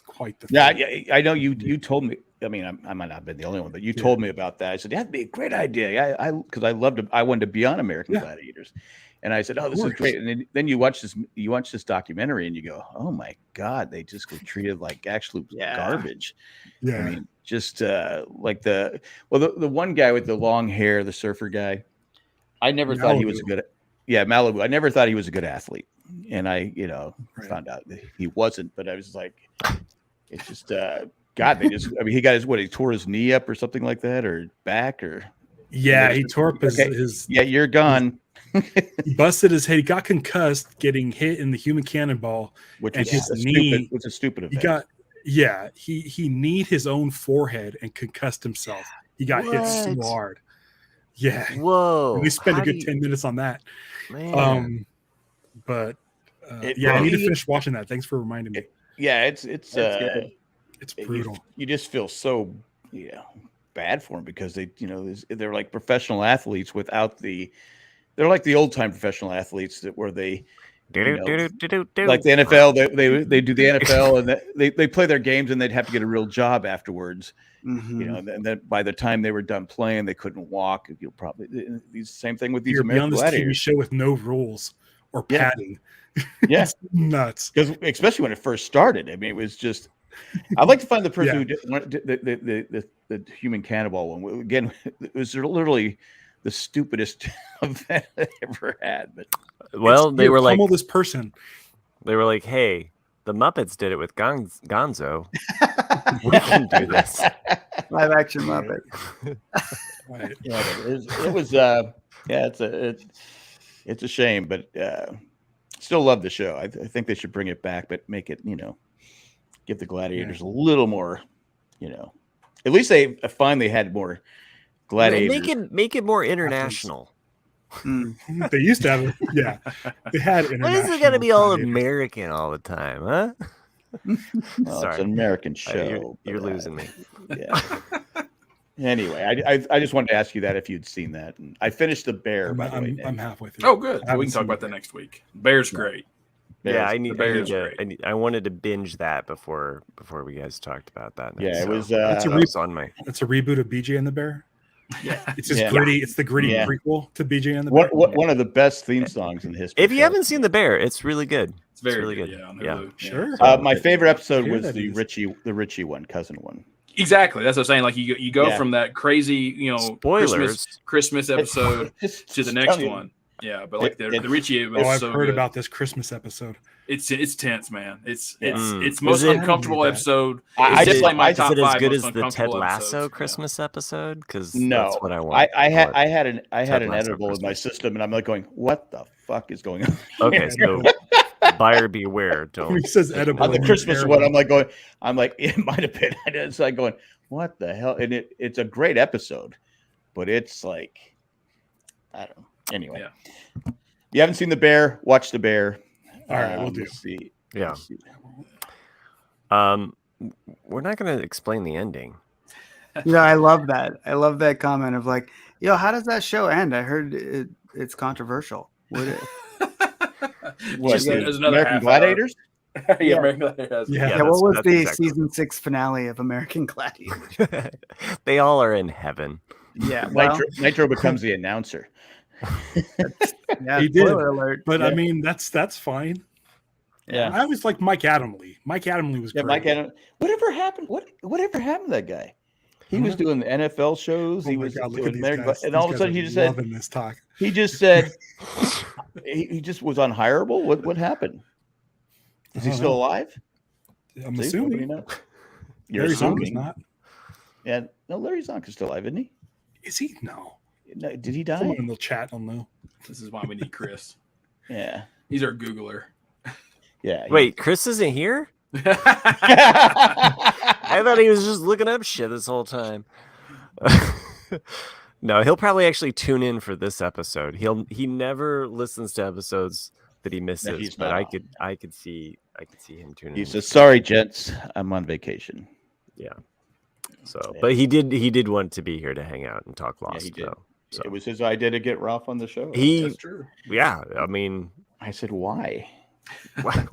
[SPEAKER 3] quite the thing.
[SPEAKER 1] Yeah, I know you told me. I mean, I might not have been the only one, but you told me about that. I said that'd be a great idea. Because I wanted to be on American Gladiators, and I said, oh, this is great. And then you watch this documentary, and you go, oh my god, they just get treated like absolute garbage.
[SPEAKER 3] Yeah,
[SPEAKER 1] I mean, just like the one guy with the long hair, the surfer guy. I never thought he was a good. Yeah, Malibu. I never thought he was a good athlete, and I, found out that he wasn't. But I was like, it's just God. He got he tore his knee up or something like that, or back, or
[SPEAKER 3] he tore up his.
[SPEAKER 1] Yeah, you're gone.
[SPEAKER 3] He busted his head. He got concussed getting hit in the human cannonball,
[SPEAKER 1] which was a stupid event.
[SPEAKER 3] He kneed his own forehead and concussed himself. He got hit so hard. Yeah.
[SPEAKER 4] Whoa.
[SPEAKER 3] We spent a good 10 minutes on that.
[SPEAKER 4] Man.
[SPEAKER 3] I need to finish watching that. Thanks for reminding me.
[SPEAKER 1] It's
[SPEAKER 3] brutal.
[SPEAKER 1] You just feel so bad for them because they're like professional athletes without they're like the old time professional athletes that were like the NFL. They do the NFL and they play their games and they'd have to get a real job afterwards.
[SPEAKER 5] Mm-hmm.
[SPEAKER 1] And then by the time they were done playing, they couldn't walk. You'll probably the same thing with these
[SPEAKER 3] You're
[SPEAKER 1] American
[SPEAKER 3] beyond this
[SPEAKER 1] Gladiators.
[SPEAKER 3] TV show with no rules or padding.
[SPEAKER 1] Yeah,
[SPEAKER 3] it's nuts.
[SPEAKER 1] Because especially when it first started, I mean, it was just. I'd like to find the person who did the human cannonball one. Again, it was literally the stupidest event I ever had. But
[SPEAKER 4] they were like,
[SPEAKER 3] this person.
[SPEAKER 4] They were like, hey. The Muppets did it with Gonzo. We can do this.
[SPEAKER 5] Live action Muppet.
[SPEAKER 3] Right.
[SPEAKER 1] Yeah, it was. It's a shame, but still love the show. I think they should bring it back, but make it give the Gladiators a little more. At least they finally had more Gladiators.
[SPEAKER 4] Make it more international.
[SPEAKER 3] They used to have they had international.
[SPEAKER 4] Why is it gotta be all American all the time, huh?
[SPEAKER 1] Sorry. It's an American show.
[SPEAKER 4] You're losing me.
[SPEAKER 1] Yeah. Anyway, I just wanted to ask you that if you'd seen that. And I finished The Bear.
[SPEAKER 3] I'm halfway through.
[SPEAKER 2] Oh, good. We can talk about that next week. Bear's great.
[SPEAKER 4] I wanted to binge that before we guys talked about that.
[SPEAKER 1] It was.
[SPEAKER 3] It's a reboot of BJ and the Bear.
[SPEAKER 2] Yeah,
[SPEAKER 3] it's just gritty. It's the gritty prequel to BJ and the Bear.
[SPEAKER 1] One of the best theme songs in history.
[SPEAKER 4] If you haven't seen The Bear, it's really good.
[SPEAKER 2] It's really good.
[SPEAKER 4] Yeah,
[SPEAKER 3] sure.
[SPEAKER 1] My favorite episode was the Richie one, cousin one.
[SPEAKER 2] Exactly. That's what I'm saying. Like you go from that crazy,
[SPEAKER 4] spoilers
[SPEAKER 2] Christmas episode to the next one. Yeah, but like the Richie episode.
[SPEAKER 3] I've heard about this Christmas episode.
[SPEAKER 2] It's tense, man. It's most uncomfortable episode.
[SPEAKER 4] Is
[SPEAKER 2] it's
[SPEAKER 4] it
[SPEAKER 2] my top
[SPEAKER 4] as
[SPEAKER 2] five
[SPEAKER 4] good
[SPEAKER 2] most
[SPEAKER 4] as the Ted Lasso
[SPEAKER 2] episodes.
[SPEAKER 4] Christmas episode? Because
[SPEAKER 1] that's
[SPEAKER 4] what I want.
[SPEAKER 1] I had an
[SPEAKER 4] Lasso
[SPEAKER 1] editable in my system, and I'm like going, "What the fuck is going on?"
[SPEAKER 4] Okay, so buyer beware. Don't.
[SPEAKER 3] He says edible
[SPEAKER 1] on the Christmas one. I'm like, it might have been. It's like going, "What the hell?" And it's a great episode, but it's like, I don't know. Anyway, You haven't seen The Bear? Watch The Bear.
[SPEAKER 3] All right, we'll do.
[SPEAKER 1] Let's see.
[SPEAKER 4] Yeah.
[SPEAKER 1] Let's see.
[SPEAKER 4] We're not going to explain the ending.
[SPEAKER 5] I love that. I love that comment of like, how does that show end? I heard it's controversial. Would it?
[SPEAKER 1] What,
[SPEAKER 2] There's another
[SPEAKER 1] American
[SPEAKER 2] half
[SPEAKER 1] Gladiators?
[SPEAKER 2] Yeah, American Gladiators.
[SPEAKER 3] Yeah.
[SPEAKER 5] What was
[SPEAKER 4] that's
[SPEAKER 5] the
[SPEAKER 4] exactly
[SPEAKER 5] season 6 finale of American Gladiators?
[SPEAKER 4] They all are in heaven.
[SPEAKER 5] Yeah, well,
[SPEAKER 1] Nitro becomes the announcer.
[SPEAKER 5] yeah,
[SPEAKER 3] He did,
[SPEAKER 5] spoiler alert.
[SPEAKER 3] but
[SPEAKER 1] Yeah.
[SPEAKER 3] I mean that's fine.
[SPEAKER 1] Yeah.
[SPEAKER 3] I always like Mike Adamle. Mike Adamle was great.
[SPEAKER 1] Mike Adams. Whatever happened? Whatever happened to that guy? He was doing NFL shows.
[SPEAKER 3] Oh
[SPEAKER 1] He
[SPEAKER 3] my
[SPEAKER 1] was
[SPEAKER 3] God, look
[SPEAKER 1] doing
[SPEAKER 3] at these
[SPEAKER 1] American,
[SPEAKER 3] guys.
[SPEAKER 1] and all of
[SPEAKER 3] These
[SPEAKER 1] a sudden
[SPEAKER 3] guys
[SPEAKER 1] he
[SPEAKER 3] are
[SPEAKER 1] just said,
[SPEAKER 3] loving this talk.
[SPEAKER 1] he just said, he just was unhireable. What happened? Is he still alive?
[SPEAKER 3] I'm
[SPEAKER 1] See, nobody
[SPEAKER 3] assuming.
[SPEAKER 1] knows. You're
[SPEAKER 3] Larry Zonk is
[SPEAKER 1] assuming.
[SPEAKER 3] not.
[SPEAKER 1] Yeah, no, Larry Zonk is still alive, isn't he?
[SPEAKER 3] Is he? No.
[SPEAKER 1] No, did he die?
[SPEAKER 3] Someone in the chat will know.
[SPEAKER 2] This is why we need Chris.
[SPEAKER 1] Yeah,
[SPEAKER 2] He's our Googler.
[SPEAKER 1] yeah.
[SPEAKER 4] Wait, Chris isn't here?
[SPEAKER 1] I
[SPEAKER 4] I thought he was just looking up shit this whole time. No, he'll probably actually tune in for this episode. He never listens to episodes that he misses,
[SPEAKER 1] he's
[SPEAKER 4] but
[SPEAKER 1] not
[SPEAKER 4] I could see him tuning
[SPEAKER 1] He
[SPEAKER 4] in.
[SPEAKER 1] says, "Sorry, gents, I'm on vacation."
[SPEAKER 4] Yeah. So,
[SPEAKER 1] Yeah.
[SPEAKER 4] but he did want to be here to hang out and talk Lost.
[SPEAKER 1] he did.
[SPEAKER 4] Though. So
[SPEAKER 1] It was his idea to get Ralph on the show.
[SPEAKER 2] That's true.
[SPEAKER 4] yeah, I mean,
[SPEAKER 1] I said, "Why?"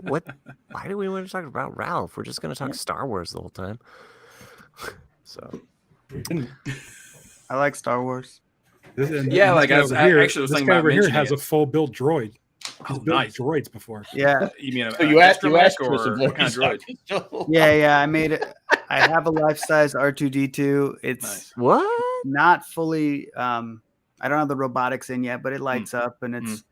[SPEAKER 4] what? Why do we want to talk about Ralph? We're just going to talk Star Wars the whole time. So
[SPEAKER 5] I like Star Wars.
[SPEAKER 2] Yeah, like I was thinking about
[SPEAKER 3] here
[SPEAKER 2] mentioning
[SPEAKER 3] has
[SPEAKER 2] it.
[SPEAKER 3] a full build droid. He's
[SPEAKER 2] Oh,
[SPEAKER 3] built
[SPEAKER 2] nice.
[SPEAKER 3] droids before.
[SPEAKER 5] Yeah,
[SPEAKER 2] You mean
[SPEAKER 1] So you asked
[SPEAKER 2] astromech
[SPEAKER 1] Chris
[SPEAKER 2] or
[SPEAKER 1] if
[SPEAKER 2] what kind of droid?
[SPEAKER 1] droid?
[SPEAKER 5] yeah. I made it. I have a life-size R2D2. It's
[SPEAKER 2] Nice.
[SPEAKER 4] what?
[SPEAKER 5] not fully. I don't have the robotics in yet, but it lights up and it's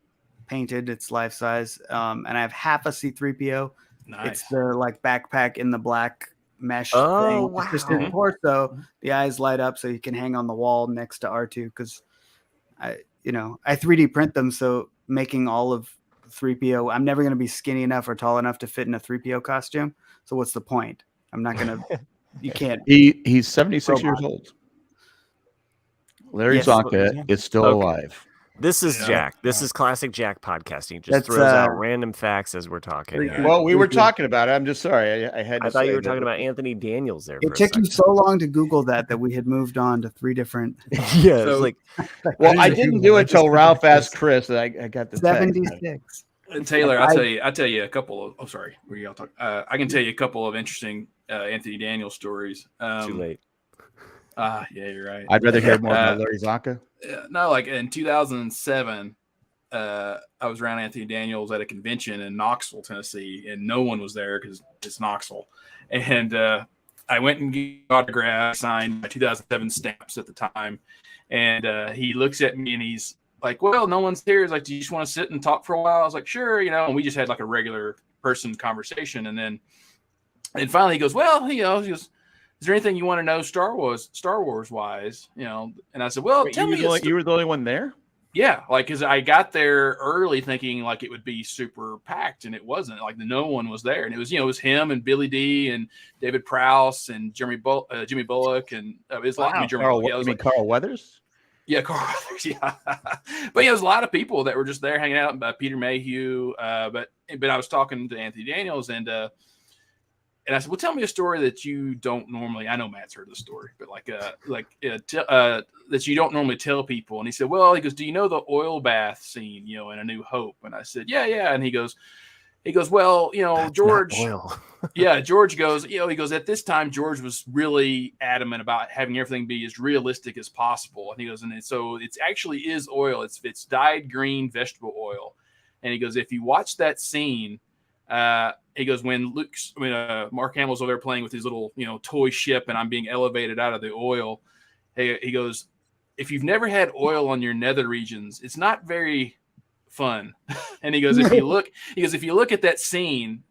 [SPEAKER 5] painted. It's life-size. And I have half a C3PO.
[SPEAKER 2] Nice.
[SPEAKER 5] It's the like backpack in the black mesh
[SPEAKER 4] Oh,
[SPEAKER 5] thing. It's just
[SPEAKER 4] wow.
[SPEAKER 5] in torso. The eyes light up so you can hang on the wall next to R2 because I 3D print them. So making all of 3PO, I'm never going to be skinny enough or tall enough to fit in a 3PO costume. So what's the point? I'm not going to, you can't.
[SPEAKER 1] He's 76 years
[SPEAKER 5] Robot.
[SPEAKER 1] old. Larry
[SPEAKER 5] Yes.
[SPEAKER 1] Zonka is still
[SPEAKER 4] Okay.
[SPEAKER 1] alive.
[SPEAKER 4] This is
[SPEAKER 2] Yeah.
[SPEAKER 4] Jack. This is classic Jack podcasting. Just
[SPEAKER 5] That's,
[SPEAKER 4] throws out random facts as we're talking.
[SPEAKER 5] Yeah.
[SPEAKER 1] Well, we were
[SPEAKER 5] Thank you.
[SPEAKER 1] talking about it. I'm just sorry. I had. To
[SPEAKER 4] I thought you
[SPEAKER 1] say
[SPEAKER 4] were talking
[SPEAKER 1] that-
[SPEAKER 4] about Anthony Daniels there.
[SPEAKER 5] It
[SPEAKER 4] for a
[SPEAKER 5] took you
[SPEAKER 4] second.
[SPEAKER 5] so long to Google that we had moved on to 3 different
[SPEAKER 4] Yeah,
[SPEAKER 2] So-
[SPEAKER 4] it's like
[SPEAKER 1] Well, I
[SPEAKER 3] didn't
[SPEAKER 1] didn't
[SPEAKER 3] Google
[SPEAKER 1] do
[SPEAKER 3] it.
[SPEAKER 1] it
[SPEAKER 3] I just
[SPEAKER 1] until
[SPEAKER 3] looked
[SPEAKER 1] Ralph
[SPEAKER 3] at
[SPEAKER 1] asked Chris, and I got the text.
[SPEAKER 5] 76.
[SPEAKER 2] And Taylor, I'll tell you a couple of. Oh, sorry, were y'all talk? I can tell you a couple of interesting Anthony Daniels stories.
[SPEAKER 4] too late.
[SPEAKER 2] Yeah, you're right.
[SPEAKER 1] I'd rather hear more about Larry Zonka.
[SPEAKER 2] No, like in 2007, I was around Anthony Daniels at a convention in Knoxville, Tennessee, and no one was there because it's Knoxville. And I went and got autograph signed by 2007 stamps at the time. And he looks at me and he's like, "Well, no one's here." He's like, "Do you just want to sit and talk for a while?" I was like, "Sure," and we just had like a regular person conversation. And finally he goes, "Well, he goes, is there anything you want to know Star Wars wise?" And I said, "Well,
[SPEAKER 1] Wait,
[SPEAKER 2] tell me."
[SPEAKER 1] you were the only one there.
[SPEAKER 2] Yeah, like because I got there early thinking like it would be super packed, and it wasn't. Like no one was there, and it was him and Billy D and David Prowse and Jimmy Bullock, and it was like
[SPEAKER 1] Carl Weathers.
[SPEAKER 2] Yeah, Carl Weathers. Yeah, but it was a lot of people that were just there hanging out. Peter Mayhew, but I was talking to Anthony Daniels, and I said, "Well, tell me a story that you don't normally." I know Matt's heard the story, but that you don't normally tell people. And he said, "Well," he goes, "Do you know the oil bath scene, in A New Hope?" And I said, "Yeah." And he goes, "Well,
[SPEAKER 4] That's
[SPEAKER 2] George."
[SPEAKER 4] not oil.
[SPEAKER 2] Yeah, George goes, he goes, "At this time, George was really adamant about having everything be as realistic as possible." And he goes, "And so it actually is oil. It's dyed green vegetable oil." And he goes, "If you watch that scene," he goes, when Mark Hamill's over there playing with his little, toy ship and I'm being elevated out of the oil. He goes, "If you've never had oil on your nether regions, it's not very fun." And he goes, if you look at that scene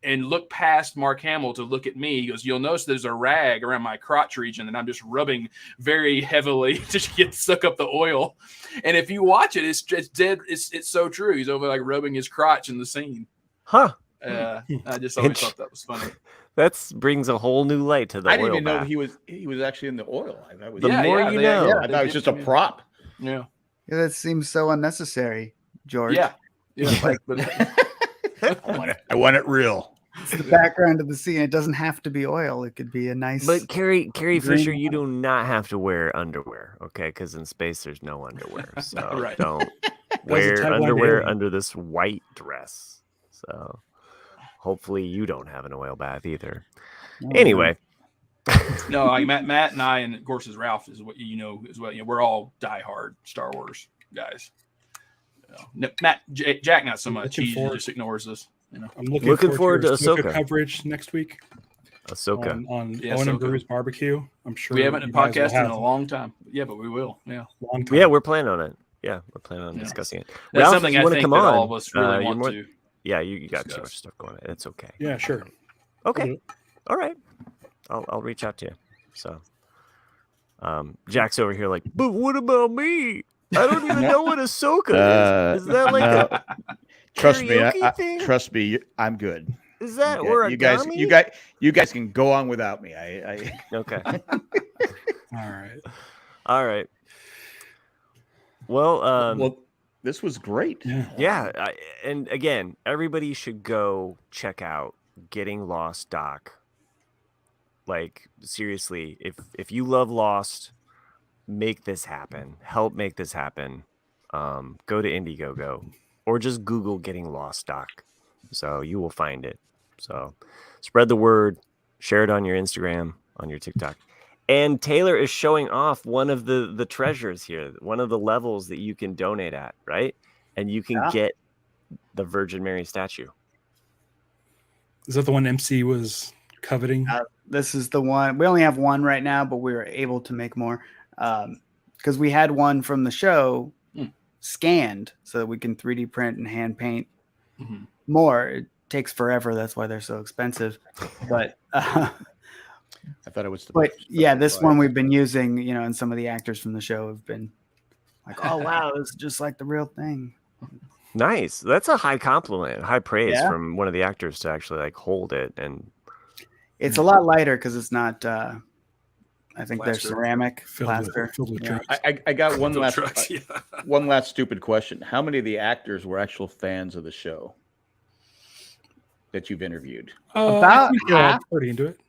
[SPEAKER 2] and look past Mark Hamill to look at me, he goes, "You'll notice there's a rag around my crotch region and I'm just rubbing very heavily to suck up the oil." And if you watch it, it's dead. It's so true. He's over like rubbing his crotch in the scene.
[SPEAKER 4] Huh.
[SPEAKER 2] I just always thought that was funny.
[SPEAKER 4] That brings a whole new light to the
[SPEAKER 1] I didn't
[SPEAKER 4] oil
[SPEAKER 1] even know
[SPEAKER 4] bath.
[SPEAKER 1] he was actually in the oil.
[SPEAKER 4] The more you know.
[SPEAKER 1] I thought it was just a prop.
[SPEAKER 2] Yeah.
[SPEAKER 5] Yeah, that seems so unnecessary. George.
[SPEAKER 2] Yeah.
[SPEAKER 5] Like,
[SPEAKER 1] I want it real.
[SPEAKER 5] it's the background of the scene. It doesn't have to be oil. It could be a nice.
[SPEAKER 4] But Carrie Fisher,
[SPEAKER 5] green
[SPEAKER 4] you do not have to wear underwear, okay? Because in space there's no underwear, so
[SPEAKER 2] Right.
[SPEAKER 4] don't
[SPEAKER 3] a
[SPEAKER 4] wear
[SPEAKER 3] tagline
[SPEAKER 4] underwear
[SPEAKER 3] alien.
[SPEAKER 4] under this white dress. So hopefully you don't have an oil bath either.
[SPEAKER 5] Oh,
[SPEAKER 4] Anyway,
[SPEAKER 2] No, like Matt and I, and of course, as Ralph is what you know as well. You know, we're all diehard Star Wars guys. No, Jack, not so much. He just ignores us. You know,
[SPEAKER 3] I'm
[SPEAKER 4] Looking forward to
[SPEAKER 3] your
[SPEAKER 4] Ahsoka.
[SPEAKER 3] coverage next week
[SPEAKER 4] Ahsoka.
[SPEAKER 3] on
[SPEAKER 2] Yeah,
[SPEAKER 3] Owen and
[SPEAKER 2] Ahsoka.
[SPEAKER 3] Brew's barbecue. I'm sure
[SPEAKER 2] we haven't
[SPEAKER 3] you guys will
[SPEAKER 2] podcasted in
[SPEAKER 3] have
[SPEAKER 2] a long time. Yeah, but we will. Yeah,
[SPEAKER 3] long time.
[SPEAKER 4] Yeah, we're planning on it. Yeah, we're planning on
[SPEAKER 2] Yeah.
[SPEAKER 4] discussing it.
[SPEAKER 2] That's
[SPEAKER 4] Ralph,
[SPEAKER 2] something
[SPEAKER 4] if you
[SPEAKER 2] I
[SPEAKER 4] want to
[SPEAKER 2] think
[SPEAKER 4] come
[SPEAKER 2] that
[SPEAKER 4] on,
[SPEAKER 2] all of us really
[SPEAKER 4] you're
[SPEAKER 2] want
[SPEAKER 4] more-
[SPEAKER 2] to.
[SPEAKER 4] Yeah, you got too
[SPEAKER 2] discuss.
[SPEAKER 4] much stuff going on. It's okay.
[SPEAKER 3] Yeah, sure.
[SPEAKER 4] Okay. All right. I'll reach out to you. So Jack's over here like, but what about me? I don't even know what Ahsoka is. Is that like a
[SPEAKER 1] Trust me,
[SPEAKER 4] karaoke thing?
[SPEAKER 1] trust me, I'm good.
[SPEAKER 4] Is that
[SPEAKER 1] You guys,
[SPEAKER 4] origami?
[SPEAKER 1] you guys can go on without me.
[SPEAKER 4] Okay.
[SPEAKER 3] All right.
[SPEAKER 4] Well,
[SPEAKER 1] Well, this was great.
[SPEAKER 3] Yeah.
[SPEAKER 4] and again, everybody should go check out Getting Lost Doc. Like, seriously, if you love Lost, make this happen. Help make this happen. Go to Indiegogo or just Google Getting Lost Doc. So you will find it. So spread the word, share it on your Instagram, on your TikTok. And Taylor is showing off one of the treasures here, one of the levels that you can donate at, right? And you can get the Virgin Mary statue.
[SPEAKER 3] Is that the one MC was coveting?
[SPEAKER 5] This is the one. We only have one right now, but we were able to make more because we had one from the show scanned so that we can 3D print and hand paint more. It takes forever. That's why they're so expensive. But
[SPEAKER 1] I thought it was.
[SPEAKER 5] But yeah, this one we've been using, you know, and some of the actors from the show have been like, "Oh wow, it's just like the real thing."
[SPEAKER 4] Nice. That's a high compliment, high praise
[SPEAKER 5] Yeah.
[SPEAKER 4] from one of the actors to actually like hold it. And
[SPEAKER 5] It's a lot lighter because it's not. I think they're
[SPEAKER 2] Plaster.
[SPEAKER 5] ceramic
[SPEAKER 3] Filled with
[SPEAKER 5] Yeah.
[SPEAKER 3] trucks.
[SPEAKER 1] I got one
[SPEAKER 2] Food
[SPEAKER 1] last
[SPEAKER 2] trucks, yeah.
[SPEAKER 1] one last stupid question. How many of the actors were actual fans of the show that you've interviewed?
[SPEAKER 3] I
[SPEAKER 5] About
[SPEAKER 3] think they're all
[SPEAKER 5] half.
[SPEAKER 3] pretty into it.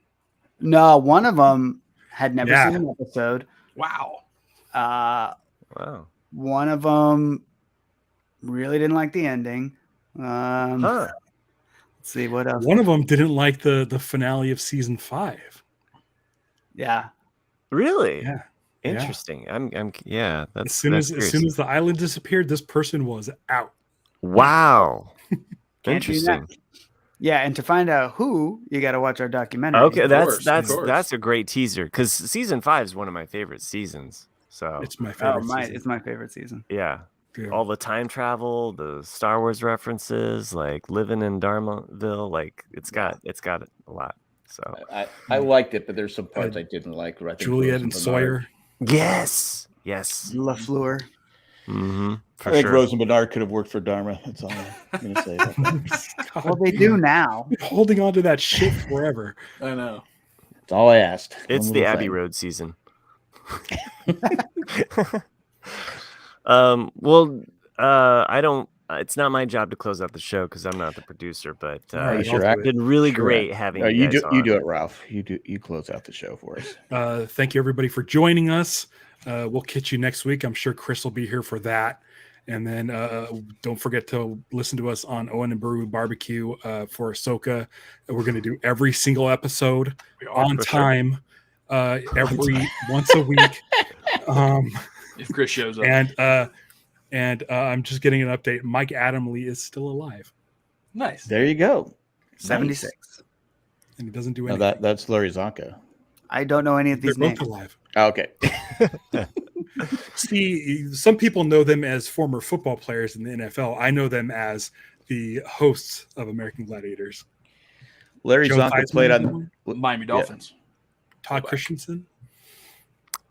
[SPEAKER 5] No, one of them had never
[SPEAKER 3] Yeah.
[SPEAKER 5] seen an episode.
[SPEAKER 2] Wow.
[SPEAKER 4] wow.
[SPEAKER 5] One of them really didn't like the ending. Let's see what else.
[SPEAKER 3] One of them didn't like the finale of season 5.
[SPEAKER 5] Yeah.
[SPEAKER 4] Really?
[SPEAKER 3] Yeah.
[SPEAKER 4] Interesting. I'm yeah, that's
[SPEAKER 3] As soon
[SPEAKER 4] that's
[SPEAKER 3] as the island disappeared, this person was out.
[SPEAKER 4] wow.
[SPEAKER 5] Can't do
[SPEAKER 4] Interesting.
[SPEAKER 5] that. Yeah, and to find out who, you got to watch our documentary.
[SPEAKER 4] Okay,
[SPEAKER 2] Of
[SPEAKER 4] that's
[SPEAKER 2] course.
[SPEAKER 4] that's a great teaser because season 5 is one of my favorite seasons. So
[SPEAKER 3] It's my
[SPEAKER 5] Oh,
[SPEAKER 3] favorite. season.
[SPEAKER 5] it's my favorite season.
[SPEAKER 4] yeah,
[SPEAKER 3] Yeah.
[SPEAKER 4] all the time travel, the Star Wars references, like living in Dharmaville, like it's got a lot. So
[SPEAKER 1] I liked it, but there's some parts I didn't like. I think
[SPEAKER 3] Juliet and
[SPEAKER 1] Bernard-
[SPEAKER 3] Sawyer.
[SPEAKER 4] yes,
[SPEAKER 5] LaFleur.
[SPEAKER 4] for
[SPEAKER 1] I think
[SPEAKER 4] sure.
[SPEAKER 1] Rose and Bernard could have worked for Dharma. That's all I'm going to say. about that.
[SPEAKER 5] Well, they do now.
[SPEAKER 3] Holding on to that shit forever.
[SPEAKER 2] I know.
[SPEAKER 1] That's all I asked.
[SPEAKER 4] It's
[SPEAKER 1] One
[SPEAKER 4] the
[SPEAKER 1] little
[SPEAKER 4] Abbey
[SPEAKER 1] thing.
[SPEAKER 4] Road season. Well, I don't. It's not my job to close out the show because I'm not the producer. But
[SPEAKER 1] you
[SPEAKER 4] it's
[SPEAKER 1] sure act-
[SPEAKER 4] been really
[SPEAKER 1] sure
[SPEAKER 4] great
[SPEAKER 1] act.
[SPEAKER 4] having
[SPEAKER 1] No,
[SPEAKER 4] you
[SPEAKER 1] you
[SPEAKER 4] guys
[SPEAKER 1] do.
[SPEAKER 4] on.
[SPEAKER 1] You do it, Ralph. You close out the show for us.
[SPEAKER 3] Thank you everybody for joining us. We'll catch you next week. I'm sure Chris will be here for that. And then don't forget to listen to us on Owen and Brew Barbecue for Ahsoka. We're going to do every single episode on
[SPEAKER 4] for sure.
[SPEAKER 3] time, every once a week.
[SPEAKER 2] If Chris shows up.
[SPEAKER 3] And I'm just getting an update. Mike Adamley is still alive,
[SPEAKER 2] Nice.
[SPEAKER 1] There you go.
[SPEAKER 5] 76.
[SPEAKER 3] and he doesn't do
[SPEAKER 1] No,
[SPEAKER 3] anything.
[SPEAKER 1] that's Larry Zonka.
[SPEAKER 5] I don't know any of
[SPEAKER 3] They're
[SPEAKER 5] these
[SPEAKER 3] both
[SPEAKER 5] names.
[SPEAKER 3] alive.
[SPEAKER 1] Oh, okay.
[SPEAKER 3] See, some people know them as former football players in the NFL. I know them as the hosts of American Gladiators.
[SPEAKER 1] Larry
[SPEAKER 3] Joe
[SPEAKER 1] Zonka
[SPEAKER 3] Theismann,
[SPEAKER 1] played on.
[SPEAKER 3] anyone?
[SPEAKER 2] Miami Dolphins.
[SPEAKER 3] Todd Christensen.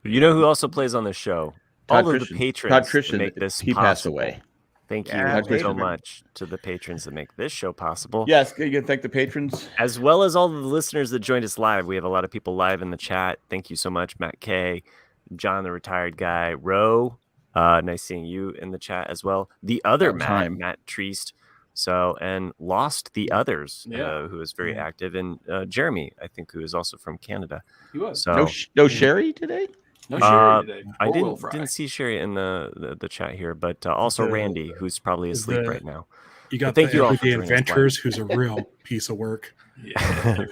[SPEAKER 4] You know who also plays on the show?
[SPEAKER 1] Todd
[SPEAKER 4] All of
[SPEAKER 1] Christian.
[SPEAKER 4] the patrons
[SPEAKER 1] Todd
[SPEAKER 4] that
[SPEAKER 1] Christian.
[SPEAKER 4] make this
[SPEAKER 1] He
[SPEAKER 4] possible.
[SPEAKER 1] passed away.
[SPEAKER 4] Thank you
[SPEAKER 5] Yeah,
[SPEAKER 4] so
[SPEAKER 1] Christian.
[SPEAKER 4] much to the patrons that make this show possible.
[SPEAKER 1] Yes, you can thank the patrons.
[SPEAKER 4] As well as all the listeners that joined us live. We have a lot of people live in the chat. Thank you so much, Matt K, John the retired guy, Ro, Nice seeing you in the chat as well. The other
[SPEAKER 1] Time.
[SPEAKER 4] Matt Treist. So, and Lost the Others,
[SPEAKER 2] Yeah.
[SPEAKER 4] who is very
[SPEAKER 3] Yeah.
[SPEAKER 4] active, and Jeremy, I think, who is also from Canada.
[SPEAKER 2] He was.
[SPEAKER 4] So
[SPEAKER 1] No Sherry today.
[SPEAKER 2] No Sherry today.
[SPEAKER 4] I
[SPEAKER 2] Or Will Fry.
[SPEAKER 4] didn't see Sherry in the chat here, but also Randy, who's probably asleep right now.
[SPEAKER 3] You got
[SPEAKER 4] thank
[SPEAKER 3] the
[SPEAKER 4] you all for
[SPEAKER 3] Everyday
[SPEAKER 4] joining us,
[SPEAKER 3] Inventors, who's a real piece of work.
[SPEAKER 2] Yeah.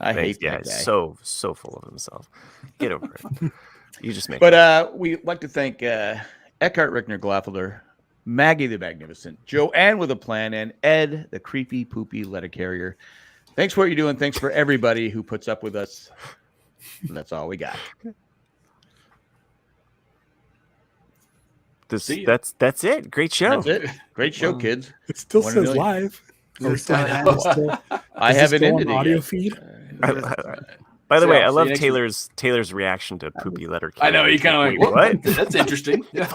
[SPEAKER 1] I hate
[SPEAKER 4] Yeah,
[SPEAKER 1] that guy.
[SPEAKER 4] so full of himself. Get over it. You just make.
[SPEAKER 1] But we'd like to thank Eckhart Rickner Glaffelder, Maggie the Magnificent, Joanne with a Plan, and Ed the creepy poopy letter carrier. Thanks for what you're doing. Thanks for everybody who puts up with us. And that's all we got.
[SPEAKER 4] That's it. Great show.
[SPEAKER 1] That's it. Great show, kids.
[SPEAKER 3] It still
[SPEAKER 1] One
[SPEAKER 3] says
[SPEAKER 1] million.
[SPEAKER 3] live.
[SPEAKER 5] Is it still
[SPEAKER 2] I
[SPEAKER 5] on?
[SPEAKER 2] know.
[SPEAKER 1] I haven't ended it
[SPEAKER 3] audio
[SPEAKER 1] yet.
[SPEAKER 3] feed.
[SPEAKER 4] By the
[SPEAKER 2] So,
[SPEAKER 4] way,
[SPEAKER 2] yeah,
[SPEAKER 4] I
[SPEAKER 2] see
[SPEAKER 4] love
[SPEAKER 2] you next week.
[SPEAKER 4] Taylor's reaction to poopy letter.
[SPEAKER 2] I know.
[SPEAKER 4] carrier.
[SPEAKER 2] He kind of
[SPEAKER 4] Wait,
[SPEAKER 2] like,
[SPEAKER 4] what?
[SPEAKER 2] That's interesting. Yeah.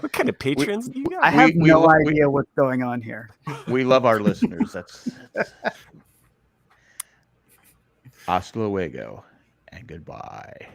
[SPEAKER 4] What kind of patrons do you got?
[SPEAKER 5] I have no
[SPEAKER 1] we-
[SPEAKER 5] idea what's going on here.
[SPEAKER 1] We love our listeners. That's hasta luego and goodbye.